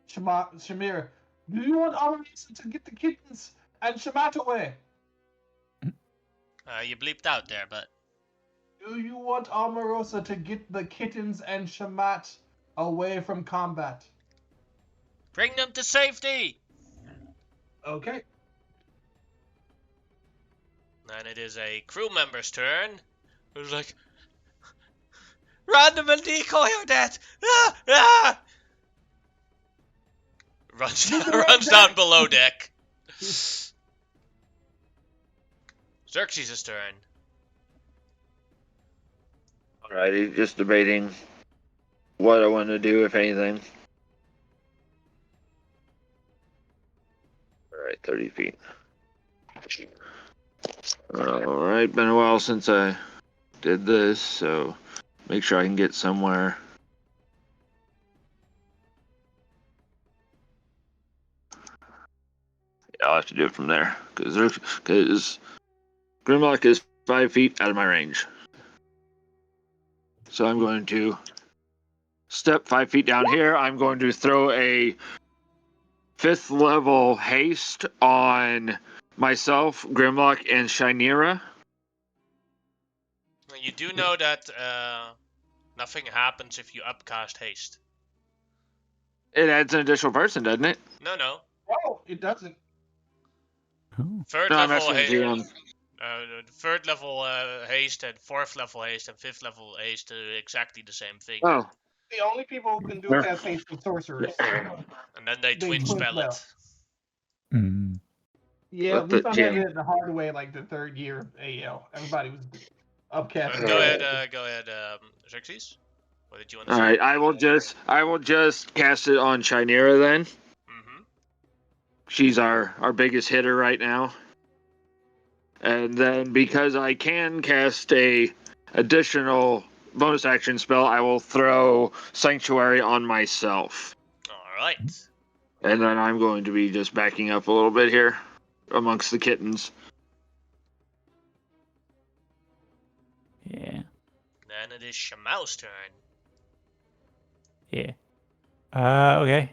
Shamir. Do you want Arisa to get the kittens and Shamat away?
You bleeped out there, but
Do you want Omarosa to get the kittens and Shamat away from combat?
bring them to safety.
Okay.
Then it is a crew member's turn. Who's like, random and decoy or that. Ah, ah! Runs down below deck. Xerxes' turn.
Alrighty, just debating what I want to do, if anything. Alright, 30 feet. Alright, been a while since I did this, so make sure I can get somewhere. Yeah, I'll have to do it from there, because Grimlock is 5 feet out of my range. So I'm going to step 5 feet down here. I'm going to throw a 5th level haste on myself, Grimlock, and Shinera.
You do know that nothing happens if you upcast haste.
It adds an additional person, doesn't it?
No.
Oh, it doesn't.
Oh.
Third
No, I'm
level
asking GM.
third level haste and fourth level haste and fifth level haste do exactly the same thing.
Oh.
The only people who can do cast haste are sorcerers.
And then they twin spell it.
Mm.
Yeah,
Let
we
the
found out
GM.
it the hard way, like the third year of AL. Everybody was upcasting.
Go ahead, Xerxes. What did you want to say?
Alright, I will just cast it on Shinera then.
Mm-hmm.
She's our biggest hitter right now. And then because I can cast a additional bonus action spell, I will throw Sanctuary on myself.
Alright.
And then I'm going to be just backing up a little bit here amongst the kittens.
it is Shamau's turn.
Yeah. Okay.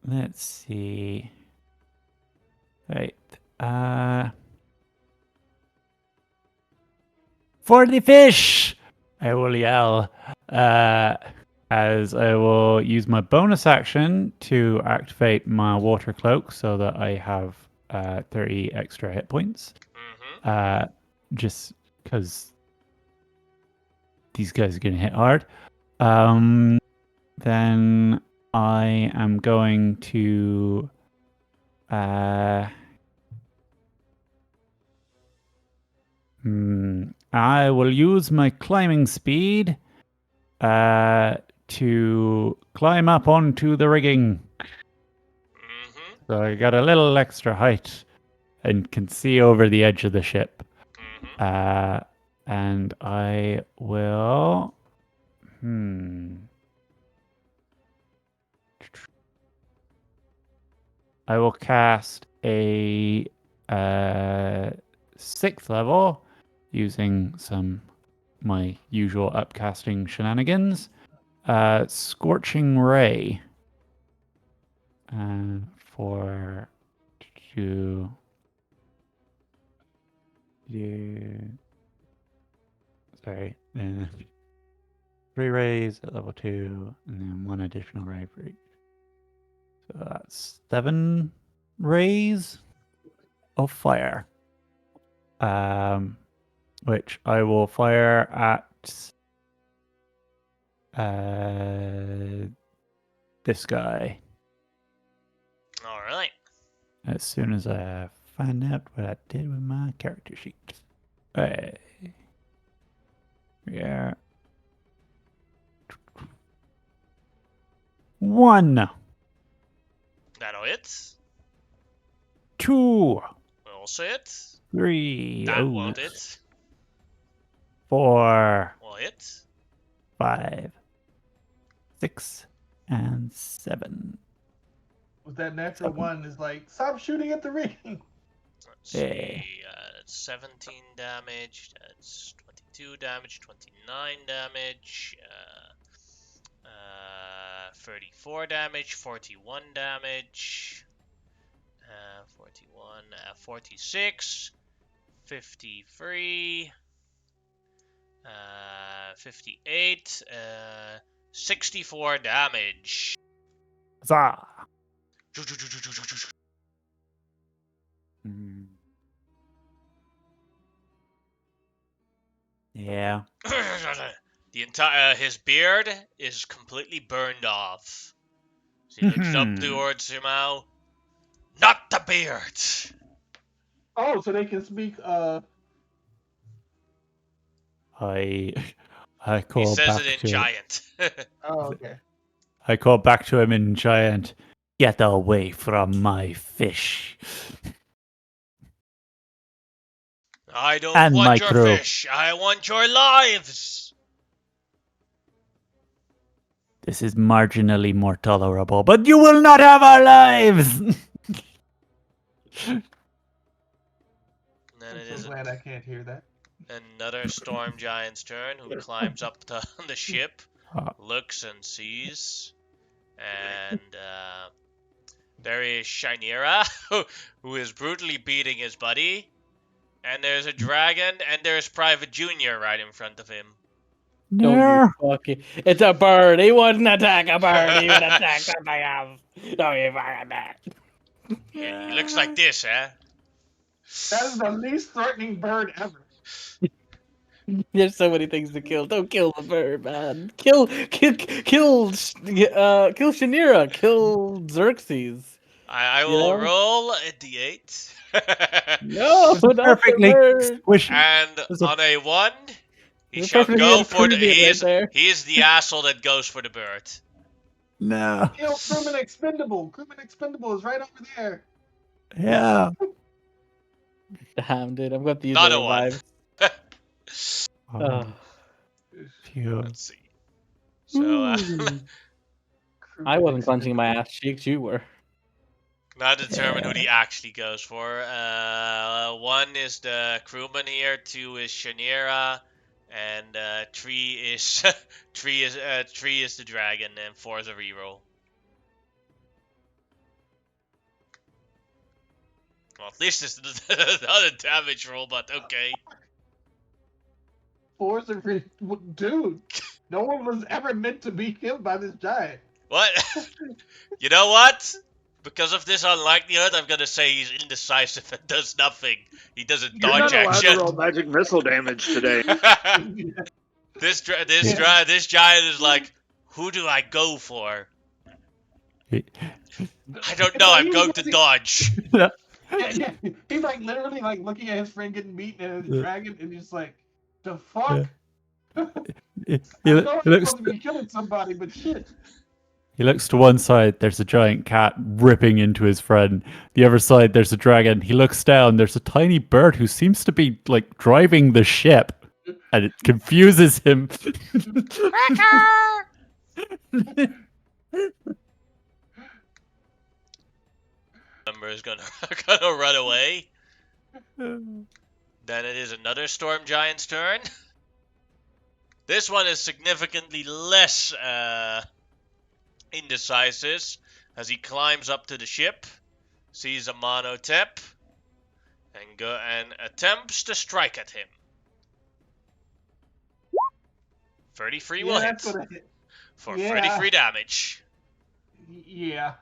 Let's see. Right. For the fish! I will yell. As I will use my bonus action to activate my water cloak so that I have 30 extra hit points.
Mm-hmm.
Just because these guys are going to hit hard. Then I am going to I will use my climbing speed to climb up onto the rigging.
Mm-hmm.
So I got a little extra height and can see over the edge of the ship.
Mm-hmm.
And I will. I will cast a 6th level using my usual upcasting shenanigans. Scorching Ray. For to sorry, 3 rays at level 2, and then 1 additional ray for each. So that's 7 rays of fire. Which I will fire at this guy.
All right.
As soon as I find out what I did with my character sheet. Hey. Yeah. 1,
That'll hit.
2,
Also hit.
3.
That
Oh,
won't hit.
4,
Will hit.
5, 6, and 7.
With that natural one is like, stop shooting at the ring.
Let's
Yeah.
see. 17 damage. That's 22 damage. 29 damage. 34 damage. 41 damage. 41. 46. 53. 58. 64 damage.
Huzzah! Yeah.
The entire his beard is completely burned off. So he looks up towards Shimao. Not the beard.
Oh, so they can speak.
I
He
call
says
back
it in
to
giant.
Oh, okay.
I call back to him in giant. Get away from my fish.
I don't
And
want
my
your
crew.
fish. I want your lives.
This is marginally more tolerable, but you will not have our lives.
And then
I'm
it
so
is
glad I can't hear that.
another storm giant's turn, who climbs up the ship, looks and sees, and there is Shinera, who is brutally beating his buddy, and there's a dragon, and there's Private Junior right in front of him.
Don't
No.
you fucking... It's a bird. He wouldn't attack a bird. He would attack something else. Don't you fucking that.
He looks like this, eh?
That is the least threatening bird ever.
There's so many things to kill. Don't kill the bird, man. Kill Shanira. Kill Xerxes.
I
You
will
know?
roll a d8.
No, not the
Perfectly
bird.
squishy.
And
There's a-
on a 1, he
You're
shall
perfectly
go for the...
inappropriate right there.
He is the asshole that goes for the bird.
No.
Kill Crewman Expendable. Crewman Expendable is right over there.
Yeah.
Damn, dude. I'm going to use
Not
the
a 1.
revive. Oh.
Phew.
Let's see. So,
I wasn't clenching my ass cheeks. You were.
now determine who he actually goes for. 1 is the crewman here, 2 is Shanira, And 3 is 3 is the dragon, and 4 is a reroll. Well, at least it's not a damage roll, but okay.
4's a dude. No one was ever meant to be killed by this giant.
What? You know what? Because of this unlikelihood, I'm gonna say he's indecisive and does nothing. He doesn't
You're not
dodge
allowed to
action.
roll magic missile damage today.
This giant is like, who do I go for?
He-
I don't know. I'm going to dodge.
Yeah, he's like literally like looking at his friend getting beaten and his dragon, and he's like, "The fuck."
he,
I
he
know I'm
looks
supposed to be killing somebody, but shit.
he looks to one side, there's a giant cat ripping into his friend. The other side, there's a dragon. He looks down, there's a tiny bird who seems to be like driving the ship. And it confuses him.
Member is gonna run away. Then it is another storm giant's turn. This one is significantly less indecisive as he climbs up to the ship, sees a monotep, and attempts to strike at him. 33 will hit
That's gonna hit.
for
Yeah.
33 damage.
Yeah.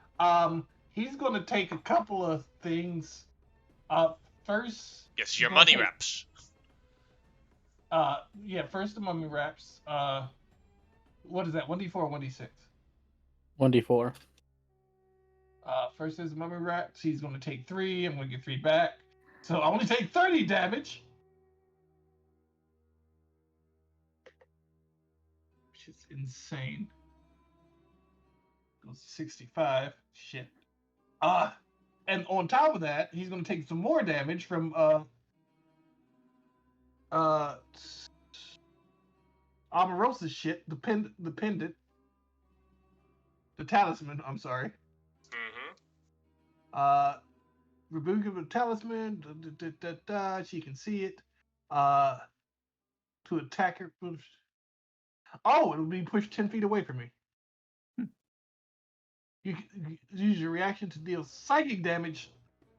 He's gonna take a couple of things. First.
Yes,
he's
your
gonna
money
take-
reps.
Yeah. First the mummy wraps. What is that? 1d4 or 1d6?
1d4.
First is mummy wraps. He's gonna take 3. I'm gonna get 3 back. So I only take 30 damage. Which is insane. Goes to 65. Shit. And on top of that, he's gonna take some more damage from Omarosa's shit, the pendant. The talisman, I'm sorry.
Mm-hmm.
Rebuke of the talisman. She can see it. To attack her. Oh, it'll be pushed 10 feet away from me. You can use your reaction to deal psychic damage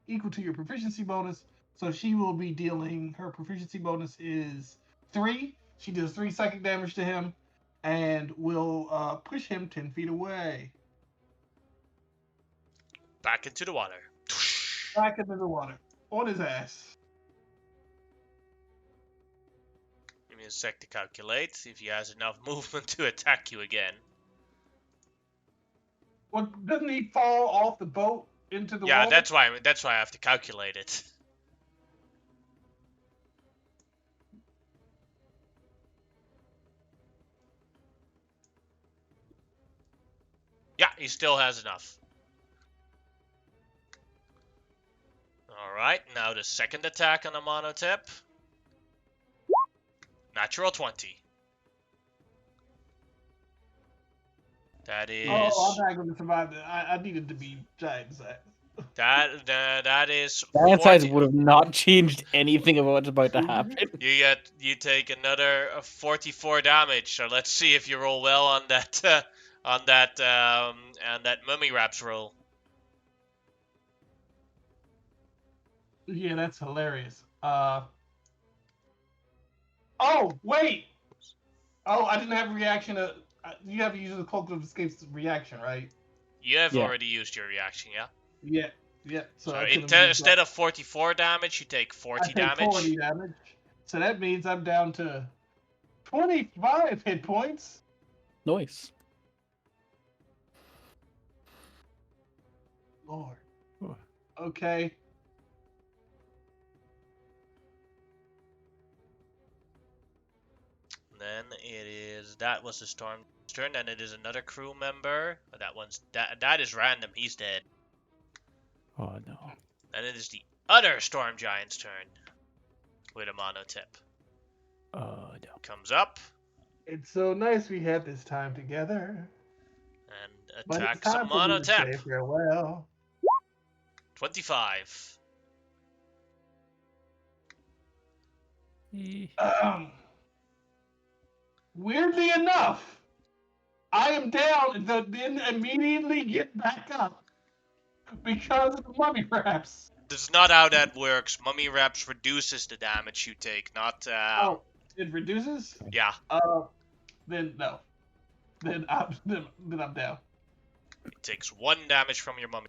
equal to your proficiency bonus. So she will be dealing, her proficiency bonus is 3. She does 3 psychic damage to him and will push him 10 feet away.
Back into the water.
Back into the water. On his ass.
Give me a sec to calculate, see if he has enough movement to attack you again.
Well, doesn't he fall off the boat into the
Yeah,
water?
that's why I have to calculate it. Yeah, he still has enough. Alright, now the second attack on the monotep. Natural 20. That is...
Oh, I'm not going to survive that. I needed to be giant size.
That is...
Giant size
40
would have not changed anything of what's about to happen.
You take another 44 damage. So let's see if you roll well on that mummy wraps roll.
Yeah, that's hilarious. Oh, wait! Oh, I didn't have a reaction to... You have to use the Cloak of Escape's reaction, right?
You have
Yeah.
already used your reaction, yeah?
Yeah. So
So instead of 44 damage, you take 40
I take
damage.
40 damage. So that means I'm down to 25 hit points.
Nice.
Lord.
Oh.
Okay.
Then that was the storm's turn. Then it is another crew member. That is random. He's dead.
Oh no.
Then it is the other storm giant's turn with a monotip.
Oh no.
Comes up
It's so nice we had this time together.
and
But it's
attacks a
time for me to say
monotip.
farewell.
25.
Eh.
Weirdly enough, I am down and then immediately get back up because of the mummy wraps.
This is not how that works. Mummy wraps reduces the damage you take, not
Oh, it reduces?
yeah.
Then no. Then I'm down.
It takes 1 damage from your mummy.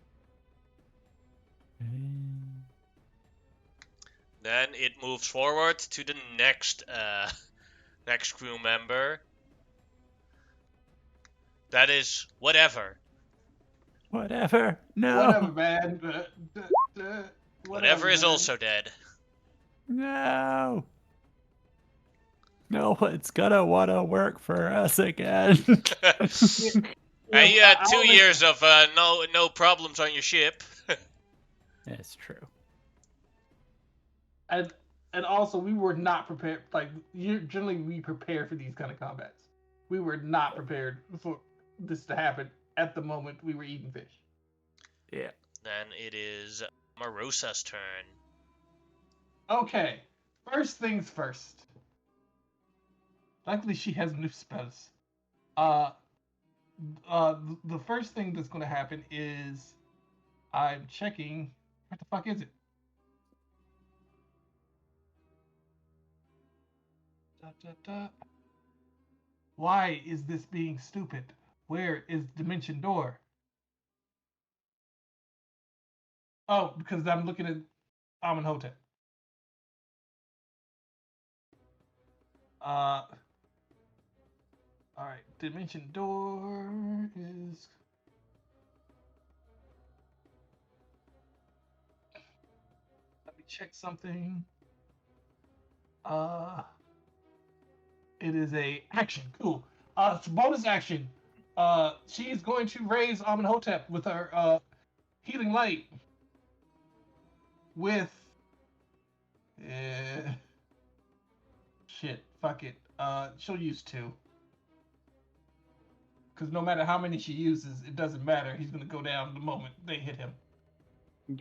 Then it moves forward to the next next crew member. That is whatever.
Whatever. No.
Whatever, man.
Whatever is
man.
also dead.
No. No one's gonna wanna work for us again.
Hey, you had
I
2
only-
years of no problems on your ship.
That's true.
And also we were not prepared. Like generally we prepare for these kind of combats. We were not prepared for this to happen at the moment we were eating fish.
Yeah.
Then it is Marosa's turn.
Okay, first things first. Luckily she has new spells. The first thing that's going to happen is I'm checking. What the fuck is it? Why is this being stupid? Where is Dimension Door? Oh, because I'm looking at Amenhotep. All right, Dimension Door is. Let me check something. It is a action. Cool. It's a bonus action. She is going to raise Amenhotep with her healing light. With. Shit. Fuck it. She'll use 2. Because no matter how many she uses, it doesn't matter. He's gonna go down the moment they hit him.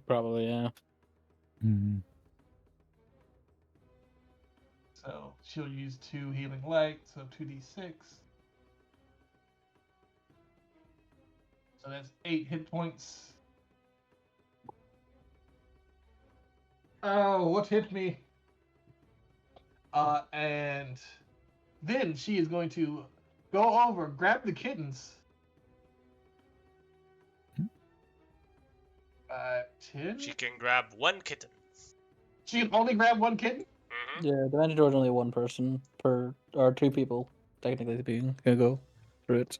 Probably, yeah.
Mm-hmm.
So she'll use 2 healing light, so 2d6. So that's 8 hit points. Oh, what hit me? And then she is going to go over, grab the kittens. 5, 10.
She can grab 1 kitten.
She can only grab 1 kitten?
Mm-hmm.
Yeah, Dimension Door is only 1 person per, or 2 people, technically being, gonna go through it.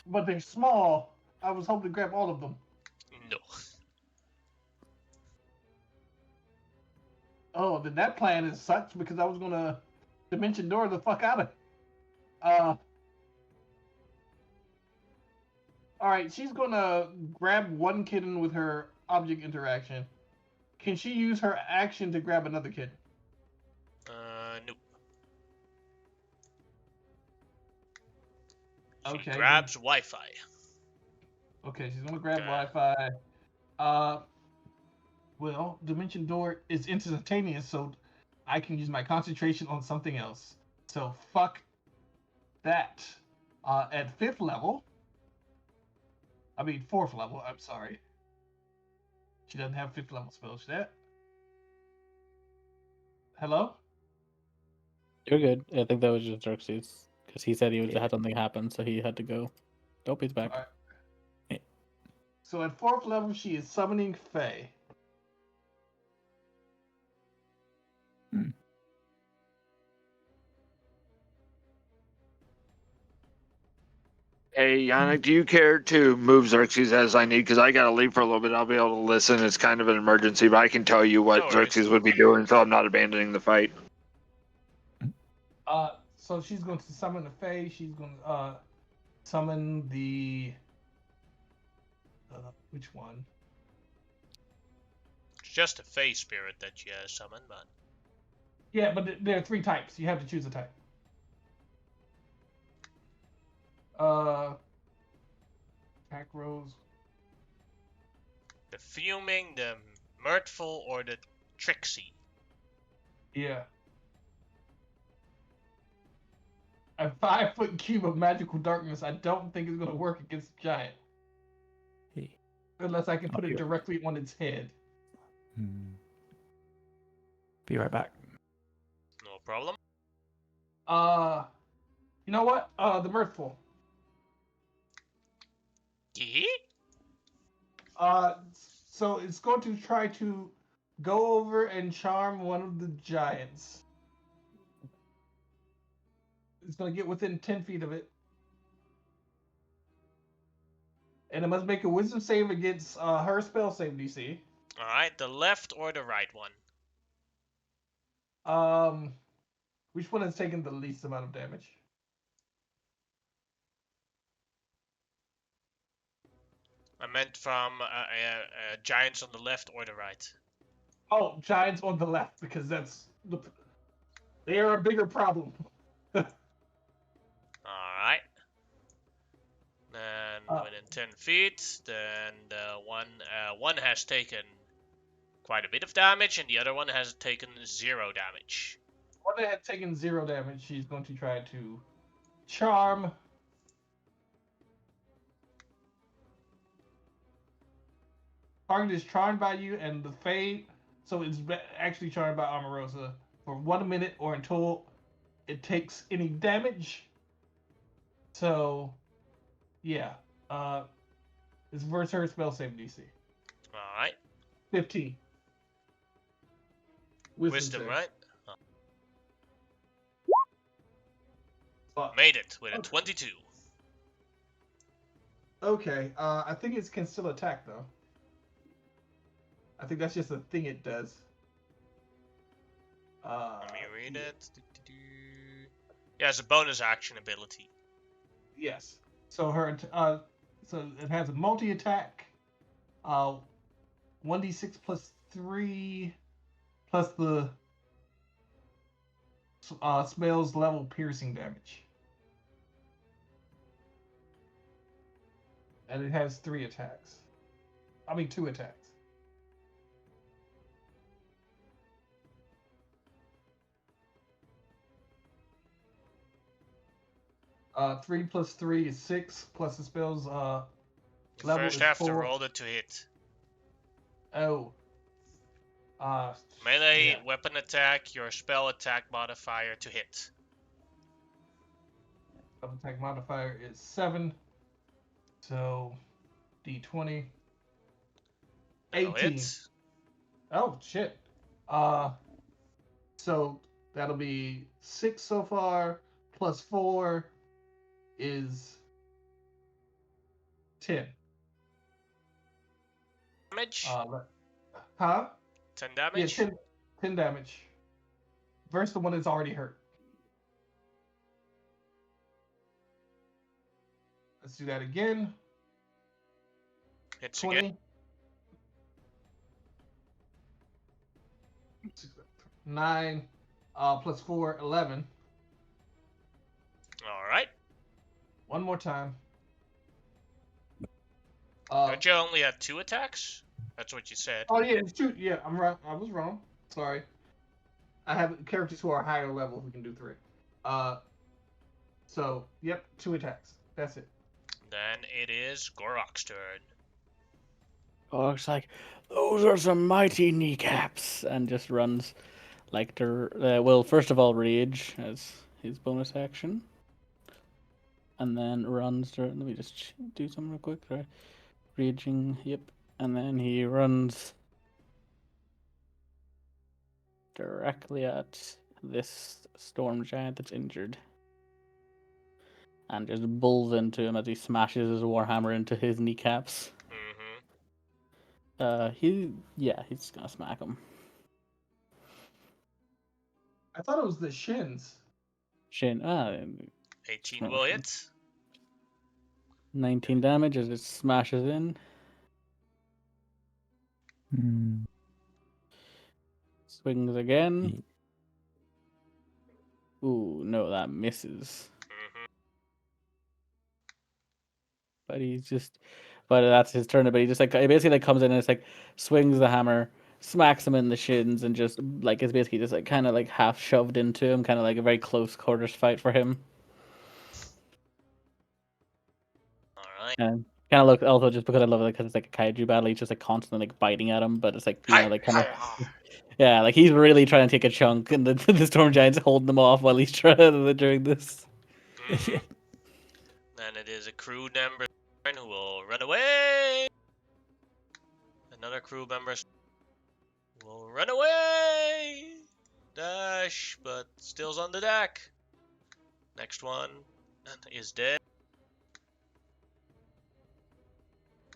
But they're small. I was hoping to grab all of them.
No.
Oh, then that plan is such because I was gonna Dimension Door the fuck out of it. Alright, she's gonna grab 1 kitten with her object interaction. Can she use her action to grab another kitten?
Nope. She
Okay.
grabs Wi-Fi.
Okay, she's gonna grab
Okay.
Wi-Fi. Well, Dimension Door is instantaneous, so I can use my concentration on something else. So fuck that. At 4th level, I'm sorry. She doesn't have 5th level spells yet. Hello?
You're good. I think that was just Xerxes, because he said he
Yeah.
had something happen, so he had to go. Nope, he's back.
Alright.
Yeah.
So at 4th level, she is summoning Fae.
Hey, Yannick, do you care to move Xerxes as I need? Because I got to leave for a little bit. I'll be able to listen. It's kind of an emergency, but I can tell you
No
what
worries.
Xerxes would be doing, so I'm not abandoning the fight.
So she's going to summon the Fae. She's going to summon the which one?
It's just a face spirit that she has summoned, but
Yeah, but there are 3 types. You have to choose a type. Pack Rose.
the fuming, the mirthful, or the tricksy.
Yeah. a 5-foot cube of magical darkness, I don't think is going to work against a giant.
Hey.
Unless I can
I'll
put
be
it
right-
directly on its head.
Be right back.
No problem.
You know what? The Mirthful.
Yee?
So it's going to try to go over and charm one of the giants. It's going to get within 10 feet of it. And it must make a wisdom save against her spell save DC.
Alright, the left or the right one?
Which one has taken the least amount of damage?
I meant from giants on the left or the right.
Oh, giants on the left, because they are a bigger problem.
Alright. Then within 10 feet, then the one has taken quite a bit of damage, and the other one has taken 0 damage.
One that had taken 0 damage, she's going to try to charm. Target is charmed by you, and the fade, so it's actually charmed by Omarosa for 1 minute or until it takes any damage. So, yeah, it's versus her spell save DC.
Alright.
15.
Wisdom,
save.
right?
Fuck.
Made it with a 22.
Okay, I think it can still attack though. I think that's just a thing it does.
Let me read it. Yeah, it's a bonus action ability.
Yes. So so it has a multi attack. 1d6 plus 3 plus the spell's level piercing damage. And it has 3 attacks. I mean 2 attacks. 3 plus 3 is 6, plus the spell's
You
level
first
is
have to
4.
roll it to hit.
Oh.
Melee
Yeah.
weapon attack, your spell attack modifier to hit.
Attack modifier is 7. So, d20.
That'll
18.
hit.
Oh, shit. So that'll be 6 so far, plus 4 is 10.
Damage?
Huh?
10
Yeah,
damage?
10 damage. Versus the one that's already hurt. Let's do that again.
Hits
20.
again.
9 plus 4, 11.
Alright.
One more time.
Don't you only have 2 attacks? That's what you said.
Oh yeah, it's 2. Yeah, I'm right. I was wrong. Sorry. I have characters who are higher level who can do 3. So, yep, 2 attacks. That's it.
Then it is Gorok's turn.
Oh, it's like, those are some mighty kneecaps, and just runs like to. Well, first of all, rage as his bonus action, and then runs. Let me just do something real quick. Right? Raging, yep, and then he runs directly at this storm giant that's injured, and just bulls into him as he smashes his warhammer into his kneecaps. He's gonna smack him.
I thought it was the shins.
18 will
Smash.
hit.
19 damage as it smashes in. Swings again. Ooh, no, that misses. But that's his turn. But he just he basically comes in and it's like swings the hammer, smacks him in the shins, and just like it's basically just like kind of like half shoved into him, kind of like a very close quarters fight for him. And kind of look also just because I love it because it's like a kaiju battle. He's just like constantly like biting at him, but it's like like kind of yeah, like he's really trying to take a chunk, and the storm giant's holding him off while he's trying during this.
Mhm. Then it is a crew member who will run away. Another crew member will run away. Dash, but still's on the deck. Next one is dead.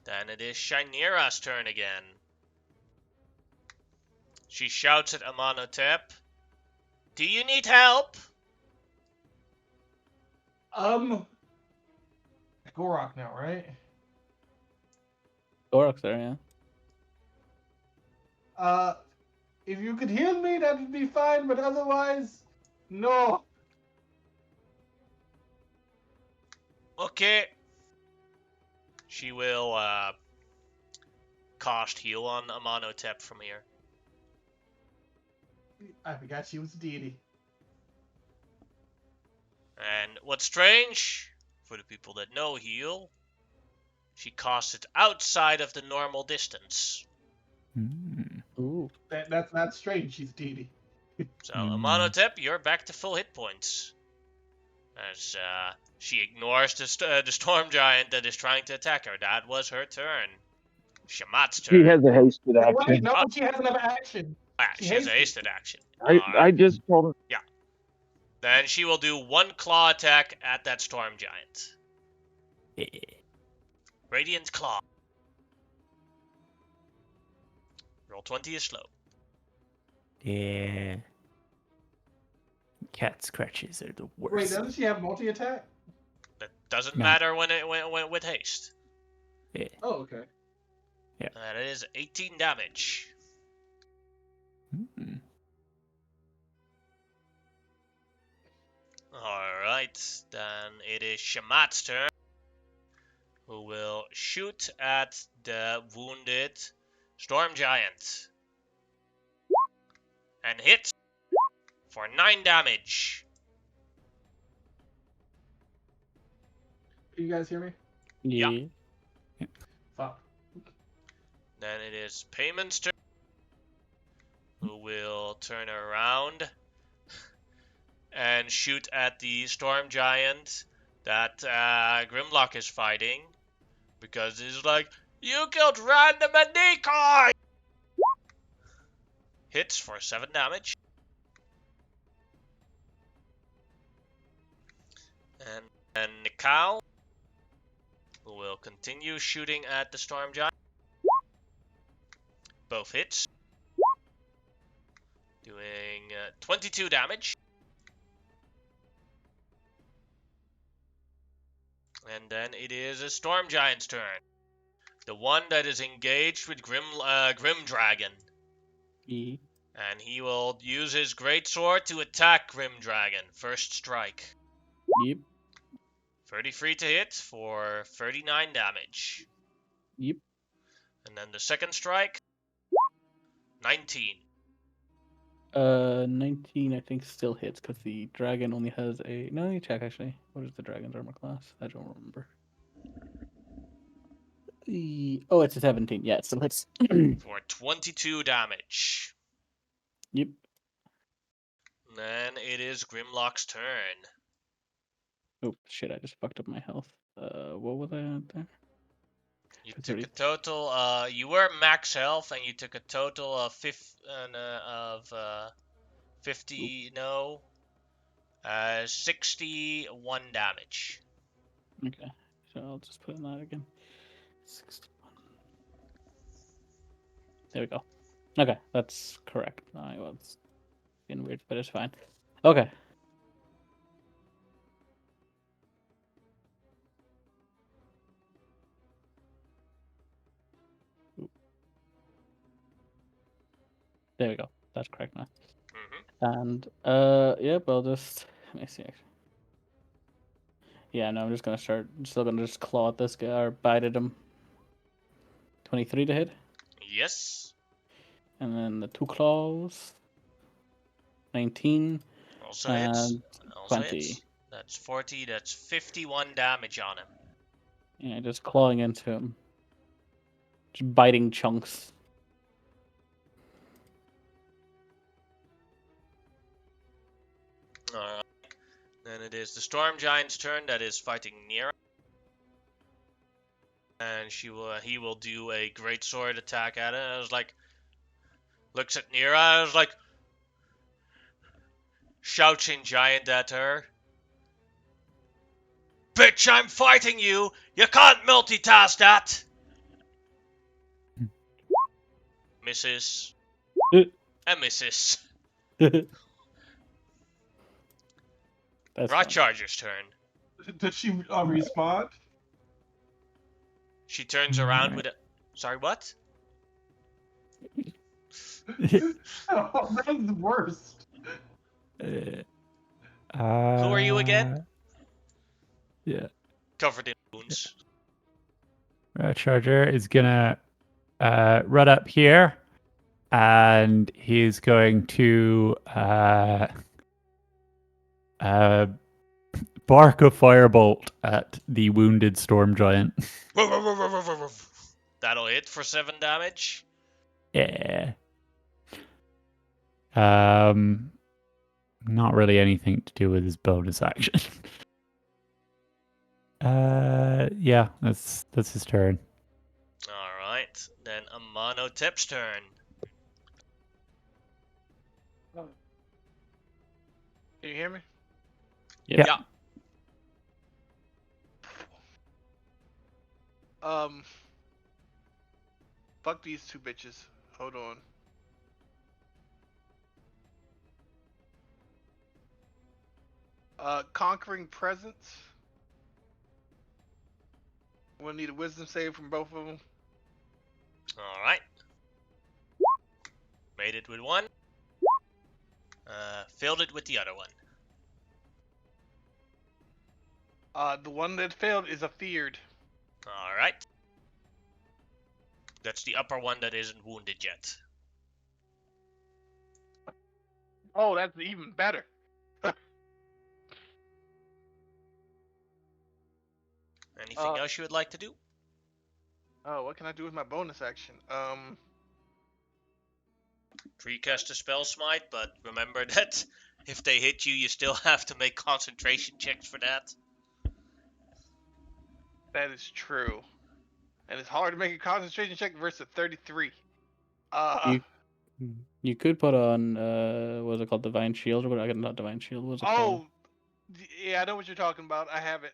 Then it is Shinera's turn again. She shouts at Amonotep, "Do you need help?"
Gorok now, right?
Gorok's there, yeah.
If you could heal me, that would be fine, but otherwise, no.
Okay. She will cost heal on Amonotep from here.
I forgot she was a deity.
And what's strange, for the people that know heal, she costs it outside of the normal distance.
Ooh.
That's not strange. She's a deity.
So, Amonotep, you're back to full hit points. As she ignores the storm giant that is trying to attack her. That was her turn. Shamat's turn.
She has a hasted
Wait,
action.
no, she has another action.
She has a hasted action.
I just told her.
Yeah. Then she will do one claw attack at that storm giant. Radiant Claw. Roll 20 is slow.
Yeah. Cat scratches are the
Wait,
worst.
doesn't she have multi-attack?
That doesn't
No.
matter when with haste.
Yeah.
Oh, okay.
That is 18 damage.
Mm.
Alright, then it is Shamat's turn, who will shoot at the wounded storm giant. And hits for 9 damage.
Can you guys hear me?
Yeah.
Fuck.
Then it is Payment's turn, who will turn around and shoot at the storm giant that Grimlock is fighting, because he's like, "You killed random and decoy!" Hits for 7 damage. And then Nikau, who will continue shooting at the storm giant. Both hits. Doing 22 damage. And then it is a storm giant's turn. The one that is engaged with Grim Dragon.
E.
And he will use his greatsword to attack Grim Dragon. First strike.
Yep.
33 to hit for 39 damage.
Yep.
And then the second strike, 19.
19 I think still hits because the dragon only has a. No, let me check actually. What is the dragon's armor class? I don't remember. Oh, it's a 17. Yeah, it still hits.
For 22 damage.
Yep.
Then it is Grimlock's turn.
Oh shit! I just fucked up my health. What was I at there?
You
For
took
30.
a total. You were max health, and you took a total of 50. No, 61 damage.
Okay, so I'll just put in that again. 61. There we go. Okay, that's correct. I was being weird, but it's fine. Okay. Ooh. There we go. That's correct now. And yep, I'll just let me see. Yeah, no, I'm just gonna start. I'm still gonna just claw at this guy or bite at him. 23 to hit,
Yes.
and then the 2 claws. 19
Also
and
hits. Also
20.
hits. That's 40. That's 51 damage on him.
Yeah, just clawing into him. Just biting chunks.
Alright. Then it is the Storm Giant's turn that is fighting Nira. And he will do a great sword attack at it. I was like, looks at Nira. I was like, shouting giant at her. Bitch, I'm fighting you! You can't multitask that! Misses. And misses.
That's
Right
fine.
Charger's turn.
Does she respond?
She turns around with a... Sorry, what?
Oh, that's the worst.
Who are you again?
Yeah.
Covered in wounds.
Red Charger is gonna run up here, and he's going to bark a firebolt at the wounded storm giant.
That'll hit for 7 damage.
Yeah. Not really anything to do with his bonus action. Yeah, that's his turn.
Alright, then Amonotep's turn.
Can you hear me?
Yeah.
Yeah.
Fuck these two bitches. Hold on. Conquering Presence. We'll need a wisdom save from both of them.
Alright. Made it with one. Failed it with the other one.
The one that failed is a feared.
Alright. That's the upper one that isn't wounded yet.
Oh, that's even better.
Anything else you would like to do?
Oh, what can I do with my bonus action?
Precast a spell smite, but remember that if they hit you, you still have to make concentration checks for that.
That is true. And it's hard to make a concentration check versus 33.
You could put on what was it called, Divine Shield or whatever? Not Divine Shield. What was it called?
Yeah, I know what you're talking about. I have it.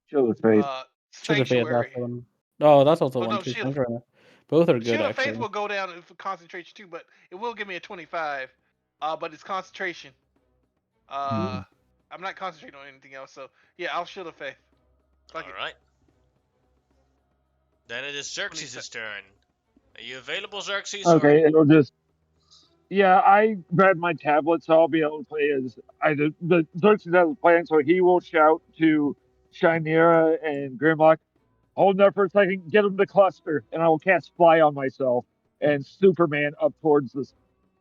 Show the face.
Shield of Faith, that's
Sanctuary.
the one. Oh, that's also
Oh,
one
no,
too.
Shield of-
Sanctuary. Both are good
Shield of
actually.
Faith will go down for concentration too, but it will give me a 25. But it's concentration. I'm not concentrating on anything else, so yeah, I'll Shield of Faith. Fuck it.
Alright. Then it is Xerxes' turn. Are you available, Xerxes?
Okay, it'll just. Yeah, I grabbed my tablet, so I'll be able to play as the Xerxes has a plan, so he will shout to Chimera and Grimlock, hold there for a second, get them to cluster, and I will cast Fly on myself and Superman up towards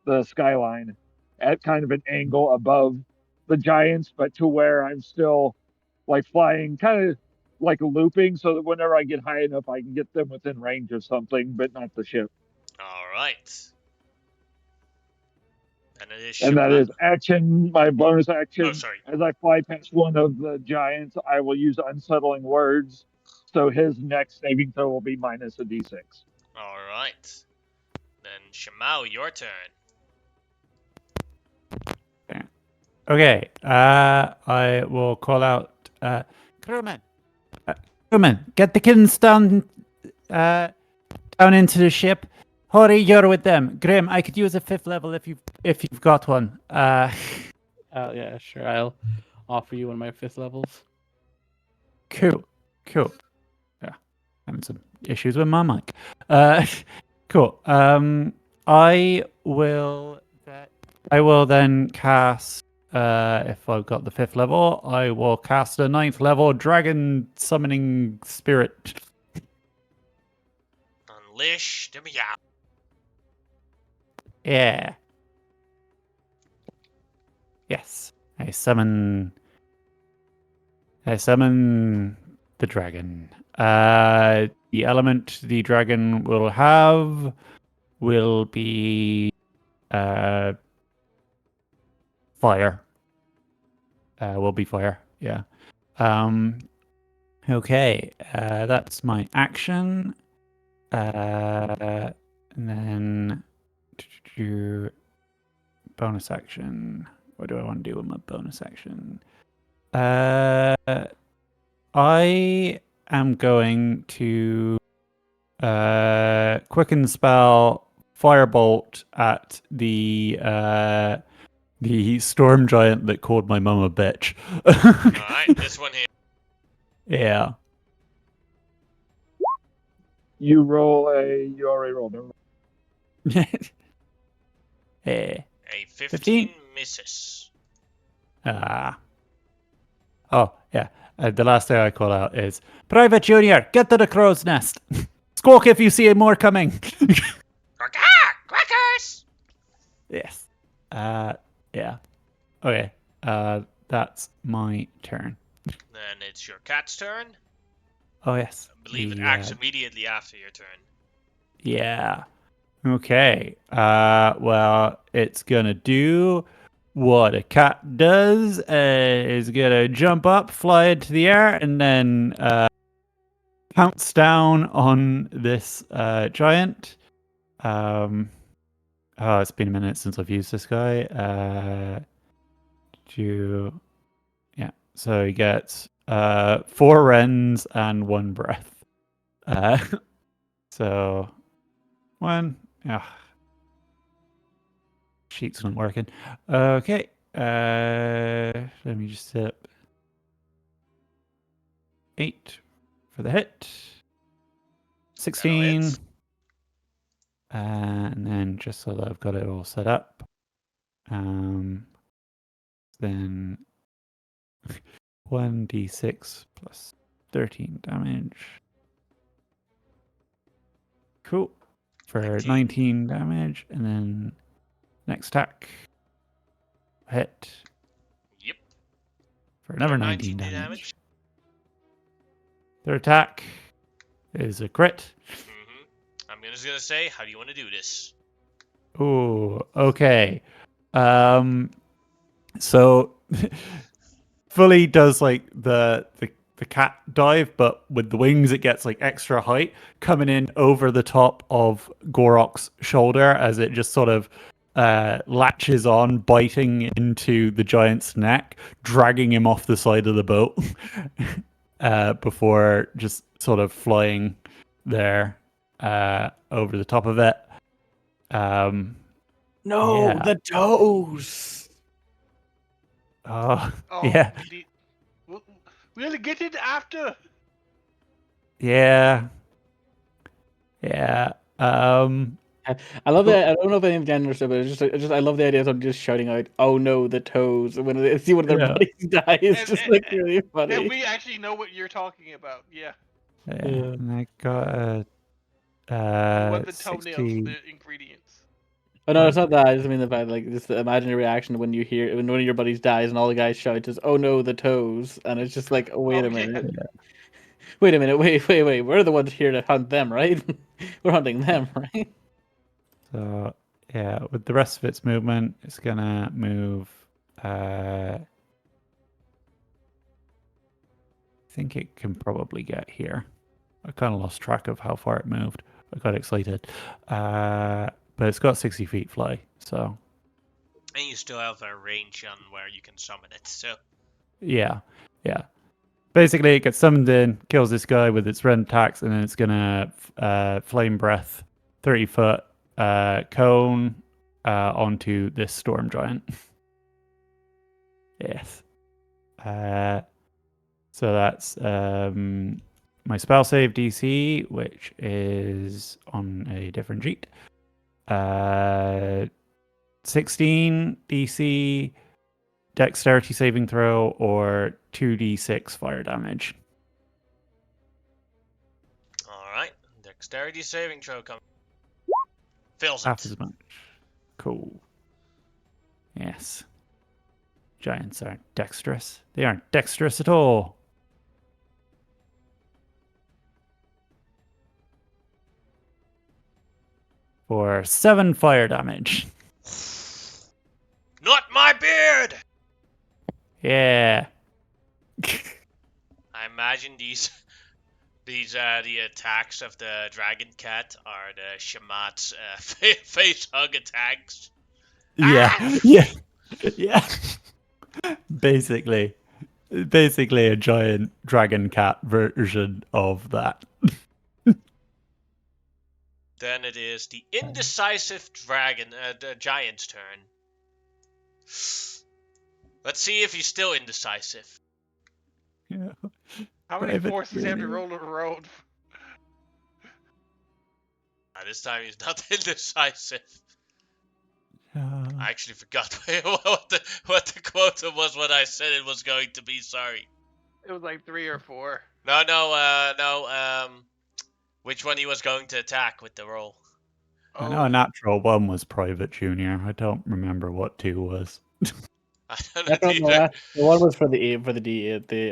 the skyline at kind of an angle above the giants, but to where I'm still like flying, kind of like looping, so that whenever I get high enough, I can get them within range of something, but not the ship.
Alright. And it is
And that is action, my bonus action.
Oh, sorry.
As I fly past one of the giants, I will use unsettling words. So his next saving throw will be minus a d6.
Alright. Then Shamao, your turn.
Okay, I will call out, crewman, crewman, get the kittens down into the ship. Hurry, you're with them. Grim, I could use a 5th level if you've got one.
Yeah, sure. I'll offer you one of my 5th levels.
Cool. Yeah, having some issues with my mic. Cool. I will then cast. If I've got the 5th level, I will cast a 9th level dragon summoning spirit.
Unleash the meow.
Yeah. Yes. I summon the dragon. The element the dragon will have will be fire. Will be fire. Yeah. Okay. That's my action. And then bonus action. What do I want to do with my bonus action? I am going to quicken spell firebolt at the storm giant that called my mum a bitch.
Alright, this one here.
Yeah.
You already rolled. Never mind.
Hey.
A 15
15?
misses.
Oh, yeah. The last thing I call out is Private Junior, get to the crow's nest. Squawk if you see more coming.
Crackers!
Yes. Yeah. Okay. That's my turn.
Then it's your cat's turn.
Oh, yes.
I believe it acts immediately after your turn.
Yeah. Okay. Well, it's gonna do what a cat does. Is gonna jump up, fly into the air, and then pounce down on this giant. Oh, it's been a minute since I've used this guy. Yeah. So he gets 4 rends and 1 breath. So 1. Sheet's not working. Okay. Let me just set up 8 for the hit. 16.
hits.
And then just so that I've got it all set up. Then 1d6 plus 13 damage. Cool. For 19 damage. And then next attack. Hit.
Yep.
For another 19
damage.
damage. Third attack is a crit.
I'm just gonna say, how do you want to do this?
Ooh, okay. So fully does like the cat dive, but with the wings it gets like extra height, coming in over the top of Gorok's shoulder as it just sort of latches on, biting into the giant's neck, dragging him off the side of the boat before just sort of flying there over the top of it.
No,
Yeah.
the toes.
Oh,
Oh,
yeah.
We'll get it after.
Yeah. Yeah.
I love that. I don't know if any of them understood, but it's just I love the idea of them just shouting out, "Oh no, the toes!" when they see one of their
Yeah.
buddies die. It's just like really funny.
And we actually know what you're talking about. Yeah.
Yeah. And I got
What the toenails,
60.
the ingredients.
Oh no, it's not that. I just mean the fact, like, just imagine a reaction when you hear when one of your buddies dies and all the guys shout is, "Oh no, the toes!" and it's just like, wait a minute, wait a minute, wait. We're the ones here to hunt them, right? We're hunting them, right?
So yeah, with the rest of its movement, it's gonna move. I think it can probably get here. I kind of lost track of how far it moved. I got excited. But it's got 60 feet fly, so.
And you still have a range on where you can summon it, so.
Yeah. Basically, it gets summoned in, kills this guy with its rend attacks, and then it's gonna flame breath 30-foot cone onto this storm giant. Yes. So that's my spell save DC, which is on a different sheet. 16 DC, dexterity saving throw, or 2d6 fire damage.
Alright. Dexterity saving throw comes. Fails
Half
it.
as much. Cool. Yes. Giants aren't dexterous. They aren't dexterous at all. for 7 fire damage.
Not my beard!
Yeah.
I imagine these the attacks of the dragon cat are the Shamat's face hug attacks.
Yeah. Yeah. Yeah. Basically a giant dragon cat version of that.
Then it is the indecisive the giant's turn. Let's see if he's still indecisive.
Yeah.
How many
Private
forces have to
Brady.
roll on the road?
This time he's not indecisive.
Uh,
I actually forgot what the quota was when I said it was going to be. Sorry.
It was like 3 or 4.
No. Which one he was going to attack with the roll?
I know a natural 1 was Private Junior. I don't remember what 2 was.
I don't
I
know
don't know
either.
that. The one was for the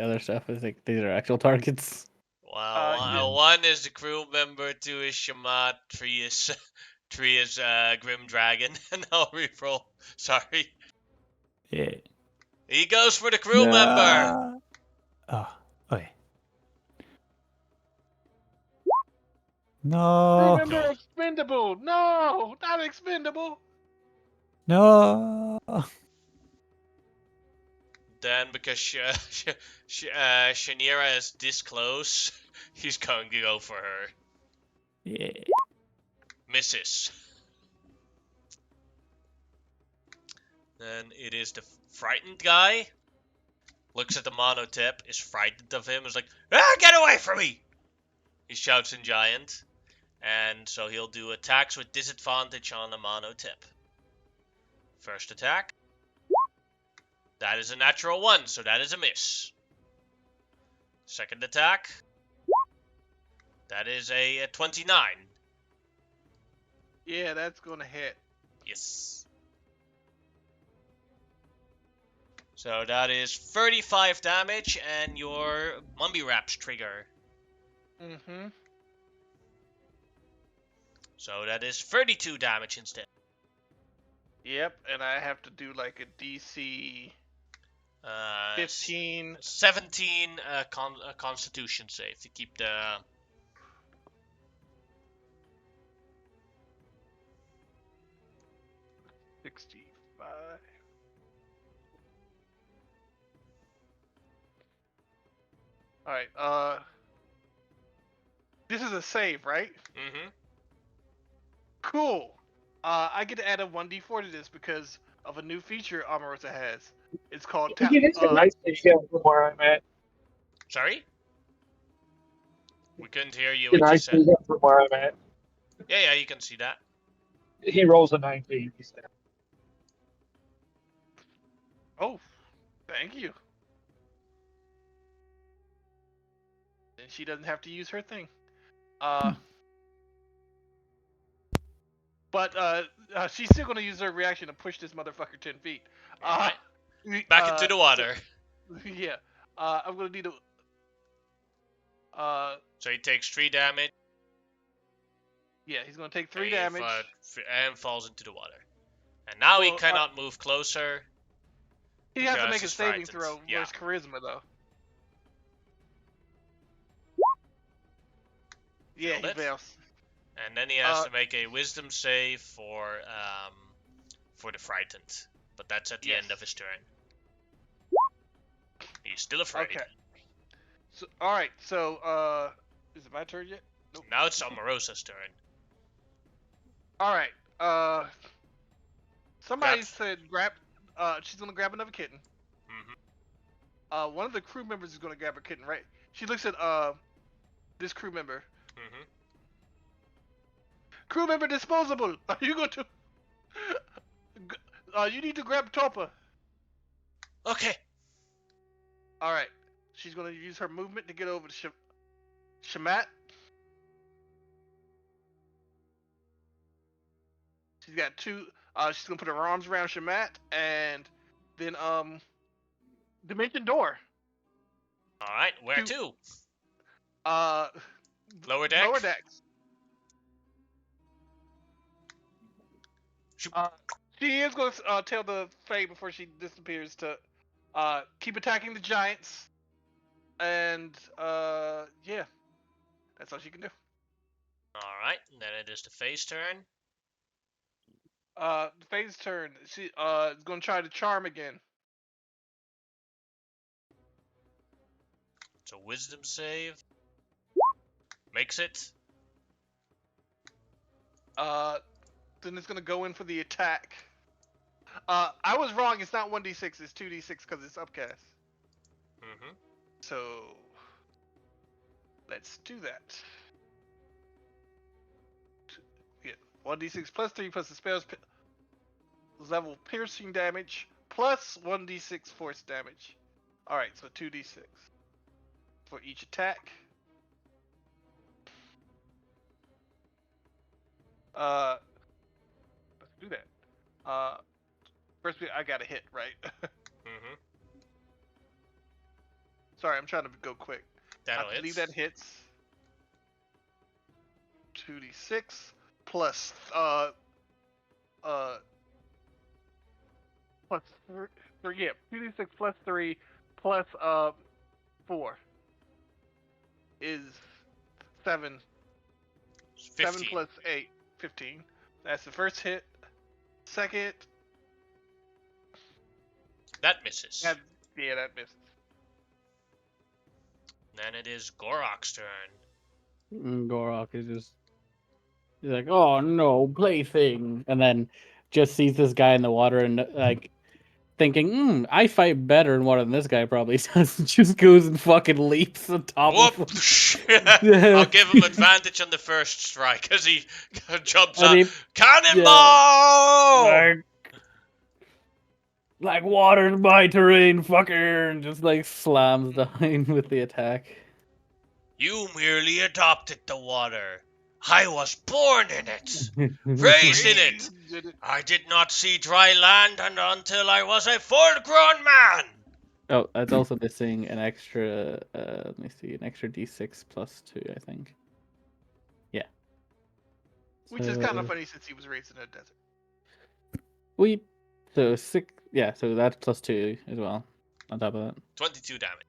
other stuff. I think these are actual targets.
Well, one is the crew member, 2 is Shamat, 3 is Grim Dragon, and I'll reroll. Sorry.
Yeah.
He goes for the crew member.
Oh, okay. No.
Remember expendable! No! Not expendable!
No.
Then, because Shanira is this close, he's going to go for her.
Yeah.
Misses. Then it is the frightened guy. Looks at the monotip, is frightened of him, is like, get away from me! He shouts in giant. And so he'll do attacks with disadvantage on the monotip. First attack. That is a natural 1, so that is a miss. Second attack. That is a 29.
Yeah, that's gonna hit.
Yes. So that is 35 damage, and your Mummy Wraps trigger.
Mm-hmm.
So that is 32 damage instead.
Yep, and I have to do like a DC 15.
17 Constitution save to keep the...
65. Alright, this is a save, right?
Mm-hmm.
Cool. I get to add a 1d4 to this because of a new feature Omarosa has. It's called
It's a nice issue from where I'm at.
Sorry? We couldn't hear you
It's a
what you
nice
said.
issue from where I'm at.
Yeah, you can see that.
He rolls a 19. He said.
Oh, thank you. Then she doesn't have to use her thing. But she's still gonna use her reaction to push this motherfucker 10 feet.
Alright. Back into the water.
So, yeah. I'm gonna need
So he takes 3 damage.
yeah, he's gonna take 3 damage.
And falls into the water. And now he
Well,
cannot move closer.
He has to
because
make a
he's
saving
frightened.
throw
Yeah.
versus charisma, though. Yeah,
Failed
he
it.
fails.
And then he has to make a wisdom save for the frightened. But that's at the end of his turn. He's still afraid.
Okay. So, all right. So, is it my turn yet? Nope.
Now it's Omarosa's turn.
All right. Somebody said grab. She's gonna grab another kitten.
Mm-hmm.
One of the crew members is gonna grab a kitten, right? She looks at this crew member.
Mm-hmm.
Crew member disposable. Are you going to? You need to grab Topa.
Okay.
All right. She's gonna use her movement to get over to Shamat. She's got 2. She's gonna put her arms around Shamat and then Dimension Door.
All right. Where to?
Lower
Lower deck.
Lower decks. She is going to tell the Fae before she disappears to keep attacking the giants, and yeah, that's all she can do.
All right, then it is the Fae's turn.
The Fae's turn. She is going to try to charm again.
It's a Wisdom save. Makes it.
Then it's going to go in for the attack. I was wrong. It's not 1d6. It's 2d6 because it's upcast.
Mm-hmm.
So let's do that. Yeah, 1d6 plus 3 plus the spell's level piercing damage plus 1d6 force damage. Alright, so 2d6 for each attack. Let's do that. First I got a hit, right?
Mm-hmm.
Sorry, I'm trying to go quick.
That'll
I
hit.
believe that hits. 2d6 plus plus 3, yeah, 2d6 plus 3 plus 4 is 7.
15.
7 plus 8, 15. That's the first hit. Second,
That misses.
that misses.
Then it is Gorok's turn.
Gorok is just he's like, oh no, plaything, and then just sees this guy in the water and like thinking, I fight better in water than this guy probably does. Just goes and fucking leaps on top
Whoop!
of him.
I'll give him advantage on the first strike as he jumps
And
out.
he-
Cannonball!
like water's my terrain, fucker, and just like slams down with the attack.
You merely adopted the water. I was born in it, raised in it. I did not see dry land until I was a full-grown man.
Oh, that's also missing an extra. Let me see, an extra d6 plus 2, I think. Yeah.
Which is kind of funny since he was raised in a desert.
So 6. Yeah, so that's plus 2 as well. On top of that.
22 damage.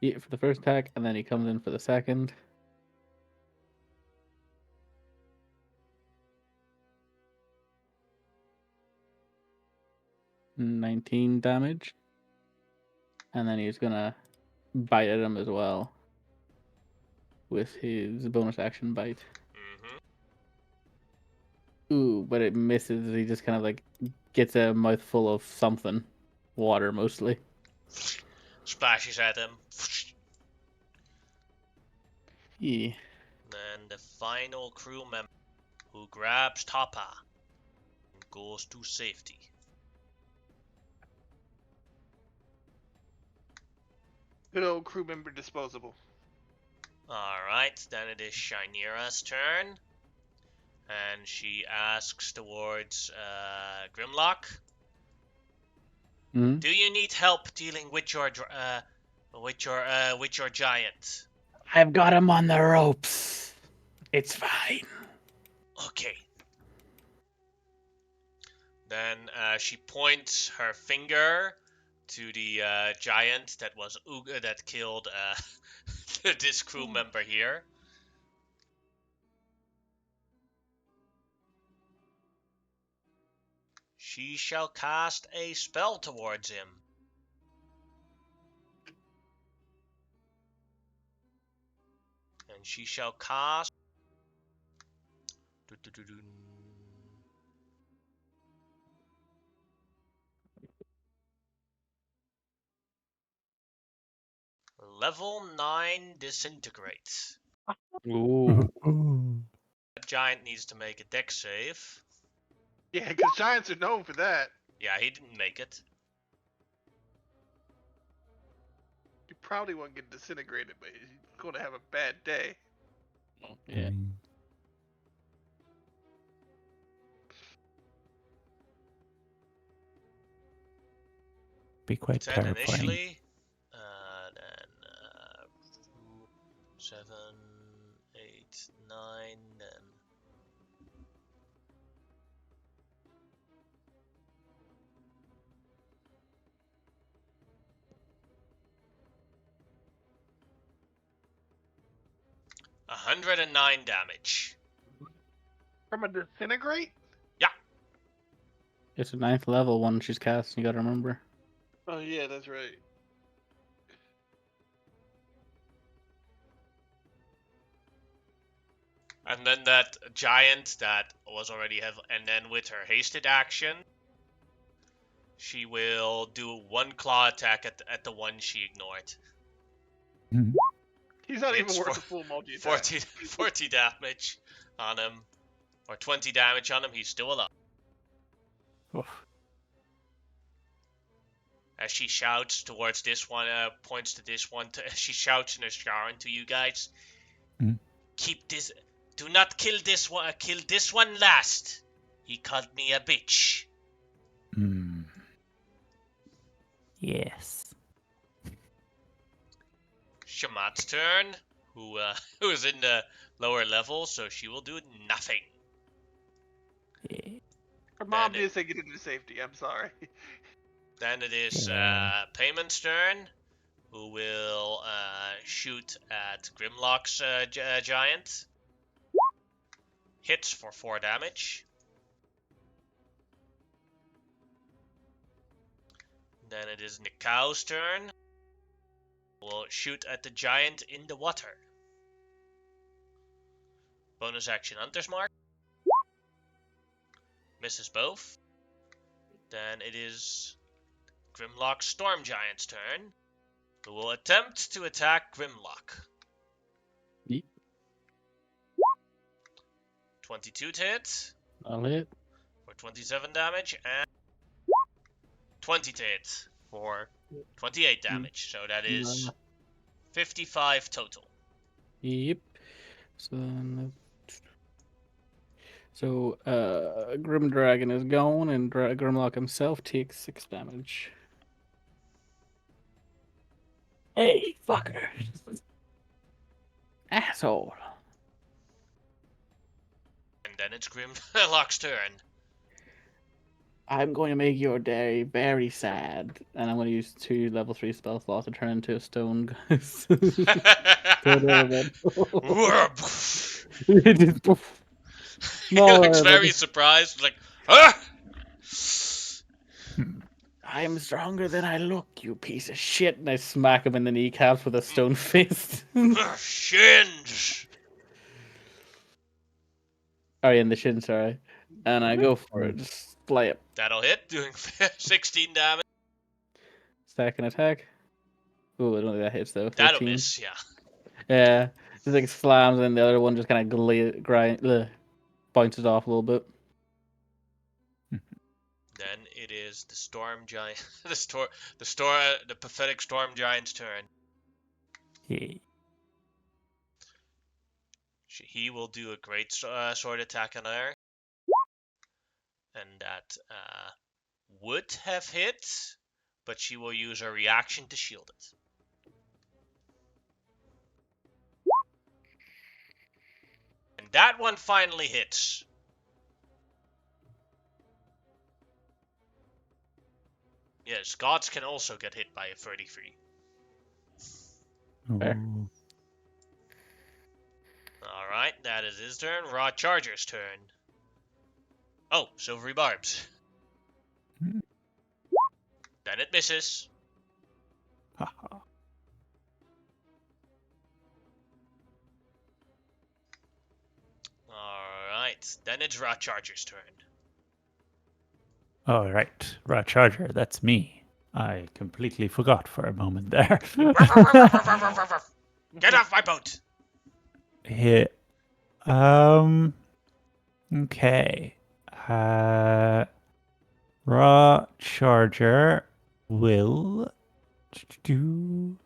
Yeah, for the first attack, and then he comes in for the second. $19 damage. And then he's gonna bite at him as well. With his bonus action bite.
Mm-hmm.
Ooh, but it misses. He just kind of like gets a mouthful of something. Water mostly.
Splashes at him.
Yeah.
Then the final crew member who grabs Tapa and goes to safety.
Good old crew member disposable.
Alright, then it is Shinera's turn. And she asks towards Grimlock.
Mm-hmm.
Do you need help dealing with your giant?
I've got him on the ropes. It's fine.
Okay. Then she points her finger to the giant that was that killed this crew member here. She shall cast a spell towards him. And she shall cast... Level 9 Disintegrate.
Ooh.
That giant needs to make a dex save.
Yeah, because giants are known for that.
Yeah, he didn't make it.
You probably won't get disintegrated, but he's going to have a bad day.
Yeah.
Be quite
10
terrifying.
initially. Then 7, 8, 9, then 109 damage.
From a disintegrate?
It's a 9th level one she's casting, you gotta remember.
Oh yeah, that's right.
And then that giant that was already and then with her hasted action, she will do one claw attack at the one she ignored.
He's not even
It's
worth
for-
a full multi-attack.
40 damage on him, or 20 damage on him. He's still alive.
Oof.
As she shouts towards this one, points to this one. She shouts in her Sharon to you guys.
Mhm.
Keep this. Do not kill this one. Kill this one last. He called me a bitch.
Yes.
Shamat's turn, who is in the lower level, so she will do nothing.
Yeah.
Her mom
Then
did say get into safety. I'm sorry.
Then it is
Yeah.
Payment's turn, who will shoot at Grimlock's giant. Hits for 4 damage. Then it is Nikau's turn. Will shoot at the giant in the water. Bonus action Hunter's Mark. Misses both. Then it is Grimlock's Storm Giant's turn, who will attempt to attack Grimlock.
Yeep.
22 to hit
I'll hit.
for 27 damage, and 20 to hit for 28 damage. So that is 55 total.
Yep. So, Grim Dragon is gone, and Grimlock himself takes 6 damage. Hey, fucker! Asshole!
And then it's Grimlock's turn.
I'm going to make your day very sad, and I'm going to use 2 level 3 spell slots to turn into a stone, guys. It just poof.
He looks
No,
very surprised, like, ah!
I'm stronger than I look, you piece of shit. And I smack him in the kneecaps with a stone fist.
Shins!
Oh, yeah, in the shin, sorry. And I go for it. Just play it.
That'll hit, doing 16 damage.
Second attack. Ooh, I don't think that hits, though.
That'll
13.
miss, yeah.
Yeah. Just like slams, and the other one just kind of bounces off a little bit.
Then it is the storm giant, the pathetic storm giant's turn.
Yeah.
He will do a great sword attack on her, and that would have hit, but she will use her reaction to shield it. And that one finally hits. Yes, gods can also get hit by a 33.
Fair.
Ooh.
Alright, that is his turn. Raw Charger's turn. Oh, Silvery Barbs.
Hmm.
Then it misses.
Haha.
Alright, then it's Raw Charger's turn.
All right, Raw Charger, that's me. I completely forgot for a moment there.
Get off my boat!
Hit. Okay. Raw Charger will do.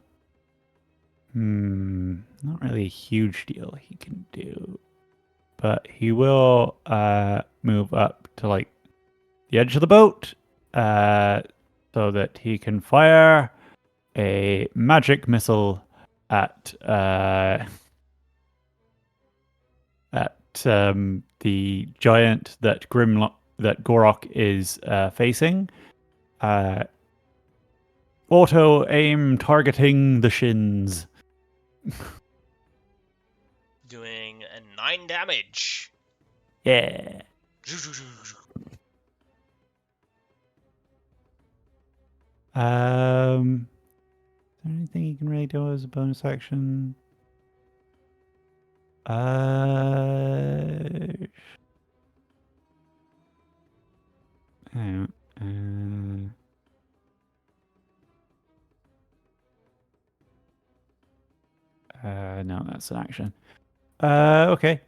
Not really a huge deal he can do, but he will move up to like the edge of the boat, so that he can fire a magic missile at the giant that Gorok is facing. Auto aim targeting the shins.
doing 9 damage.
Yeah. Is there anything you can really do as a bonus action? Hang on, no, that's an action. Okay.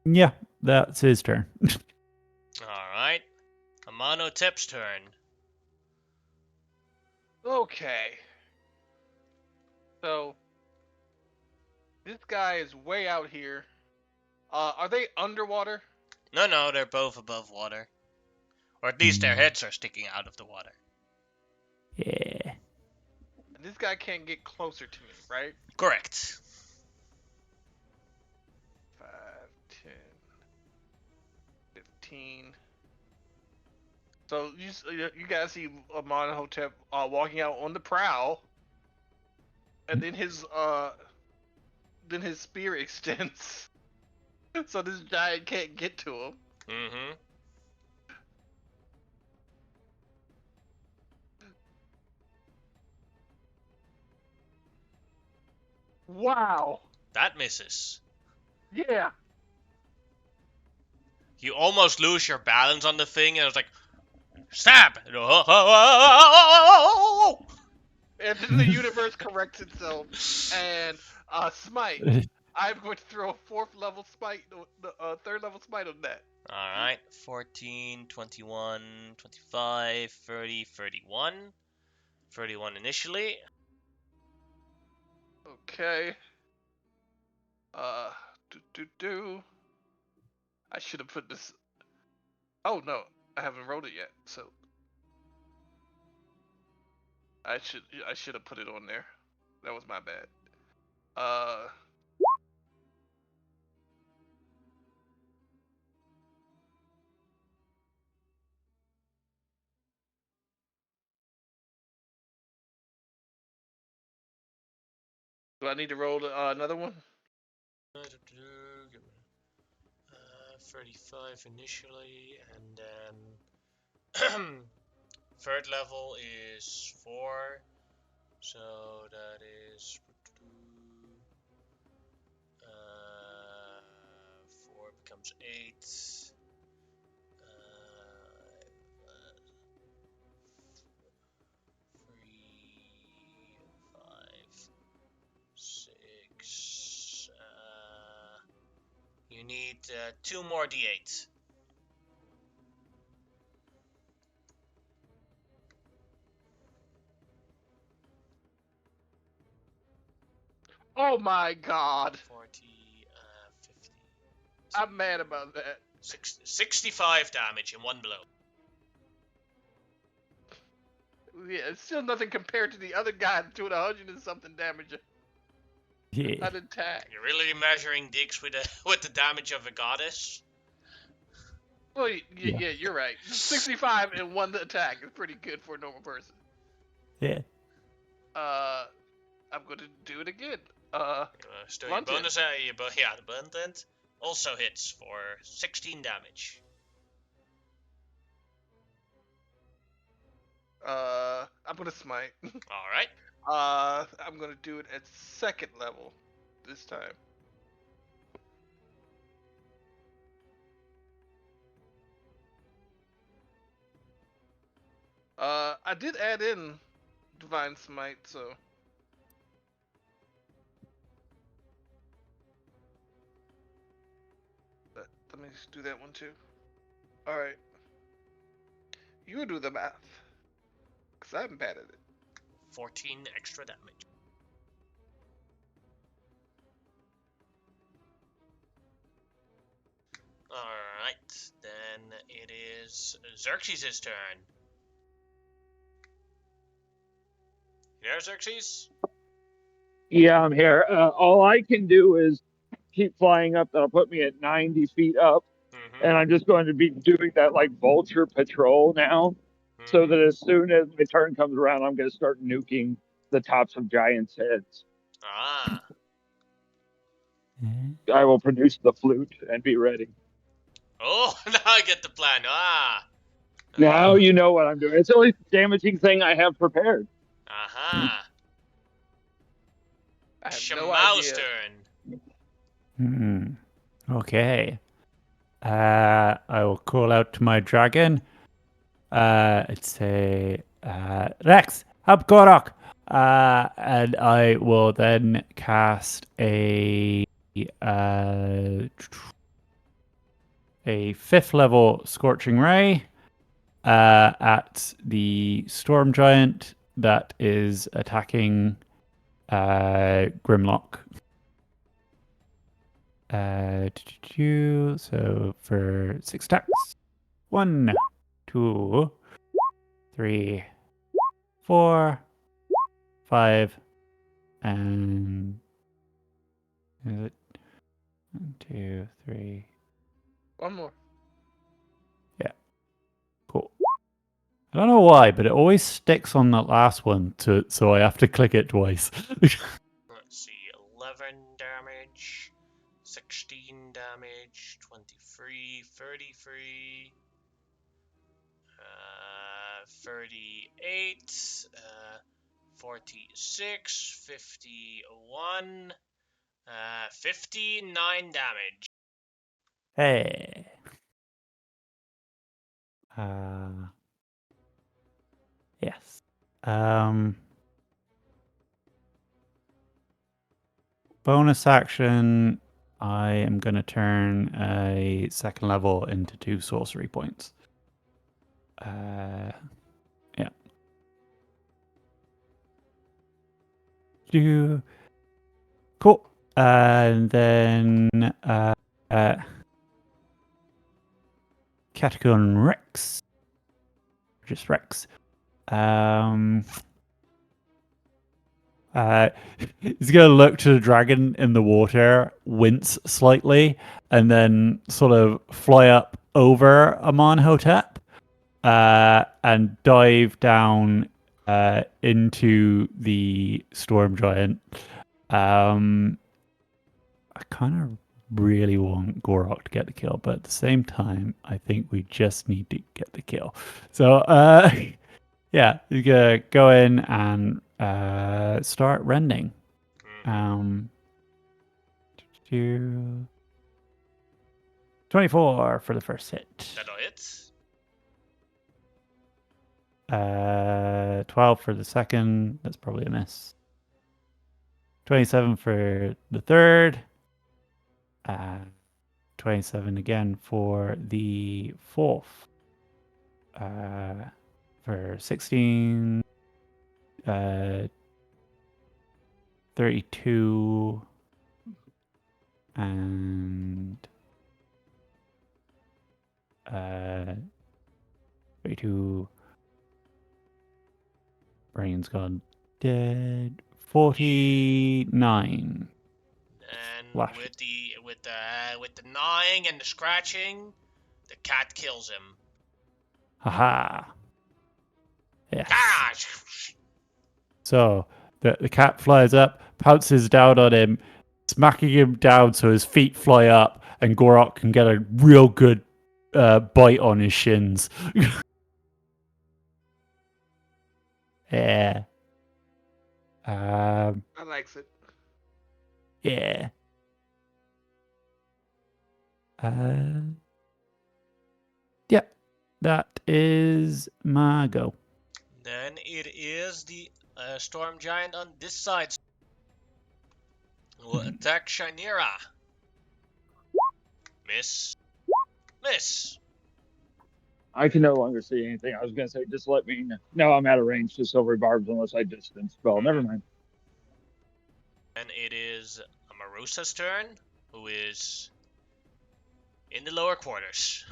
Yeah, that's his turn.
Alright. Amonotep's turn.
Okay. So this guy is way out here. Are they underwater?
No, they're both above water. Or at least their heads are sticking out of the water.
Yeah.
And this guy can't get closer to me, right?
Correct.
5, 10, 15. So you guys see Amonhotep walking out on the prow, and then his spear extends, so this giant can't get to him.
Mm-hmm.
Wow.
That misses.
Yeah.
You almost lose your balance on the thing, and it's like, stab!
And then the universe corrects itself, and smite. I'm going to throw a 4th level smite, the 3rd level smite on that.
Alright, 14, 21, 25, 30, 31. 31 initially.
Okay. I should have put this. Oh no, I haven't rolled it yet, so I should have put it on there. That was my bad. Do I need to roll another one?
35 initially, and then 3rd level is 4, so that is 4 becomes 8. 3, 5, 6. You need 2 more d8.
Oh my god.
40, 50.
I'm mad about that.
65 damage in one blow.
Yeah, it's still nothing compared to the other guy doing 100 and something damage.
Yeah.
An attack.
You're really measuring dicks with the damage of a goddess?
Well, yeah, you're right. 65 and 1 attack is pretty good for a normal person.
Yeah.
I'm going to do it again.
Still your bonus, the blunt end also hits for 16 damage.
I'm gonna smite.
Alright.
I'm gonna do it at 2nd level this time. I did add in Divine Smite, so. Let me just do that one too. Alright. You do the math. Because I'm bad at it.
14 extra damage. Alright, then it is Xerxes' turn. You there, Xerxes?
Yeah, I'm here. All I can do is keep flying up. That'll put me at 90 feet up.
Mm-hmm.
And I'm just going to be doing that like vulture patrol now.
Mm-hmm.
So that as soon as my turn comes around, I'm going to start nuking the tops of giants' heads.
Ah.
I will produce the flute and be ready.
Oh, now I get the plan. Ah.
Now you know what I'm doing. It's the only damaging thing I have prepared.
Aha.
I have no
Shamau's
idea.
turn.
Okay. I will call out to my dragon. I'd say, Rex, up Gorok. And I will then cast a 5th level Scorching Ray at the Storm Giant that is attacking Grimlock. So for 6 attacks. 1, 2, 3, 4, 5, and is it 1, 2, 3?
One more.
Yeah, cool. I don't know why, but it always sticks on that last one, so I have to click it twice.
Let's see, 11 damage, 16 damage, 23, 33, 38, 46, 51, 59 damage.
Hey. Yes. Bonus action. I am going to turn a 2nd level into 2 sorcery points. Yeah. Cool. And then Catacomb Rex. Just Rex. He's gonna look to the dragon in the water, wince slightly, and then sort of fly up over Amonhotep, and dive down into the storm giant. I kind of really want Gorok to get the kill, but at the same time, I think we just need to get the kill. So, yeah, he's gonna go in and start rending. 24 for the first hit.
That'll hit.
12 for the second. That's probably a miss. 27 for the third. 27 again for the fourth. For 16. 32. And 32. Brain's gone dead. 49.
And
Flash.
with the gnawing and the scratching, the cat kills him.
Haha. Yes.
Gosh!
So the cat flies up, pounces down on him, smacking him down so his feet fly up, and Gorok can get a real good bite on his shins. Yeah.
I likes it.
Yeah. Yeah. That is my go.
Then it is the storm giant on this side. Will attack Shinera. Miss. Miss.
I can no longer see anything. I was going to say, just let me know. No, I'm out of range to silver barbs unless I distance spell. Never mind.
And it is Amarusa's turn, who is in the lower quarters.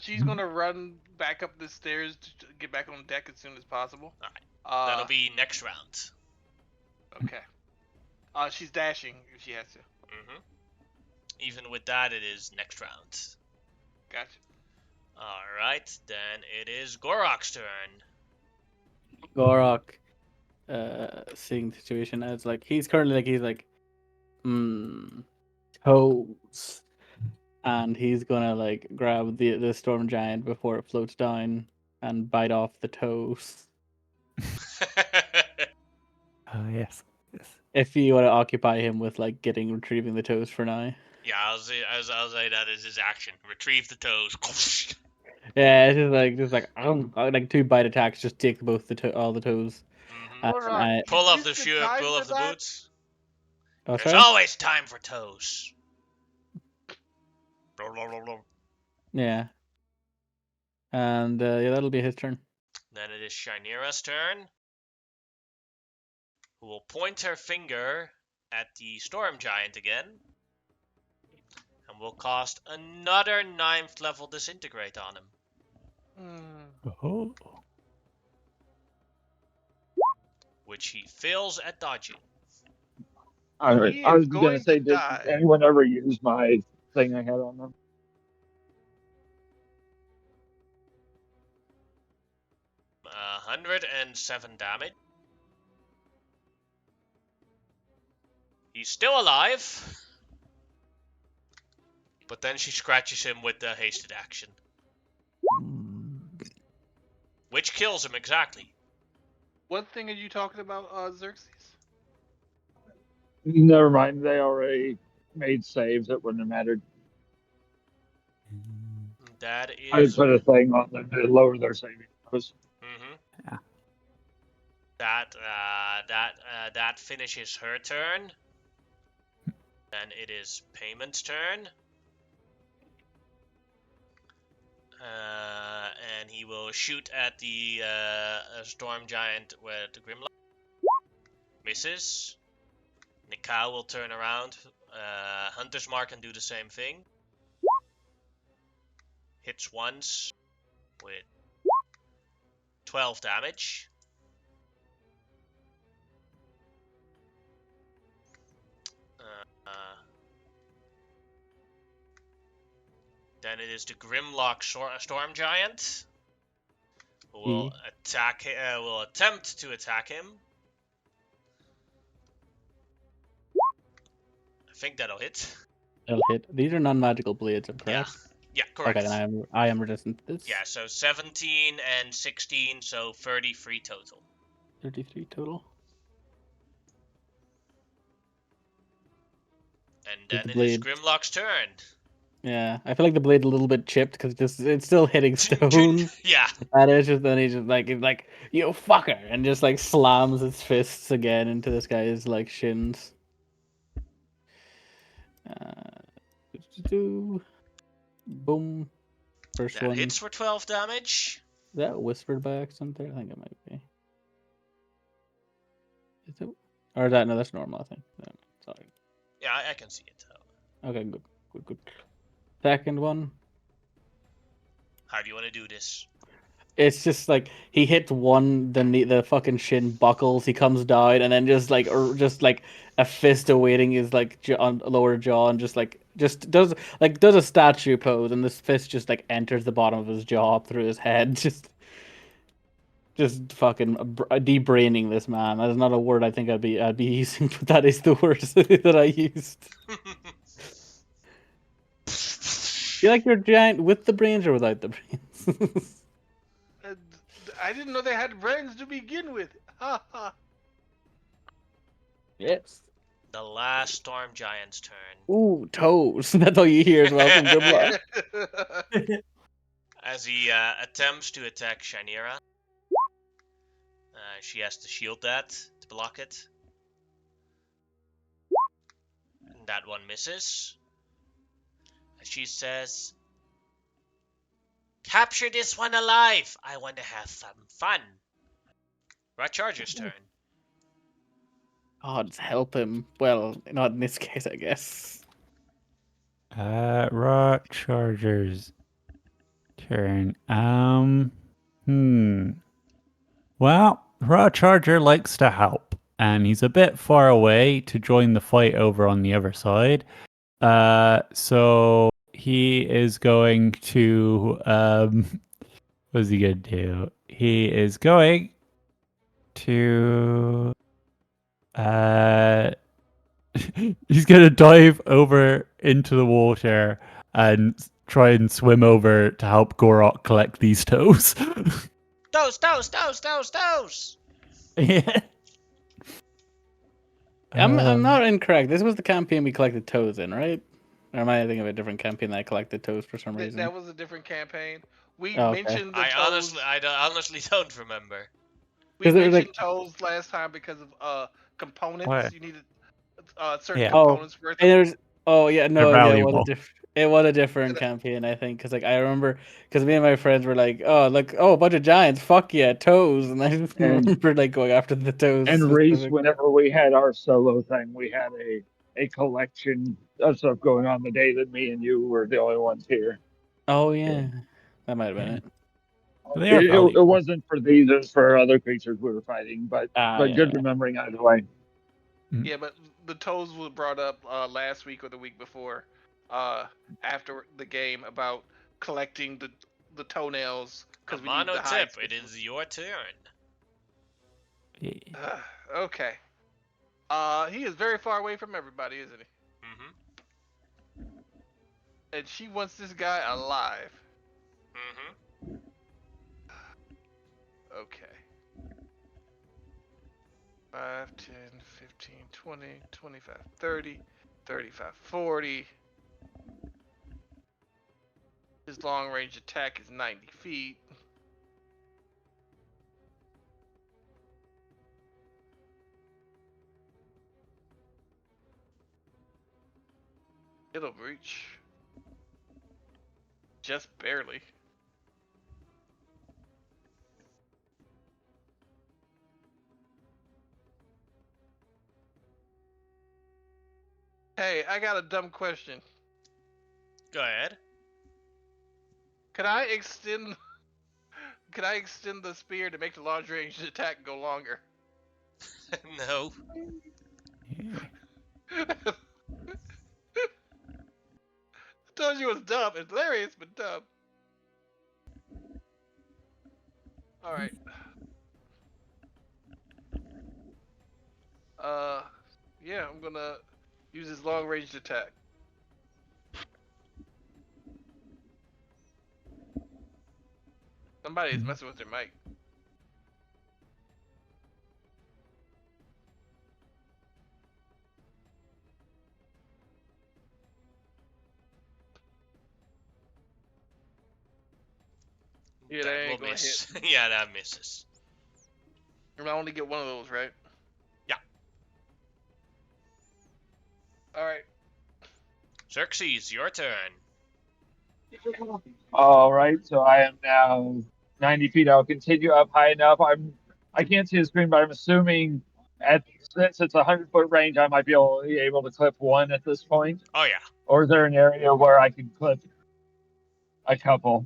She's gonna run back up the stairs to get back on deck as soon as possible.
Alright. That'll be next round.
Okay. She's dashing if she has to.
Even with that, it is next round.
Gotcha.
Alright, then it is Gorok's turn.
Gorok, seeing the situation as like he's currently like toes. And he's gonna like grab the storm giant before it floats down and bite off the toes.
Oh, yes. Yes.
If you want to occupy him with like retrieving the toes for now.
Yeah, I'll say that is his action. Retrieve the toes.
Yeah, it's just like 2 bite attacks, just take both all the toes.
hmm
Moron,
Pull
is
off
this
the shoe,
time
pull
for
off the
that?
boots.
Oh,
There's
sorry?
always time for toes.
Yeah. And yeah, that'll be his turn.
Then it is Shinera's turn, who will point her finger at the storm giant again, and will cast another 9th level disintegrate on him,
Oh.
which he fails at dodging.
I
He
I
is
was gonna
going
say,
to
did
die.
anyone ever use my thing I had on them?
Uh, 107 damage. He's still alive, but then she scratches him with the hasted action, which kills him exactly.
What thing are you talking about, Xerxes?
Never mind, they already made saves. It wouldn't have mattered.
That
I
is.
just put a thing on them to lower their saving throws.
Mm-hmm.
Yeah.
That finishes her turn. Then it is Payment's turn. And he will shoot at the storm giant with the Grimlock. Misses. Nikau will turn around. Hunter's Mark and do the same thing. Hits once with 12 damage. Then it is the Grimlock Storm Giant, who will will attempt to attack him. I think that'll hit.
It'll hit. These are non-magical blades, I'm correct?
Yeah, correct.
Okay, then I am resistant to this.
Yeah, so 17 and 16, so 33 total.
33 total.
And
Did
then
the
it is
blade-
Grimlock's turn.
Yeah, I feel like the blade's a little bit chipped because it's still hitting stone.
Yeah.
And it's just then he's just like you fucker, and just like slams his fists again into this guy's like shins. Boom. First
That
one.
hits for 12 damage.
Is that whispered by accident there? I think it might be. Is it? Or is that no? That's normal. I think. Sorry.
Yeah, I can see it.
Okay, good. Second one.
How do you want to do this?
It's just like he hits one, then the fucking shin buckles. He comes down, and then just like a fist awaiting his like lower jaw, and just does a statue pose, and this fist just like enters the bottom of his jaw up through his head, just fucking debraining this man. That is not a word I think I'd be using, but that is the word that I used. You like your giant with the brains or without the brains?
I didn't know they had brains to begin with. Ha ha.
Yes.
The last Storm Giant's turn.
Ooh, toes. That's all you hear as well from Grimlock.
As he attempts to attack Shinera. She has to shield that to block it. And that one misses. She says, "Capture this one alive. I want to have some fun." Rat Charger's turn.
Odds help him. Well, not in this case, I guess.
Rock Charger's turn. Well, Raw Charger likes to help, and he's a bit far away to join the fight over on the other side. So he is going to what's he gonna do? He is going to He's gonna dive over into the water and try and swim over to help Gorok collect these toes.
Toes!
Yeah.
I'm not incorrect. This was the campaign we collected toes in, right? Or am I thinking of a different campaign that I collected toes for some reason?
That was a different campaign. We
Oh, okay.
mentioned the
I
toes.
honestly don't remember.
We
'Cause there was,
mentioned
like-
toes last time because of components.
Why?
You needed certain
Yeah.
components worth
And
of.
there's yeah,
They're
no, yeah, it was a
valuable.
it was a different campaign, I think, because like I remember, because me and my friends were like, oh look, oh, a bunch of giants, fuck yeah, toes, and I just
And-
remember like going after the toes.
And Reese,
specific.
whenever we had our solo thing, we had a collection of stuff going on the day that me and you were the only ones here.
Oh yeah, that might have been
Yeah.
it.
They are
It
valuable.
wasn't for these; it was for other creatures we were fighting. But
Yeah.
good remembering either way.
Yeah, but the toes was brought up last week or the week before, after the game about collecting the toenails because we need the hide.
Monotip, it is your turn.
Yeah.
Okay. He is very far away from everybody, isn't he?
Mm-hmm.
And she wants this guy alive.
Mm-hmm.
Okay. 5, 10, 15, 20, 25, 30, 35, 40. His long range attack is 90 feet. It'll reach. Just barely. Hey, I got a dumb question.
Go ahead.
Can I extend the spear to make the long range attack go longer?
No.
Yeah.
I told you it was dumb. It's hilarious, but dumb. Alright. Yeah, I'm gonna use his long range attack. Somebody's messing with their mic. Yeah, that
That
ain't
will
gonna
miss.
hit.
Yeah, that misses.
And I only get one of those, right?
Yeah.
Alright.
Xerxes, your turn.
All right, so I am now 90 feet. I'll continue up high enough. I can't see the screen, but I'm assuming since it's a 100-foot range, I might be able to clip one at this point.
Oh yeah.
Or is there an area where I can clip a couple?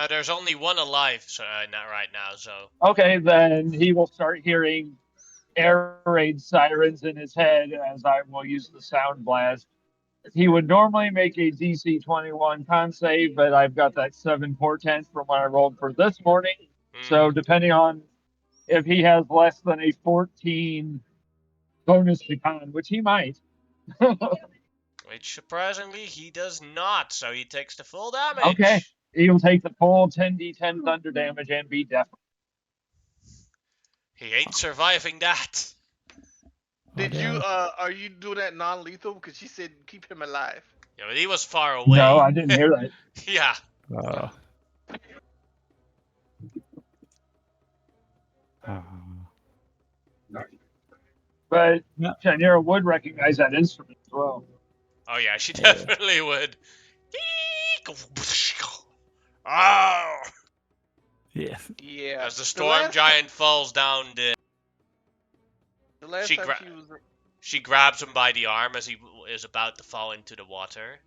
There's only one alive, so not right now. So.
Okay, then he will start hearing air raid sirens in his head as I will use the sound blast. He would normally make a DC 21 con save, but I've got that 7 portent from what I rolled for this morning. So depending on if he has less than a 14 bonus to con, which he might.
Which surprisingly he does not, so he takes the full damage.
Okay, he'll take the full 10d10 thunder damage and be deaf.
He ain't surviving that.
Did you are you doing that non-lethal? Because she said keep him alive.
Yeah, but he was far away.
No, I didn't hear that.
Yeah.
But
Yeah.
Shanira would recognize that instrument as well.
Oh yeah, she definitely would. Oh!
Yeah.
Yeah.
As the storm giant falls down,
The last
she
time
gra-
she was.
she grabs him by the arm as he is about to fall into the water.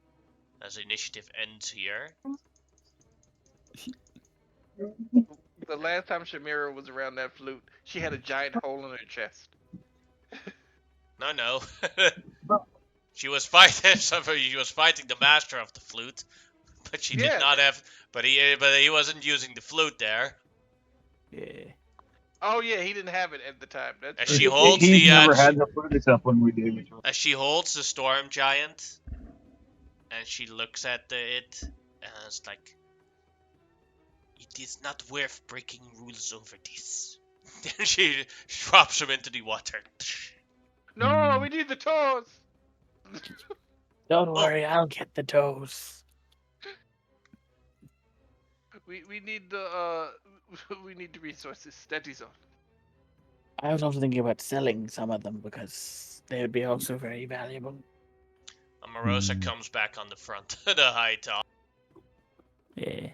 As the initiative ends here.
The last time Shamira was around that flute, she had a giant hole in her chest.
No. She was fighting. She was fighting the master of the flute, but she did not have. But he wasn't using the flute there.
Yeah.
Oh yeah, he didn't have it at the time. That's
As
right.
she holds
He's
the
never had to put it up when we gave it to him.
as she holds the storm giant, and she looks at it, and it's like, it is not worth breaking rules over this. Then she drops him into the water.
No, we need the toes.
Don't
Oh.
worry, I'll get the toes.
We need the we need the resources. That is all.
I was also thinking about selling some of them because they would be also very valuable.
Omarosa comes back on the front, the high top.
Yeah.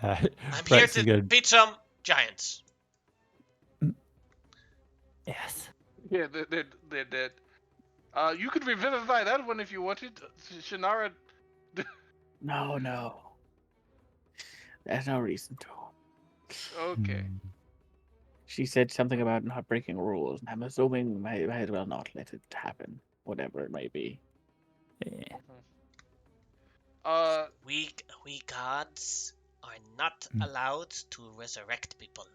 I'm here
Rex is
to
good.
beat some giants.
Yes.
Yeah, they're dead. You could revivify that one if you wanted. Shannara.
No. There's no reason to.
Okay.
She said something about not breaking rules, and I'm assuming might as well not let it happen, whatever it may be.
Yeah.
We gods are not allowed to resurrect people.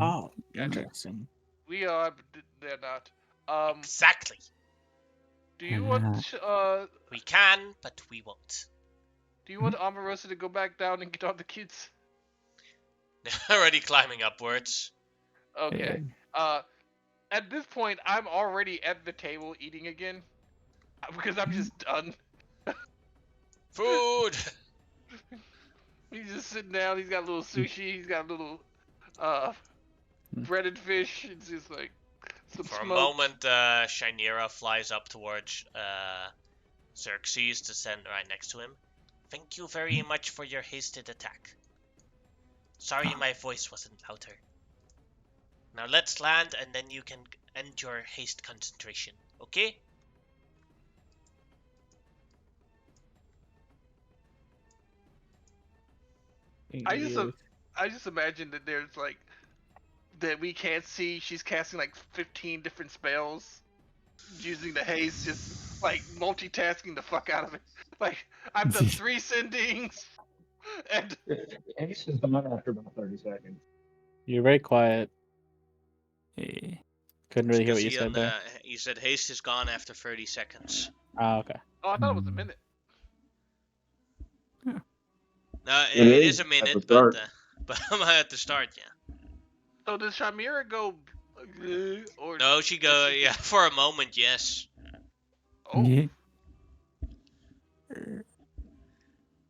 Oh, interesting.
We are, but they're not.
Exactly.
Do you want
We can, but we won't.
do you want Omarosa to go back down and get all the kids?
They're already climbing upwards.
Okay. At this point, I'm already at the table eating again because I'm just done.
Food.
He's just sitting down. He's got a little sushi. He's got a little breaded fish. It's just like some
For a
smoke.
moment, Shynira flies up towards Xerxes to stand right next to him. Thank you very much for your hasted attack. Sorry my voice wasn't louder. Now let's land and then you can end your haste concentration, okay?
I just imagine that there's like that we can't see. She's casting like 15 different spells using the haze, just like multitasking the fuck out of it. Like I've done 3 sendings, and
Ace is gone after about 30 seconds.
You're very quiet.
Yeah.
Couldn't really hear what you said there.
He said haste is gone after 30 seconds.
Oh, okay.
oh, I thought it was a minute.
No,
It
it
is
is a
at
minute,
the start.
but I'm at the start, yeah.
So does Shamira go? Or
No, she go, yeah, for a moment, yes.
oh,
Yeah.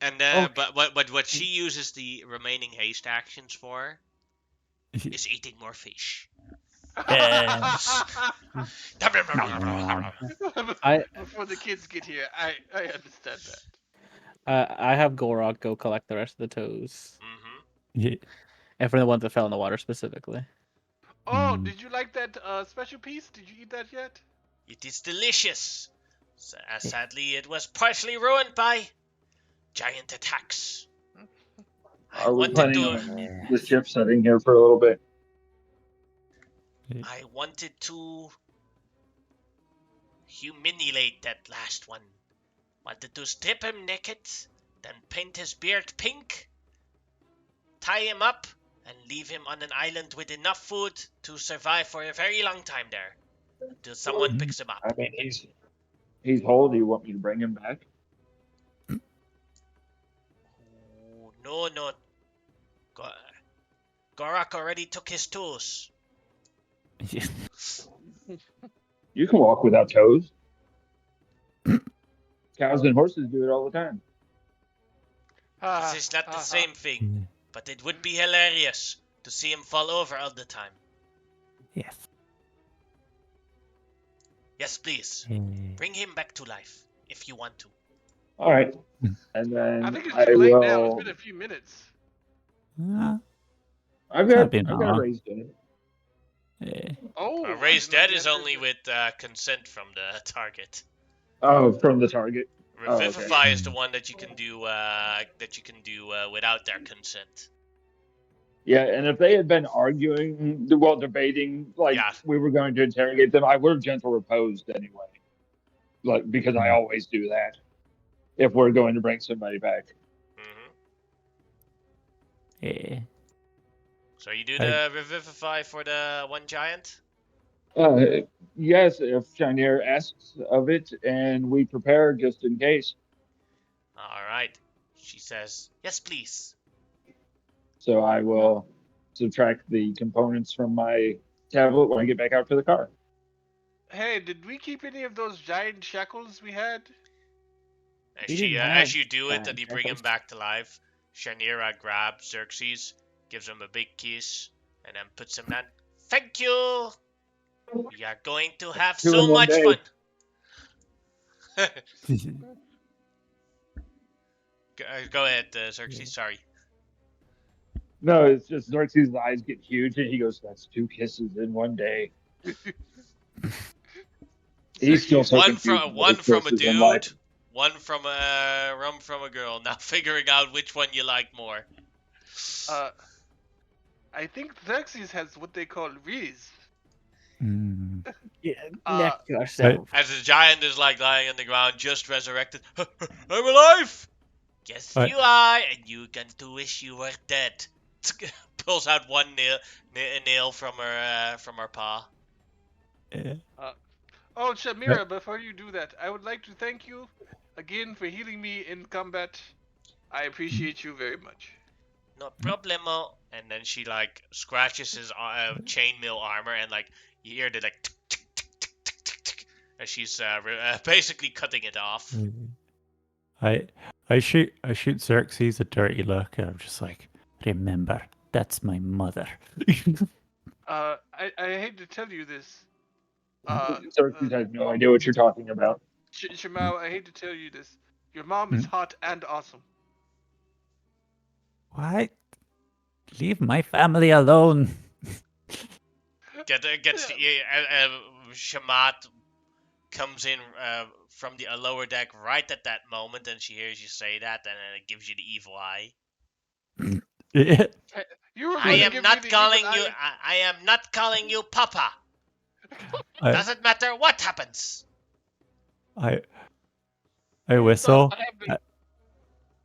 And
Okay.
but what she uses the remaining haste actions for is eating more fish.
Before the kids get here, I understand that.
I have Gorok go collect the rest of the toes.
Mm-hmm.
Yeah.
And for the ones that fell in the water specifically.
Oh, did you like that special piece? Did you eat that yet?
It is delicious. Sadly, it was partially ruined by giant attacks.
Are we planning on the ship sitting here for a little bit?
I wanted to humiliate that last one. Wanted to strip him naked, then paint his beard pink, tie him up, and leave him on an island with enough food to survive for a very long time there. Till someone picks him up.
I mean, he's whole. Do you want me to bring him back?
Oh, no. Gorak already took his toes.
You can walk without toes. Cows and horses do it all the time.
This is not the same thing, but it would be hilarious to see him fall over all the time.
Yes.
Yes, please. Bring him back to life, if you want to.
All right. And then
I think it's too late now. It's been a few minutes.
I've got a raised dead.
Yeah.
Oh,
raised dead is only with consent from the target.
Oh, from the target.
Revivify
okay.
is the one that you can do without their consent.
Yeah, and if they had been arguing, well, debating, like we were going to interrogate them, I would have gentle reposed anyway. Like, because I always do that if we're going to bring somebody back.
Mm-hmm.
Yeah.
So you do the revivify for the one giant?
Yes, if Chenier asks of it, and we prepare just in case.
All right. She says, "Yes, please."
So I will subtract the components from my tablet when I get back out to the car.
Hey, did we keep any of those giant shackles we had?
As
We
she,
didn't
as
have
you do it and you bring him
shackles.
back to life, Shanira grabs Xerxes, gives him a big kiss, and then puts him down. Thank you. We are going to have
Two in
so
one
much fun.
day.
Go ahead, Xerxes. Sorry.
No, it's just Xerxes' eyes get huge, and he goes, "That's 2 kisses in one day." He's still
Xerxes,
so
One
confused
from
about his
one from a
choices in life.
dude, one from a girl. Now figuring out which one you like more.
I think Xerxes has what they call Riz.
Mm.
Yeah,
Uh,
next to yourself.
As the giant is like lying on the ground, just resurrected. I'm alive. Yes,
I-
you are, and you're going to wish you were dead. Pulls out one nail from her paw.
Yeah.
oh, Shamira, before you do that, I would like to thank you again for healing me in combat. I appreciate you very much.
No problemo. And then she like scratches his chainmail armor, and like you hear the like tick, tick, tick, tick, tick, tick, tick, as she's basically cutting it off.
I shoot Xerxes a dirty look, and I'm just like, remember, that's my mother.
I hate to tell you this.
Xerxes has no idea what you're talking about.
Shimao, I hate to tell you this. Your mom is hot and awesome.
What? Leave my family alone.
Shamat comes in from the lower deck right at that moment, and she hears you say that, and then it gives you the evil eye.
You were
I
going to
am
give me
not
the
calling
evil
you.
eye.
I am not calling you Papa.
I
Doesn't matter what happens.
I
You
whistle
thought I have been-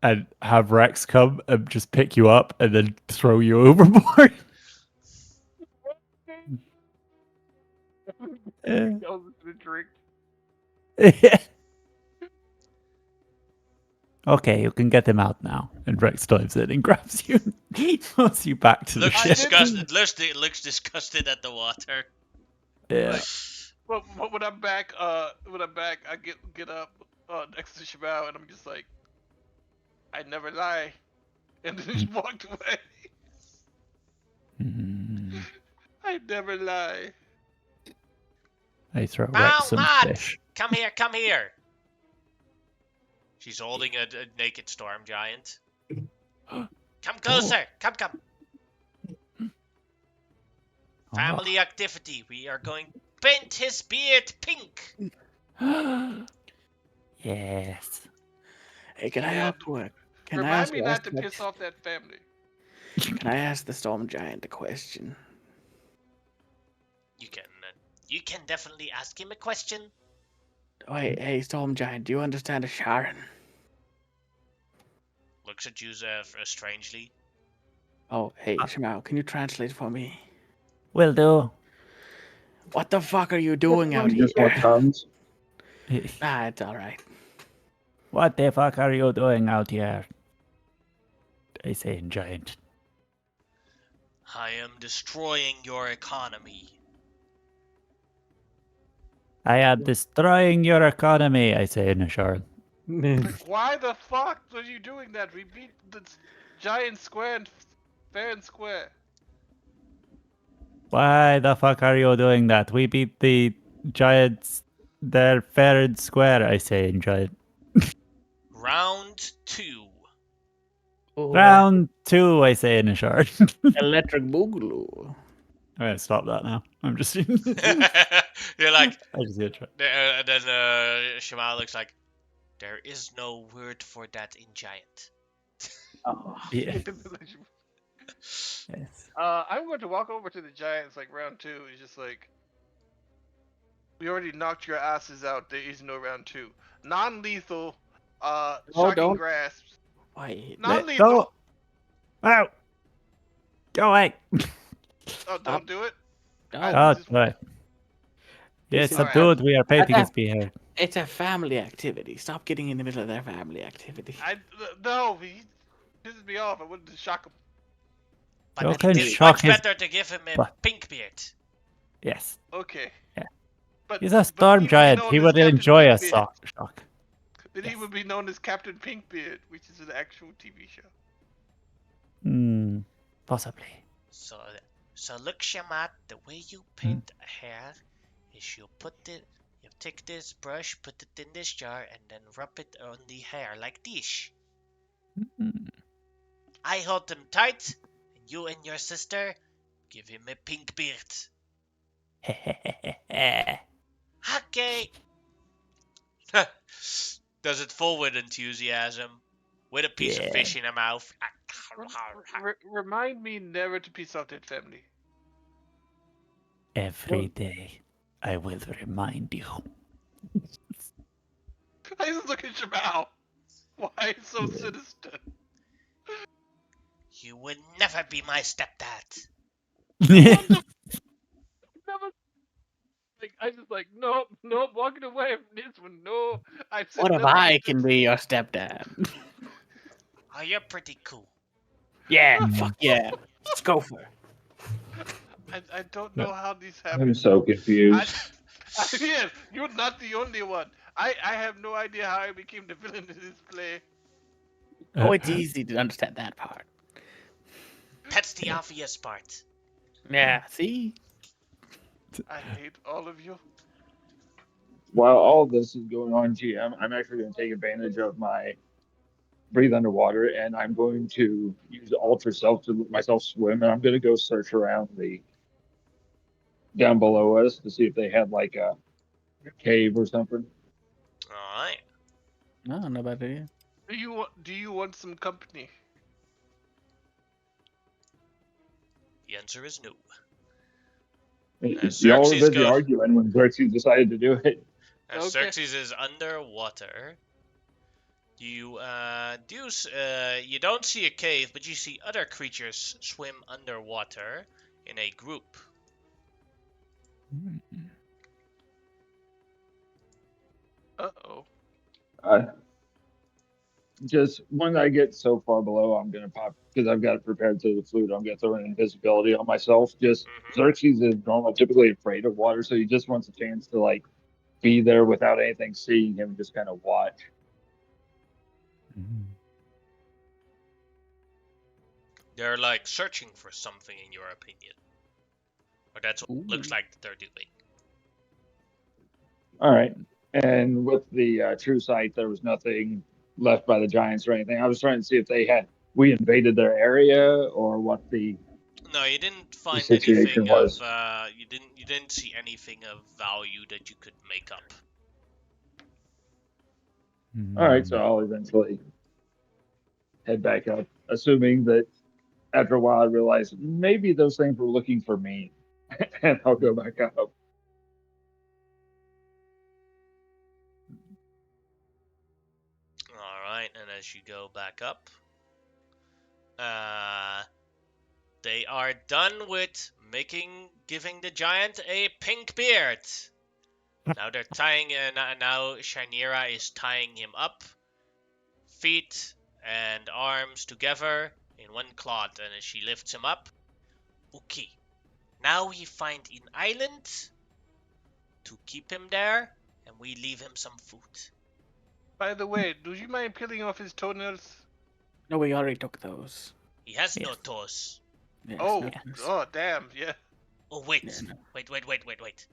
and have Rex come and just pick you up and then throw you overboard. Yeah.
the drink.
Okay, you can get him out now. And Rex dives in and grabs you and throws you back to the
Looks
ship.
disgusted. Looks disgusted at the water.
Yeah.
Like, but when I'm back, I get up next to Shabao, and I'm just like, I never lie, and then he walked away.
Mm.
I never lie.
I throw
Now,
Rex some
Matt,
fish.
come here, come here. She's holding a naked storm giant. Come closer, come. Family activity. We are going to paint his beard pink.
Yes.
Hey, can I
Yeah,
ask what? Can I
Remind
ask
me not to piss off that family.
Can I ask the storm giant a question?
You can definitely ask him a question.
Wait, hey, storm giant, do you understand a Sharon?
Looks at you strangely.
Oh, hey, Shimao, can you translate for me?
Will do.
What the fuck are you doing out
Just what
here?
comes.
Ah, it's alright.
What the fuck are you doing out here? I say in giant.
I am destroying your economy.
I am destroying your economy, I say in Asherah.
Why the fuck are you doing that? We beat the giant square and fair and square.
Why the fuck are you doing that? We beat the giants. They're fair and square, I say in giant.
Round 2.
Round 2, I say in Asherah.
Electric Boogaloo.
I'm gonna stop that now. I'm just.
You're like,
I just gonna try.
and then Shamal looks like, there is no word for that in giant.
Oh.
Yeah. Yes.
I'm going to walk over to the Giants like round 2. It's just like, we already knocked your asses out. There is no round 2. Non-lethal, shocking
don't.
grasps.
Wait.
Non-lethal.
Ow! Go away.
Oh, don't do it.
No,
Oh,
Just-
right.
This
It's
is
a
Alright.
dude we are paid to
Okay.
be here.
it's a family activity. Stop getting in the middle of their family activity.
No, he pisses me off. I wanted to shock him.
But
You
it
can
is
shock
much
his
better to give him a
butt.
pink beard.
Yes.
Okay.
Yeah.
But
He's a
but
storm
he would be
giant.
known
He
as
would
Captain
enjoy a
Pinkbeard.
shock.
Then he
Yes.
would be known as Captain Pinkbeard, which is an actual TV show.
Possibly.
So look, Shamat, the way you paint a hair is you take this brush, put it in this jar, and then rub it on the hair like this.
Mm.
I hold him tight, and you and your sister give him a pink beard. Okay. Does it full with enthusiasm, with a piece of
Yeah.
fish in her mouth.
Remind me never to piss off that family.
Every day, I will remind you.
I just look at Jamal. Why so sinister?
You will never be my stepdad.
I just like nope, walking away from this one. No, I said
What if
nothing
I
until-
can be your stepdad?
Oh, you're pretty cool.
Yeah, fuck yeah. Let's go for it.
I don't know how these
I'm
happen.
so confused.
Yeah, you're not the only one. I have no idea how I became the villain in this play.
Oh, it's easy to understand that part.
That's the obvious part.
Yeah, see?
I hate all of you.
While all this is going on, GM, I'm actually going to take advantage of my breathe underwater, and I'm going to use Ultra Self to let myself swim, and I'm going to go search around the down below us to see if they had like a cave or something.
Alright.
No, no bad idea.
Do you want some company?
The answer is no.
Y'all were
Xerxes
busy
goes-
arguing when Xerxes decided to do it.
As
Okay.
Xerxes is underwater, you you don't see a cave, but you see other creatures swim underwater in a group.
Uh-oh.
Just when I get so far below, I'm gonna pop because I've got it prepared to the flute. I'm gonna throw an invisibility on myself. Just Xerxes is normally typically afraid of water, so he just wants a chance to like be there without anything seeing him, just kind of watch.
They're like searching for something, in your opinion. Or that's what it looks like that they're doing.
All right, and with the true sight, there was nothing left by the giants or anything. I was trying to see if we invaded their area or what the
No, you didn't find
situation
anything
was.
of you didn't see anything of value that you could make up.
All right, so I'll eventually head back up, assuming that after a while I realize maybe those things were looking for me, and I'll go back up.
Alright, and as you go back up, they are done with giving the giant a pink beard. Now they're tying, now Shinera is tying him up, feet and arms together in one cloth, and as she lifts him up, okay, now we find an island to keep him there, and we leave him some food.
By the way, do you mind peeling off his toenails?
No, we already took those.
He has no toes.
Yes,
Oh,
no thanks.
oh, damn, yeah.
Oh, wait.
Yeah, no.
Wait.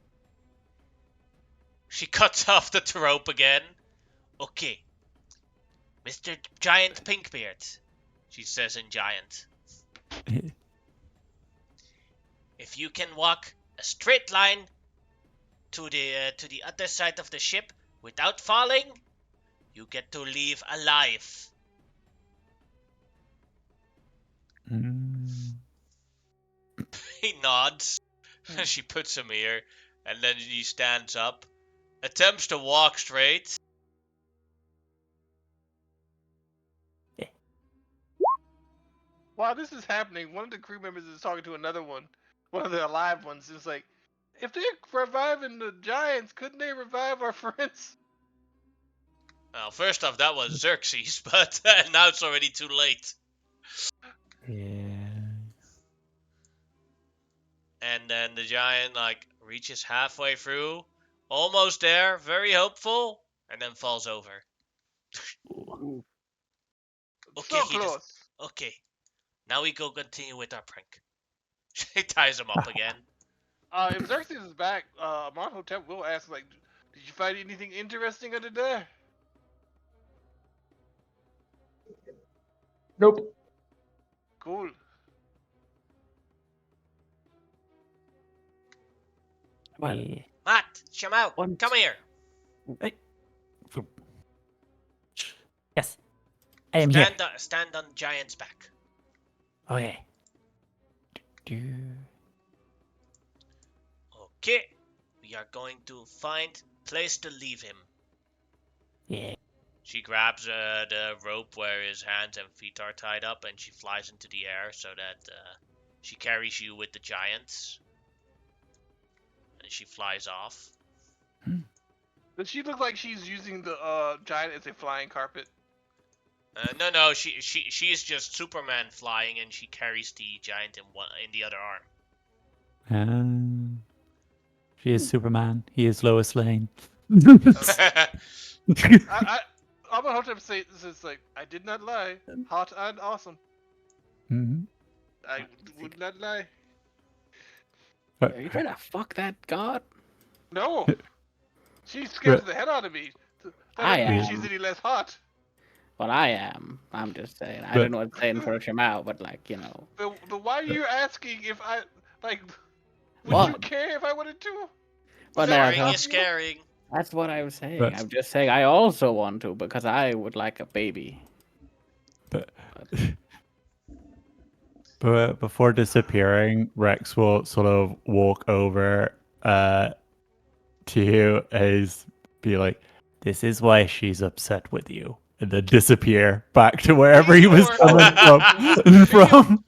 She cuts off the rope again. Okay. Mr. Giant Pinkbeard, she says in giant. If you can walk a straight line to the other side of the ship without falling, you get to leave alive. He nods. She puts him here, and then he stands up, attempts to walk straight.
while this is happening, one of the crew members is talking to another one of the alive ones. It's like, if they're reviving the giants, couldn't they revive our friends?
Well, first off, that was Xerxes, but now it's already too late.
Yeah.
And then the giant, like, reaches halfway through, almost there, very hopeful, and then falls over. Okay,
So close.
Okay, now we go continue with our prank. She ties him up again.
If Xerxes is back, Monhotep will ask, like, did you find anything interesting under there?
Nope.
Cool.
Well,
Yeah.
Matt, Shamau,
Once-
come here.
Hey. Yes. I am here.
Stand on giant's back.
Okay.
Okay, we are going to find place to leave him.
Yeah.
She grabs the rope where his hands and feet are tied up, and she flies into the air so that she carries you with the giants. And she flies off.
Does she look like she's using the giant as a flying carpet?
No, she's just Superman flying, and she carries the giant in the other arm.
She is Superman. He is Lois Lane.
Amenhotep says, like, I did not lie. Hot and awesome.
Mhm.
I would not lie.
are you trying to fuck that god?
No. She scares the head out of me. That
I
doesn't mean
am.
she's any less hot.
Well, I am. I'm just saying. I don't know what saying for Shemau, but like, you know.
But why are you asking if I, like, would
What?
you care if I wanted to?
Well, no,
Scaring
I
is scaring.
that's what I was saying.
But-
I'm just saying I also want to because I would like a baby.
But before disappearing, Rex will sort of walk over to you as be like, "This is why she's upset with you," and then disappear back to wherever he was coming from.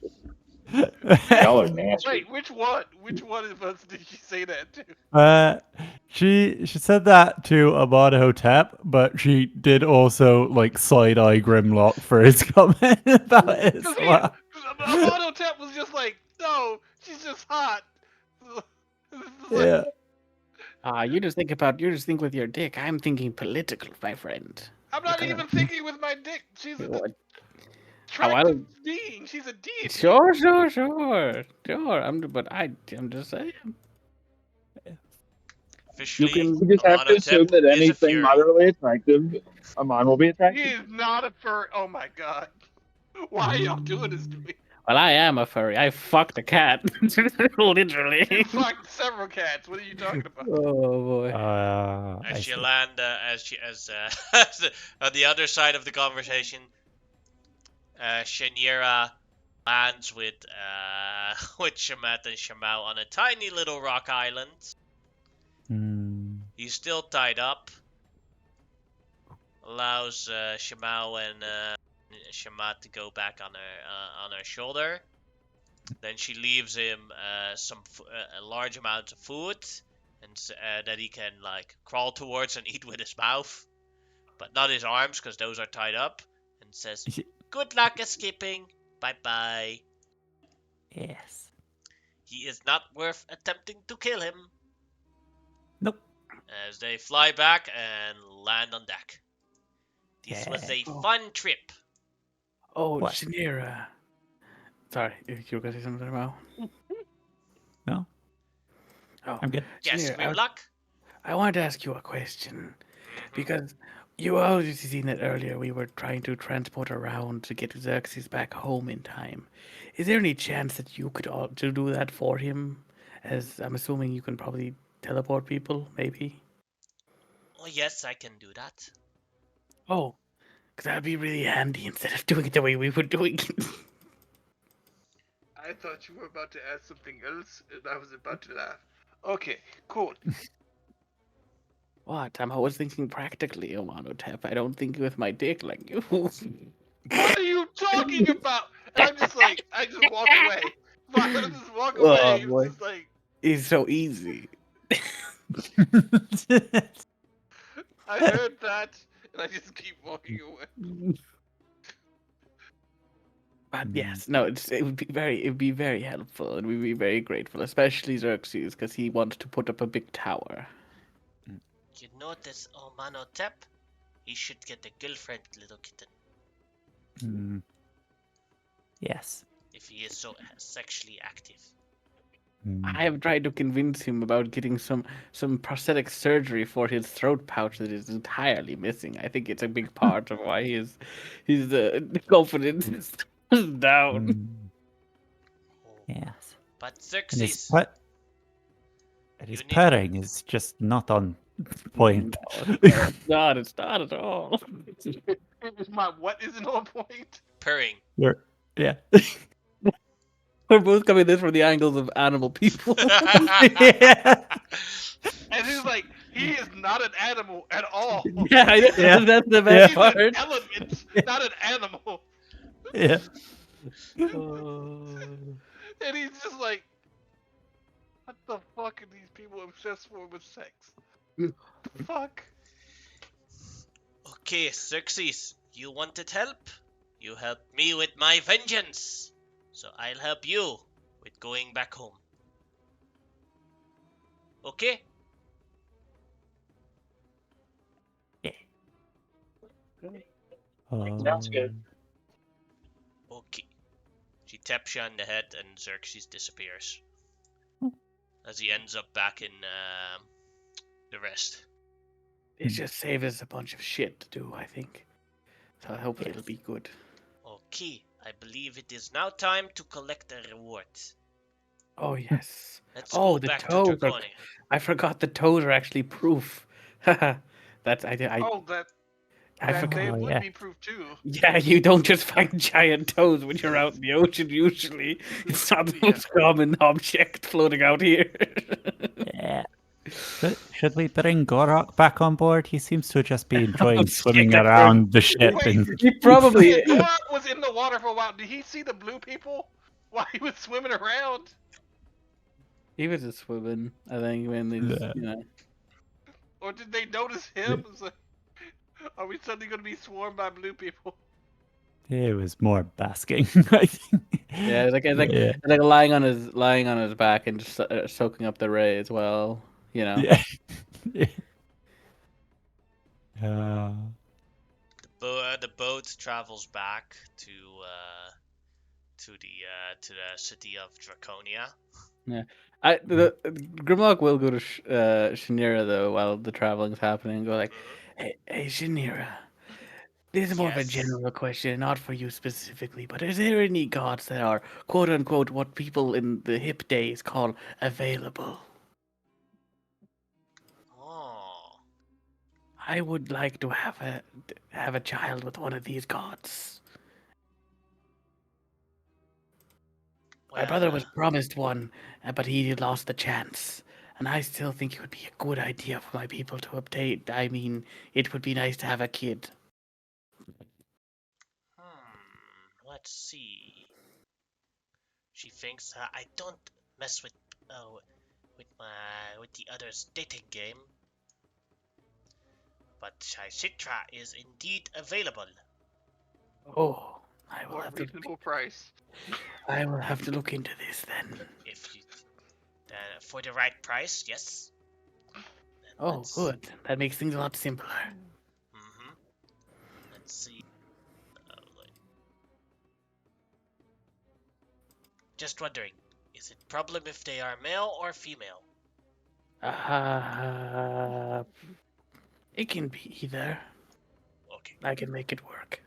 Y'all are nasty.
Wait, which one? Which one of us did she say that to?
She said that to Amenhotep, but she did also like side eye Grimlock for his comment about it as well.
Amenhotep was just like, no, she's just hot.
Yeah.
You just think with your dick. I'm thinking political, my friend.
I'm not
Because-
even thinking with my dick. She's an
What?
attractive being. She's a deity.
Sure. I'm just saying.
Officially,
We just have to assume that
Amenhotep is a
anything
fury.
moderately attractive, Amon will be
He
attracted.
is not a fur. Oh my god. Why are y'all doing this to me?
Well, I am a furry. I fucked a cat, literally.
You fucked several cats. What are you talking about?
Oh boy.
I
As you
see.
land, on the other side of the conversation, Shaniera lands with Shamat and Shamau on a tiny little rock island.
Hmm.
He's still tied up. Allows Shamau and Shamat to go back on her shoulder. Then she leaves him a large amount of food, and that he can like crawl towards and eat with his mouth, but not his arms because those are tied up. And says, "Good luck escaping. Bye bye."
Yes.
He is not worth attempting to kill him.
Nope.
As they fly back and land on deck. This was a fun trip.
Oh,
What?
Shanira. Sorry, you were gonna say something about?
No,
Oh,
I'm good.
Yes,
Shanira,
Grimlock.
I wanted to ask you a question because you obviously seen that earlier. We were trying to transport around to get Xerxes back home in time. Is there any chance that you could to do that for him? As I'm assuming you can probably teleport people, maybe.
Oh, yes, I can do that.
Oh, because that'd be really handy instead of doing it the way we were doing it.
I thought you were about to ask something else, and I was about to laugh. Okay, cool.
What? I'm always thinking practically, Omanotep. I don't think with my dick like you.
What are you talking about? I'm just just like, I just walk away. If I let him just walk
Oh,
away, he
boy.
was just like,
It's so easy.
I heard that, and I just keep walking away.
But yes, no, it would be very helpful, and we'd be very grateful, especially Xerxes, because he wanted to put up a big tower.
You notice Omanotep? He should get a girlfriend, little kitten.
Yes.
If he is so sexually active.
I have tried to convince him about getting some prosthetic surgery for his throat pouch that is entirely missing. I think it's a big part of why his confidence is down.
Yes.
But
And his
Xerxes,
his
you need-
purring is just not on point.
No, it's not. It's not at all.
What isn't on point?
purring.
Yeah.
We're both coming at this from the angles of animal people.
Yeah.
And he's like, he is not an animal at all.
Yeah, I know.
Yeah.
That's the best
He's
part.
an element, not an animal.
Yeah.
And he's just like, what the fuck are these people obsessed for with sex? Fuck.
Okay, Xerxes, you wanted help? You helped me with my vengeance. So I'll help you with going back home. Okay?
Sounds good.
Okay. She taps you on the head and Xerxes disappears. As he ends up back in the rest.
It just saved us a bunch of shit to do, I think. So hopefully it'll be good.
Okay, I believe it is now time to collect the rewards.
Oh yes.
Let's
Oh,
go
the
back to
toes are.
Draconia.
I forgot the toes are actually proof. That's I
Oh, that
I
they
forgot.
would
yeah.
be proof too.
Yeah, you don't just find giant toes when you're out in the ocean. Usually, it's not the most common object floating out here.
Yeah. Should we bring Gorok back on board? He seems to just be enjoying swimming
scared.
around the ship.
Wait,
And
He probably.
Yeah, Gorak was in the water for a while. Did he see the blue people while he was swimming around?
He was just swimming, I think, when these,
Yeah.
Or did they notice him? It's like, are we suddenly going to be swarmed by blue people?
It was more basking, I think.
Yeah, it's
Yeah.
like lying on his back and just soaking up the ray as well. You know.
Yeah. Yeah.
The boat travels back to the city of Draconia.
Grimlock will go to Shanira though while the traveling's happening and go like, hey Shanira, this is more of a
Yes.
general question, not for you specifically, but is there any gods that are quote unquote what people in the hip days call available?
Oh,
I would like to have a child with one of these gods. My brother was promised one, but he lost the chance. And I still think it would be a good idea for my people to obtain. I mean, it would be nice to have a kid.
let's see. She thinks I don't mess with the others' dating game, but Shitra is indeed available.
Oh, I will
Or
have to.
reasonable price.
I will have to look into this then.
If you, for the right price, yes. Then
Oh,
let's-
good. That makes things a lot simpler.
Mhm. Let's see. Just wondering, is it problem if they are male or female?
It can be either.
Okay.
I can make it work.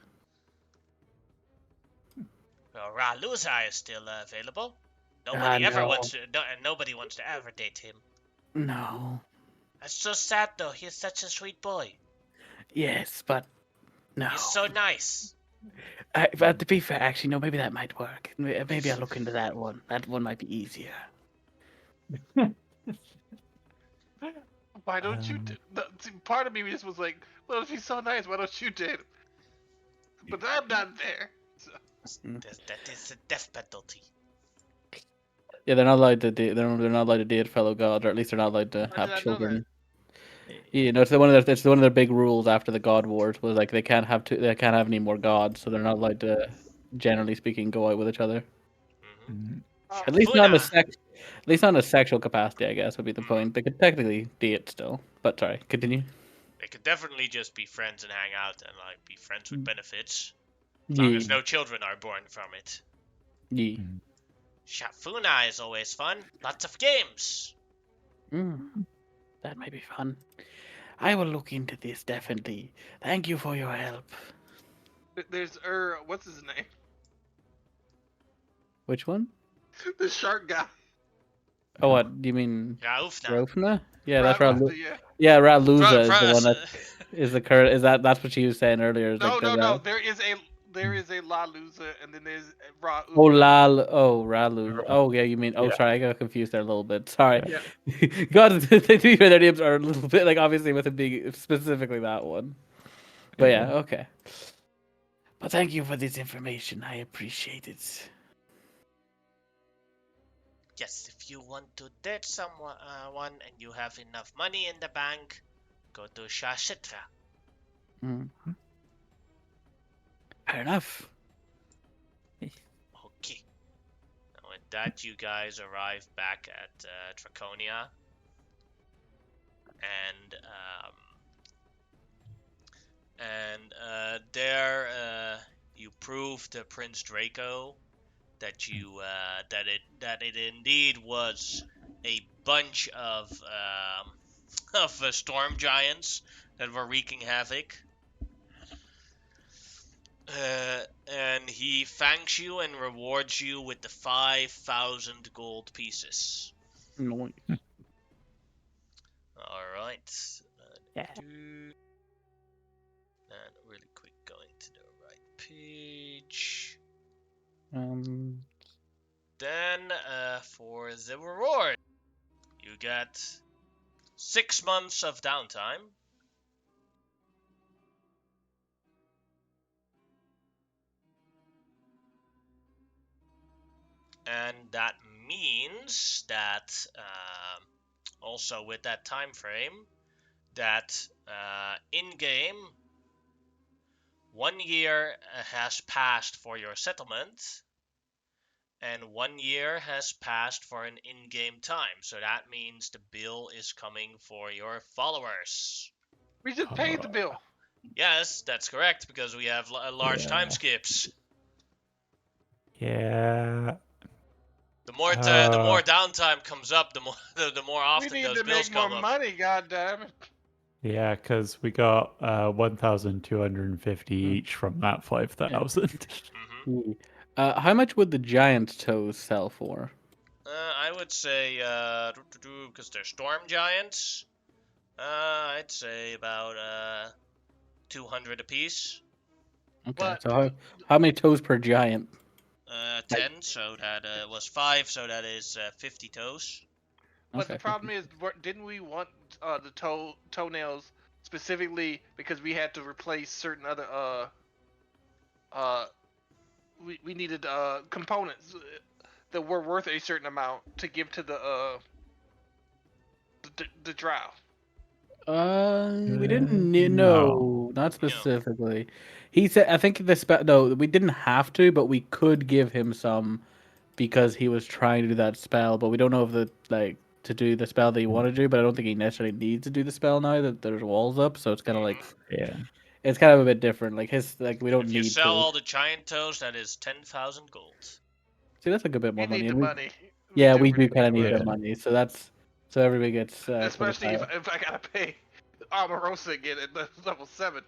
Well, Raluza is still available. Nobody
No.
nobody wants to ever date him.
No.
That's so sad, though. He's such a sweet boy.
Yes, but no.
He's so nice.
But to be fair, actually, no, maybe that might work. Maybe I'll look into that one. That one might be easier.
Why don't you? Part of me just was like, well, if he's so nice, why don't you date him? But I'm not there. So,
That is a death penalty.
Yeah, they're not allowed to date. They're not allowed to date fellow gods, or at least they're not allowed to
How did
have
I know that?
children. Yeah, no, it's one of their big rules after the God Wars was like they can't have any more gods, so they're not allowed to, generally speaking, go out with each other.
Mm-hmm.
At least not in a
Funa.
at least not in a sexual capacity, I guess would be the
Mm.
point. They could technically date still, but sorry, continue.
They could definitely just be friends and hang out and like be friends with benefits, as
Yeah,
long as no children are born from it.
yeah.
Shafuna is always fun. Lots of games.
That might be fun. I will look into this definitely. Thank you for your help.
there's what's his name?
Which one?
The shark guy.
Oh, what do you mean?
Raufna.
Rofna? Yeah, that's
Raluza,
right.
yeah.
Yeah, Raluza is the one
Fro-
that is the current. That's what she was saying earlier. Is
No,
like
no,
the
no. There is a La Luza, and then there's Ra.
Oh, Lal. Oh, Ralu. Oh, yeah, you mean. Oh, sorry, I got confused there a little bit. Sorry.
Yeah.
God, their names are a little bit like obviously with it being specifically that one. But yeah, okay. But thank you for this information. I appreciate it.
Yes, if you want to date someone and you have enough money in the bank, go to Shashitra.
Fair enough.
Okay. Now with that, you guys arrive back at Draconia, and there you prove to Prince Draco that it indeed was a bunch of storm giants that were wreaking havoc. And he thanks you and rewards you with the 5,000 gold pieces.
Nice.
Alright.
Yeah.
And really quick, going to the right page. Then, for the reward, you get 6 months of downtime. And that means that also with that time frame, that in-game, 1 year has passed for your settlement, and 1 year has passed for an in-game time. So that means the bill is coming for your followers.
We just paid the bill.
Yes, that's correct, because we have large time skips.
Yeah.
The more downtime comes up, the more often
we need
those
to
bills
make more
come up.
money, goddammit.
Yeah, because we got 1,250 each from that 5,000.
How much would the giant toes sell for?
I would say, because they're storm giants, I'd say about 200 apiece.
Okay,
But
so how many toes per giant?
10, so that was 5, so that is 50 toes.
But the problem is, didn't we want the toenails specifically because we had to replace certain other we needed components that were worth a certain amount to give to the drow.
We didn't
No.
not specifically. He said, I think no, we didn't have to, but we could give him some because he was trying to do that spell, but we don't know if to do the spell that he wanted to do, but I don't think he necessarily needs to do the spell now that there's walls up, so it's kind of like,
Yeah.
it's kind of a bit different. Like we don't
If
need
you sell
to.
all the giant toes, that is 10,000 gold.
See, that's a good bit more
We
money.
need the money.
We do kind of need the money, so everybody gets.
Especially if I gotta pay Omarosa again at level 7.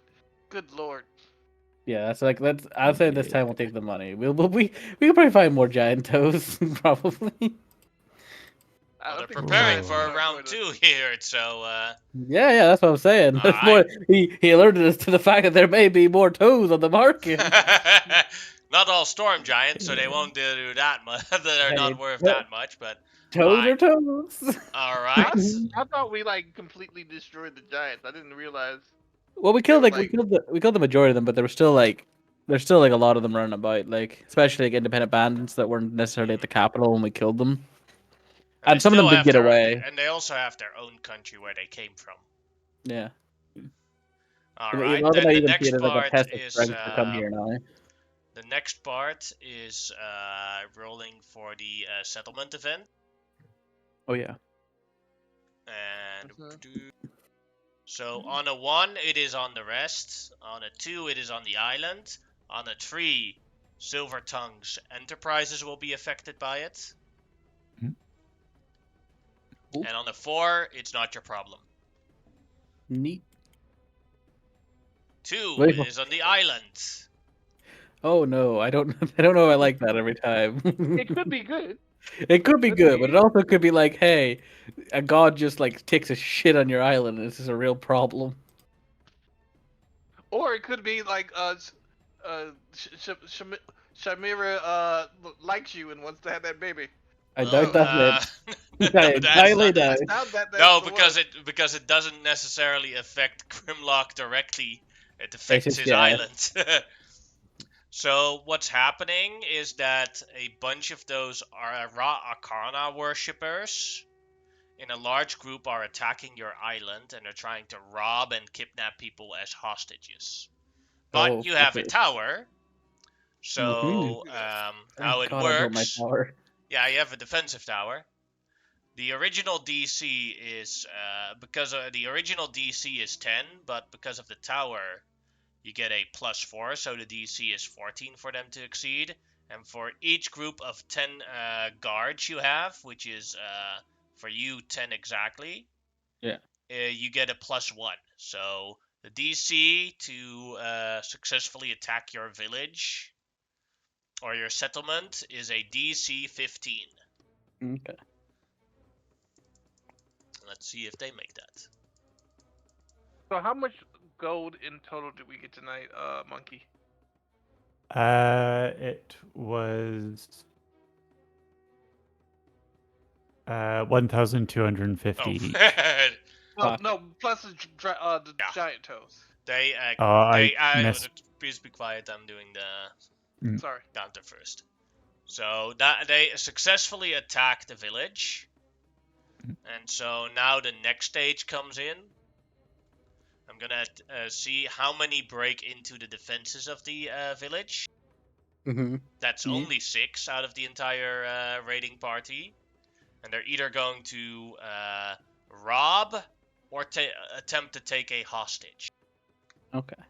Good lord.
Yeah, that's I'll say this time we'll take the money. We can probably find more giant toes, probably.
Well, they're preparing for round 2 here, so
Yeah, that's what I'm saying. That's more, he alerted us to the fact that there may be more toes on the market.
Not all storm giants, so they won't do that much. They're not worth that much, but
toes are toes.
All right.
I thought we completely destroyed the giants. I didn't realize.
Well, we killed we killed the majority of them, but there were still There's still like a lot of them running about, like especially like independent bandits that weren't necessarily at the capital when we killed them. And some of them did get away.
And they also have their own country where they came from.
Yeah.
All
A
right.
lot of
Then
them
the
even see
next
it as like a
part
test of
is
strength to come here now.
the next part is rolling for the settlement event.
Oh yeah.
And so on a 1, it is on the rest. On a 2, it is on the island. On a 3, Silver Tongue's enterprises will be affected by it.
Cool.
And on a 4, it's not your problem.
Neat.
2 is on the island.
Oh no, I don't know. I like that every time.
It could be good.
It could be good, but it also could be like, hey, a god just like takes a shit on your island, and this is a real problem.
Or it could be like Shamira likes you and wants to have that baby.
I doubt that's it.
No,
I entirely doubt.
No, because it doesn't necessarily affect Grimlock directly. It affects his island. So what's happening is that a bunch of those Arcana worshippers in a large group are attacking your island, and they're trying to rob and kidnap people as hostages. But you have a tower, so how it works... Yeah, you have a defensive tower. The original DC is the original DC is 10, but because of the tower, you get a +4, so the DC is 14 for them to exceed. And for each group of 10 guards you have, which is for you 10 exactly, you get a +1. So the DC to successfully attack your village or your settlement is a DC 15.
Okay.
Let's see if they make that.
So how much gold in total did we get tonight, Monkey?
It was 1,250.
Oh. No, plus the giant toes.
Please be quiet. I'm doing the
Sorry.
counter first. So that they successfully attack the village, and so now the next stage comes in. I'm gonna see how many break into the defenses of the village. That's only 6 out of the entire raiding party, and they're either going to rob or attempt to take a hostage.
Okay.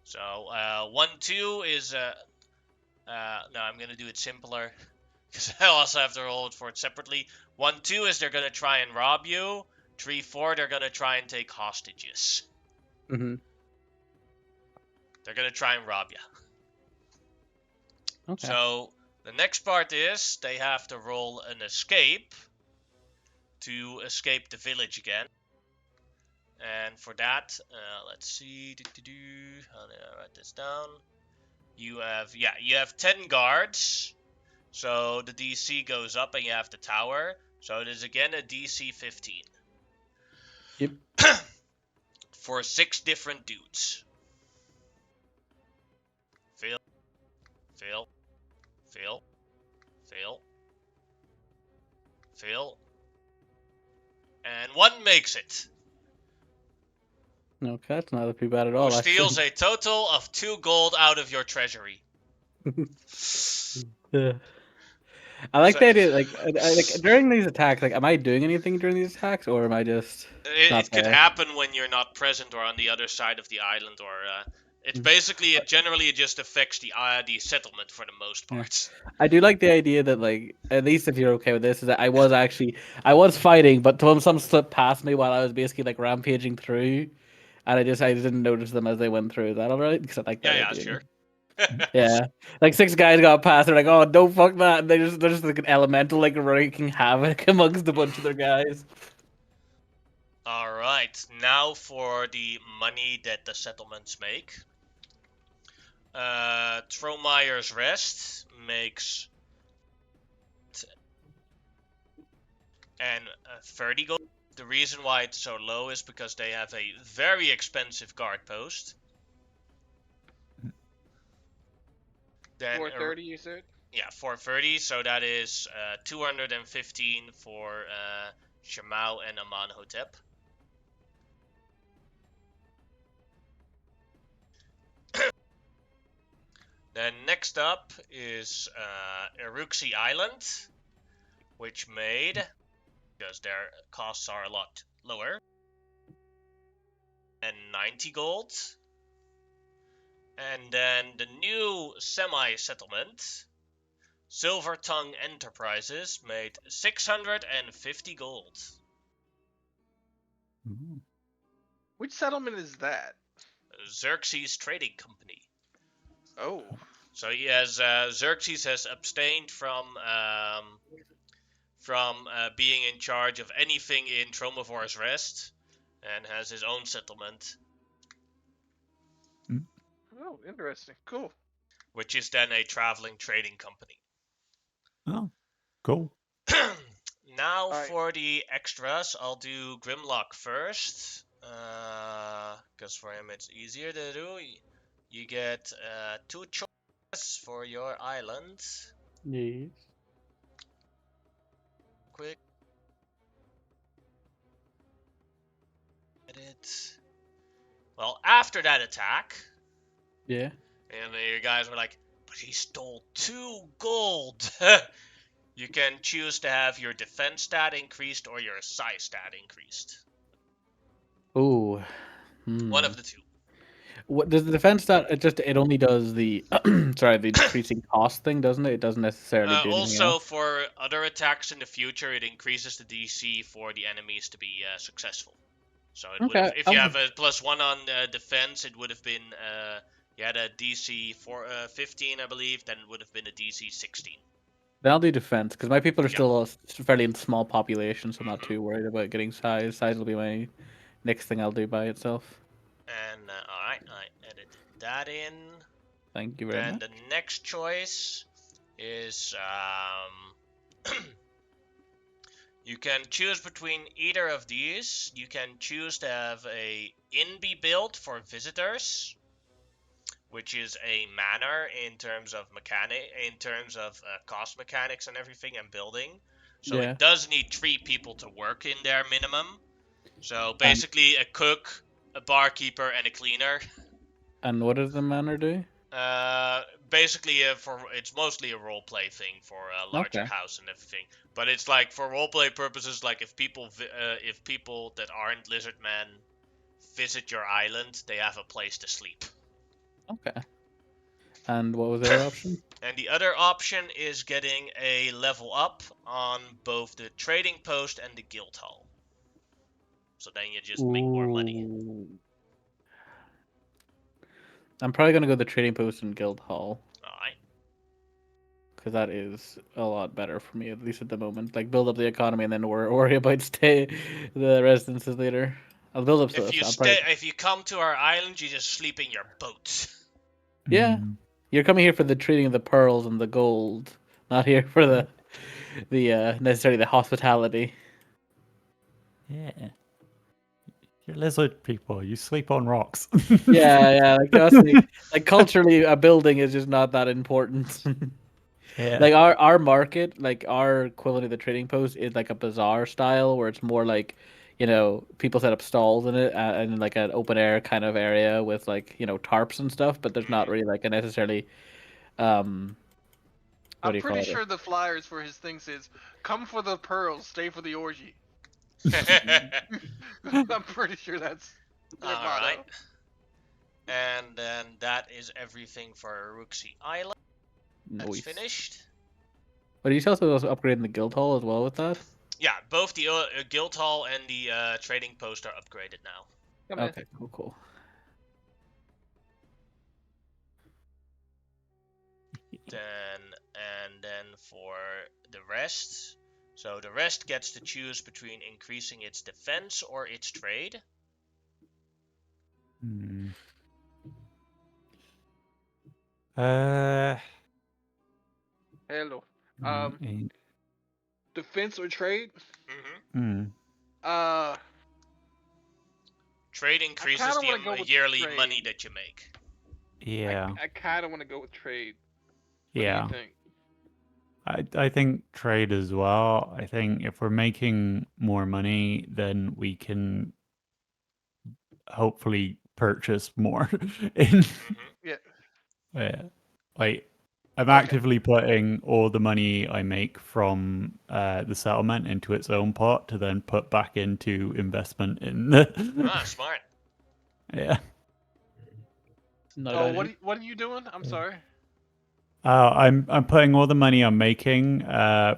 So 1-2 is no, I'm gonna do it simpler because I also have to roll it for it separately. 1-2 is they're gonna try and rob you. 3-4 they're gonna try and take hostages. They're gonna try and rob you.
Okay.
So the next part is they have to roll an escape to escape the village again. And for that, let's see. How did I write this down? You have 10 guards. So the DC goes up and you have the tower. So it is again a DC 15.
Yep.
For 6 different dudes. Fail. Fail. Fail. Fail. Fail. And 1 makes it.
Okay, that's not too bad at all.
Who steals a total of 2 gold out of your treasury.
I like the idea, like during these attacks, like, am I doing anything during these attacks, or am I just?
It could happen when you're not present or on the other side of the island, or it's basically it just affects the settlement for the most part.
I do like the idea that, like, at least if you're okay with this, is that I was fighting, but some slipped past me while I was basically like rampaging through, and I didn't notice them as they went through. Is that all right? Because I like that idea.
Sure.
Yeah, like 6 guys got past. They're like, "Oh, don't fuck that!" And they're just like an elemental, like wreaking havoc amongst a bunch of their guys.
All right, now for the money that the settlements make. Tromeyer's Rest makes 30 gold. The reason why it's so low is because they have a very expensive guard post. Then
430, you said?
yeah, 430. So that is 215 for Shemao and Amanhotep. Then next up is Eruxi Island, which made, because their costs are a lot lower, and 90 gold. And then the new semi-settlement, Silver Tongue Enterprises, made 650 gold.
Ooh.
Which settlement is that?
Xerxes Trading Company.
Oh.
So he has Xerxes has abstained from being in charge of anything in Tromovor's Rest, and has his own settlement,
Oh, interesting. Cool.
which is then a traveling trading company.
Oh, cool.
Now
Alright.
for the extras, I'll do Grimlock first, because for him it's easier to do. You get 2 choices for your island.
Yes.
Quick. Edit. Well, after that attack,
Yeah.
and you guys were like, but he stole 2 gold. You can choose to have your defense stat increased or your size stat increased.
Ooh.
One of the two.
What does the defense stat? It only does the sorry, the decreasing cost thing, doesn't it? It doesn't necessarily do anything
Also,
else.
for other attacks in the future, it increases the DC for the enemies to be successful. So it would have, if you have a +1 on defense, it would have been you had a DC 15, I believe. Then it would have been a DC 16.
Then I'll do defense because my people are still a fairly small population, so I'm not
Mm-hmm.
too worried about getting size. Size will be my next thing I'll do by itself.
And alright, I edited that in.
Thank you very much.
And the next choice is you can choose between either of these. You can choose to have a inn be built for visitors, which is a manor in terms of cost mechanics and everything, and building. So
Yeah.
it does need 3 people to work in there minimum. So basically a cook, a barkeeper, and a cleaner.
And what does the manor do?
Basically, it's mostly a roleplay thing for a larger house and everything. But it's like for roleplay purposes, like if people that aren't lizard men visit your island, they have a place to sleep.
Okay. And what was the other option?
And the other option is getting a level up on both the trading post and the guild hall. So then you just make more money.
I'm probably gonna go the trading post and guild hall.
Alright.
Because that is a lot better for me, at least at the moment. Like build up the economy and then worry about the residences later. I'll build up stuff.
If you come to our island, you just sleep in your boat.
Yeah, you're coming here for the trading of the pearls and the gold, not here for the necessarily the hospitality.
Yeah. You're lizard people. You sleep on rocks.
yeah. Like us, like culturally, a building is just not that important.
Yeah.
Like our market, like our equivalent of the trading post, is like a bazaar style where it's more like, people set up stalls in it and like an open air kind of area with like tarps and stuff, but there's not really like a necessarily
I'm pretty sure the flyers for his thing says, "Come for the pearls, stay for the orgy." I'm pretty sure that's their motto.
Alright. And then that is everything for Ruxi Island. That's finished.
But you also upgrading the guild hall as well with that?
Yeah, both the guild hall and the trading post are upgraded now.
Okay, cool.
Then for the rest, so the rest gets to choose between increasing its defense or its trade.
Hello. Defense or trade?
Trade increases the yearly money that you make.
Yeah.
I kind of want to go with trade. What
Yeah.
do you think?
I think trade as well. I think if we're making more money, then we can hopefully purchase more. In
Yeah.
yeah, like I'm
Okay.
actively putting all the money I make from the settlement into its own pot to then put back into investment in the.
Smart.
Yeah.
Not a
Oh,
bad idea.
what are you doing? I'm sorry.
I'm putting all the money I'm making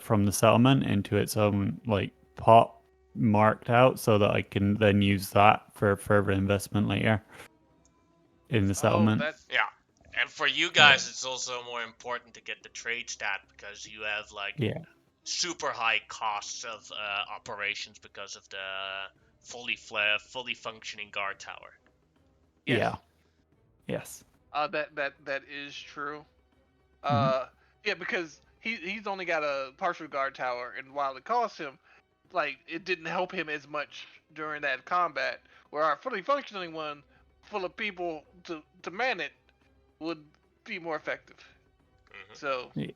from the settlement into its own like pot marked out so that I can then use that for further investment later in the
Oh,
settlement.
that.
Yeah. And for you guys, it's also more important to get the trade stat because you have like
Yeah.
super high costs of operations because of the fully functioning guard tower.
Yes.
Yeah. Yes.
That is true.
Mhm.
Yeah, because he's only got a partial guard tower, and while it costs him, like it didn't help him as much during that combat. Where our fully functioning one, full of people to man it, would be more effective.
Mhm.
So
Yeah.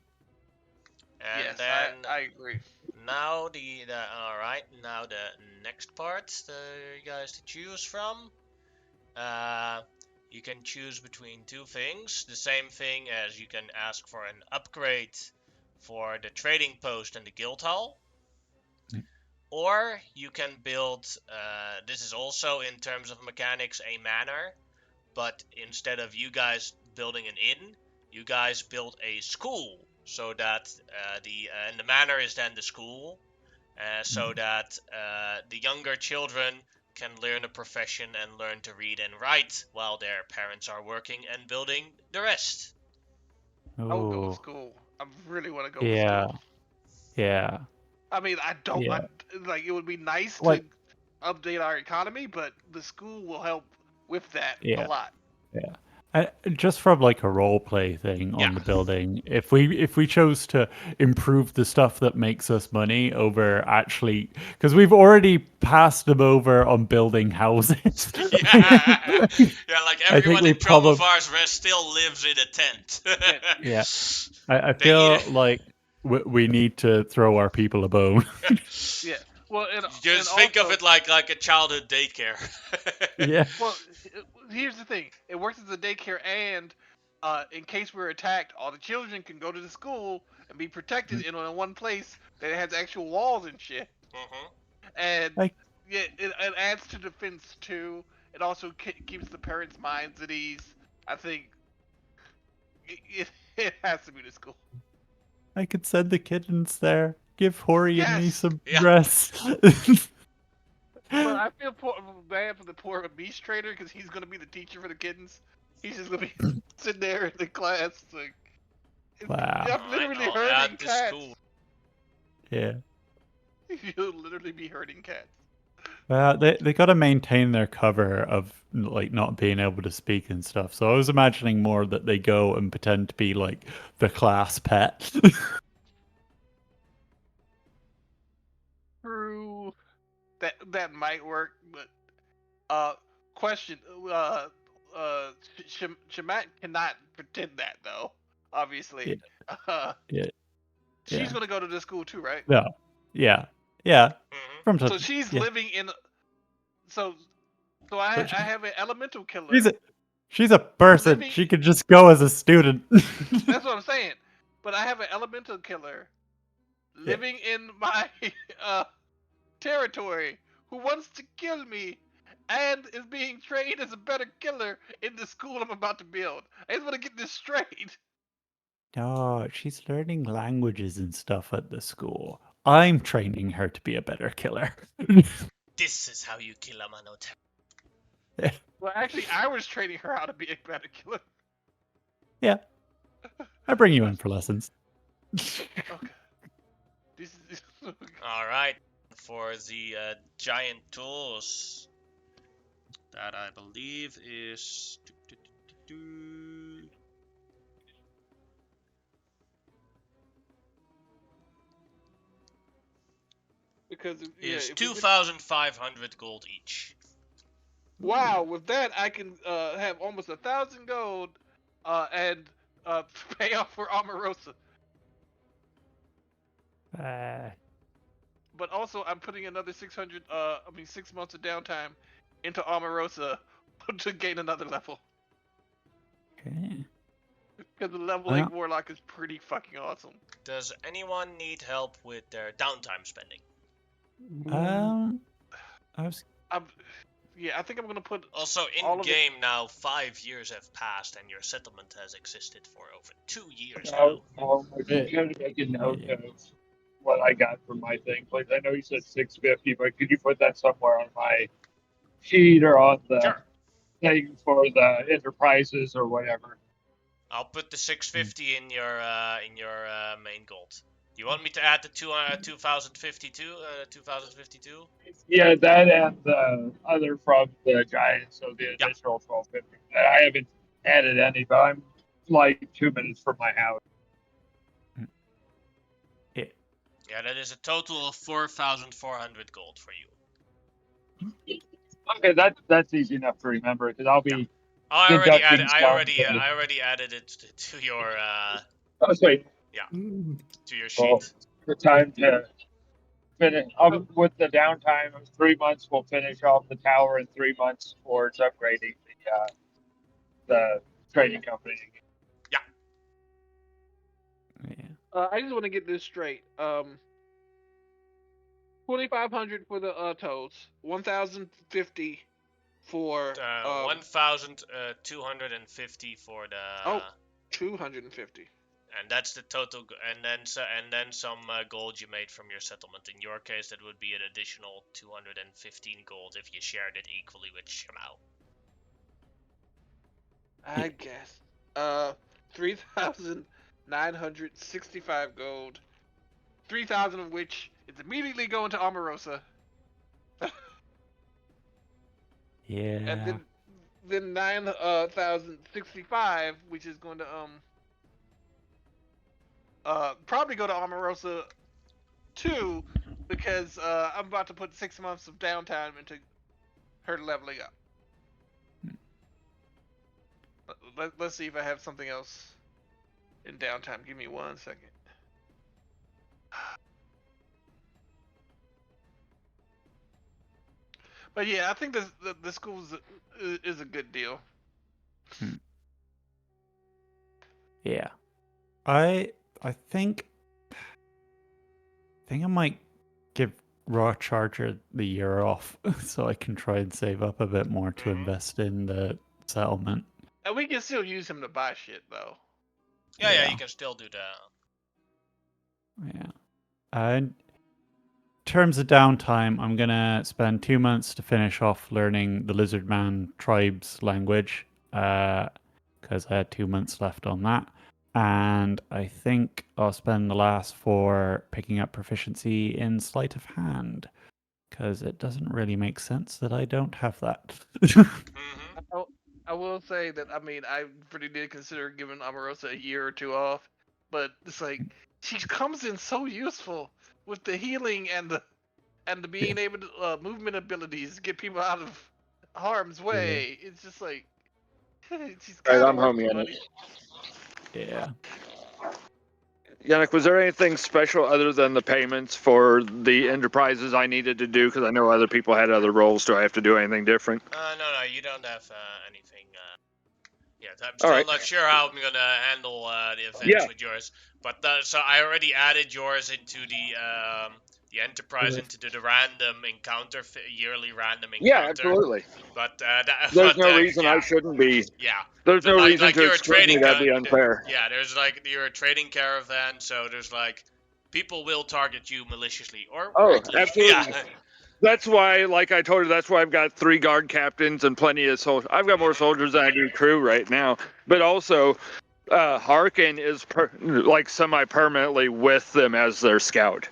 And
yes,
then
I agree.
now all right, now the next part you guys to choose from. You can choose between two things. The same thing as you can ask for an upgrade for the trading post and the guild hall.
Mm.
Or you can build, this is also in terms of mechanics, a manor. But instead of you guys building an inn, you guys build a school. So that and the manor is then the school. So that the younger children can learn a profession and learn to read and write while their parents are working and building the rest.
I would go with
Oh.
school. I really want to go with
Yeah.
school.
Yeah.
I mean, I don't.
Yeah.
Like it would be nice
Like.
to update our economy, but the school will help with that a
Yeah.
lot.
Yeah. Just from like a role play thing on
Yeah.
the building, if we chose to improve the stuff that makes us money over actually, because we've already passed them over on building houses.
Yeah, like
I think
everyone
we
in
probably
Tromovar's Rest still lives in a tent.
yeah. I
They eat
feel like we need to throw our people a bone.
Yeah. Well, and
Just think of
also,
it like a childhood daycare.
Yeah.
well, here's the thing. It works as a daycare, and in case we're attacked, all the children can go to the school and be protected in one place that has actual walls and shit.
Mhm.
And
Like
yeah, it adds to defense too. It also keeps the parents' minds at ease. I think it has to be the school.
I could send the kittens there. Give Hori and me
Yes,
some
Yeah.
rest.
but I feel bad for the poor beast trader because he's gonna be the teacher for the kittens. He's just gonna be sitting there in the class like,
Wow.
I'm literally
I'll
herding
add the
cats.
school.
Yeah.
You'll literally be herding cats.
Well, they got to maintain their cover of like not being able to speak and stuff. So I was imagining more that they go and pretend to be like the class pet.
True. That might work, but question. Shamat cannot pretend that though. Obviously.
Yeah.
Uh,
Yeah.
she's
Yeah.
gonna go to the school too, right?
No. Yeah. Yeah.
Mhm.
From
So
time.
she's
Yeah.
living in. So
So
I have an elemental
she's
killer
a she's a person.
living.
She could just go as a student.
That's what I'm saying. But I have an elemental killer
Yeah.
living in my uh, territory who wants to kill me and is being trained as a better killer in the school I'm about to build. I just want to get this straight.
No, she's learning languages and stuff at the school. I'm training her to be a better killer.
This is how you kill a Manotaur.
Well, actually, I was training her how to be a better killer.
Yeah. I bring you in for lessons.
Okay. This is.
All right, for the giant tools, that I believe is
Because
is
if
2,500 gold each.
wow, with that I can have almost 1,000 gold, and pay off for Omarosa. But also, I'm putting another 6 months of downtime into Omarosa to gain another level.
Okay.
Because the level 8 Warlock is pretty fucking awesome.
Does anyone need help with their downtime spending?
Yeah, I think I'm gonna put.
Also, in game now, 5 years have passed, and your settlement has existed for over 2 years now.
I'm trying to make a note of what I got from my thing. Like, I know you said 650, but could you put that somewhere on my sheet or on the thing for the enterprises or whatever?
I'll put the 650 in your main gold. Do you want me to add the 2052? 2052?
Yeah, that and the other from the Giants, so the additional 1250. I haven't added any, but I'm like 2 minutes from my house.
Yeah, that is a total of 4,400 gold for you.
Okay, that's easy enough to remember because I'll be.
I already added it to your.
Oh, sweet.
Yeah, to your sheet.
The time to finish with the downtime of 3 months. We'll finish off the tower in 3 months towards upgrading the trading company.
Yeah.
I just want to get this straight. 2,500 for the toads, 1,050 for
1,250 for the.
250.
And that's the total, and then some gold you made from your settlement. In your case, that would be an additional 215 gold if you shared it equally with Shemao.
I guess. 3,965 gold. 3,000 of which is immediately going to Omarosa.
Yeah.
And then 9,065, which is going to probably go to Omarosa too, because I'm about to put 6 months of downtime into her leveling up. Let's see if I have something else in downtime. Give me 1 second. But yeah, I think the school is a good deal.
Yeah, I think I might give Raw Charger the year off so I can try and save up a bit more to invest in the settlement.
And we can still use him to buy shit though.
Yeah, you can still do that.
Yeah. In terms of downtime, I'm gonna spend 2 months to finish off learning the Lizardman tribe's language, because I had 2 months left on that. And I think I'll spend the last 4 picking up proficiency in sleight of hand, because it doesn't really make sense that I don't have that.
I will say that, I mean, I pretty did consider giving Omarosa a year or 2 off, but it's like she comes in so useful with the healing and the being able to movement abilities, get people out of harm's way. It's just like she's kind of worth the money.
Yeah.
Yannick, was there anything special other than the payments for the enterprises I needed to do? Because I know other people had other roles. Do I have to do anything different?
No, you don't have anything. Yeah, I'm still not sure how I'm gonna handle the events with yours. But so I already added yours into the enterprise, into the random encounter, yearly random encounter.
Yeah, absolutely.
But
there's no reason I shouldn't be.
Yeah.
There's no reason to exclude me. That'd be unfair.
Yeah, there's like you're a trading caravan, so there's like people will target you maliciously or rightly.
Absolutely.
Yeah.
That's why, like I told you, that's why I've got 3 guard captains and plenty of soldiers. I've got more soldiers than I do crew right now. But also, Harkin is like semi-permanently with them as their scout.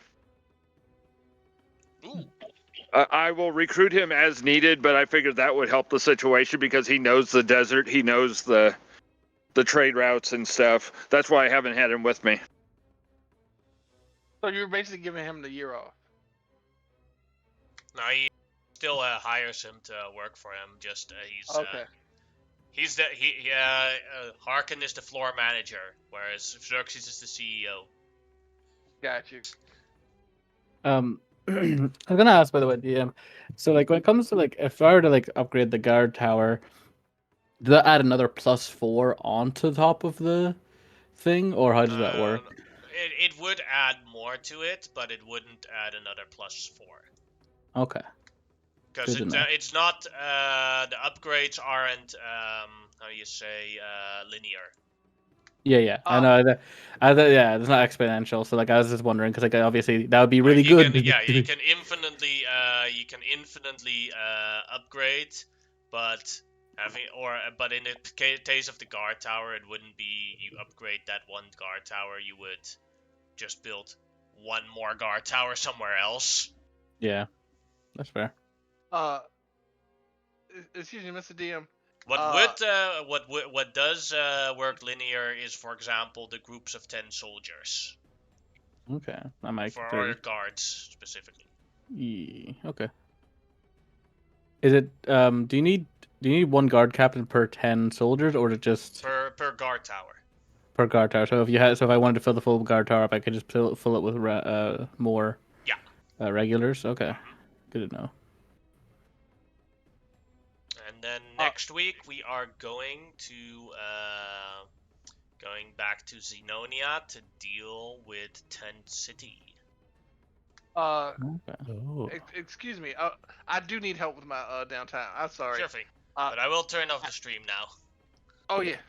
Ooh.
I will recruit him as needed, but I figured that would help the situation because he knows the desert, he knows the trade routes and stuff. That's why I haven't had him with me.
So you're basically giving him the year off.
No, he still hires him to work for him. Just Harkin is the floor manager, whereas Xerxes is the CEO.
Got you.
I was gonna ask, by the way, DM. So, like, when it comes to like, if I were to like upgrade the guard tower, does that add another +4 onto top of the thing, or how does that work?
It would add more to it, but it wouldn't add another +4.
Okay.
Because
Good to know.
it's not the upgrades aren't how do you say linear.
Yeah. I know. Yeah, it's not exponential. So, like, I was just wondering because, like, obviously that would be really
You
good.
can infinitely upgrade, but but in the case of the guard tower, it wouldn't be you upgrade that one guard tower. You would just build one more guard tower somewhere else.
Yeah, that's fair.
Excuse me, Mr. DM.
What does work linear is, for example, the groups of 10 soldiers.
Okay, I might
For
consider.
our guards specifically.
Okay. Is it do you need one guard captain per 10 soldiers, or is it just
per guard tower?
Per guard tower. So if I wanted to fill the full guard tower up, I could just fill it with more regulars. Okay, good to know.
And then next week we are going back to Xenonia to deal with Tent City.
Excuse me. I do need help with my downtown. I'm sorry.
Sure thing. But I will turn off the stream now.
Oh yeah.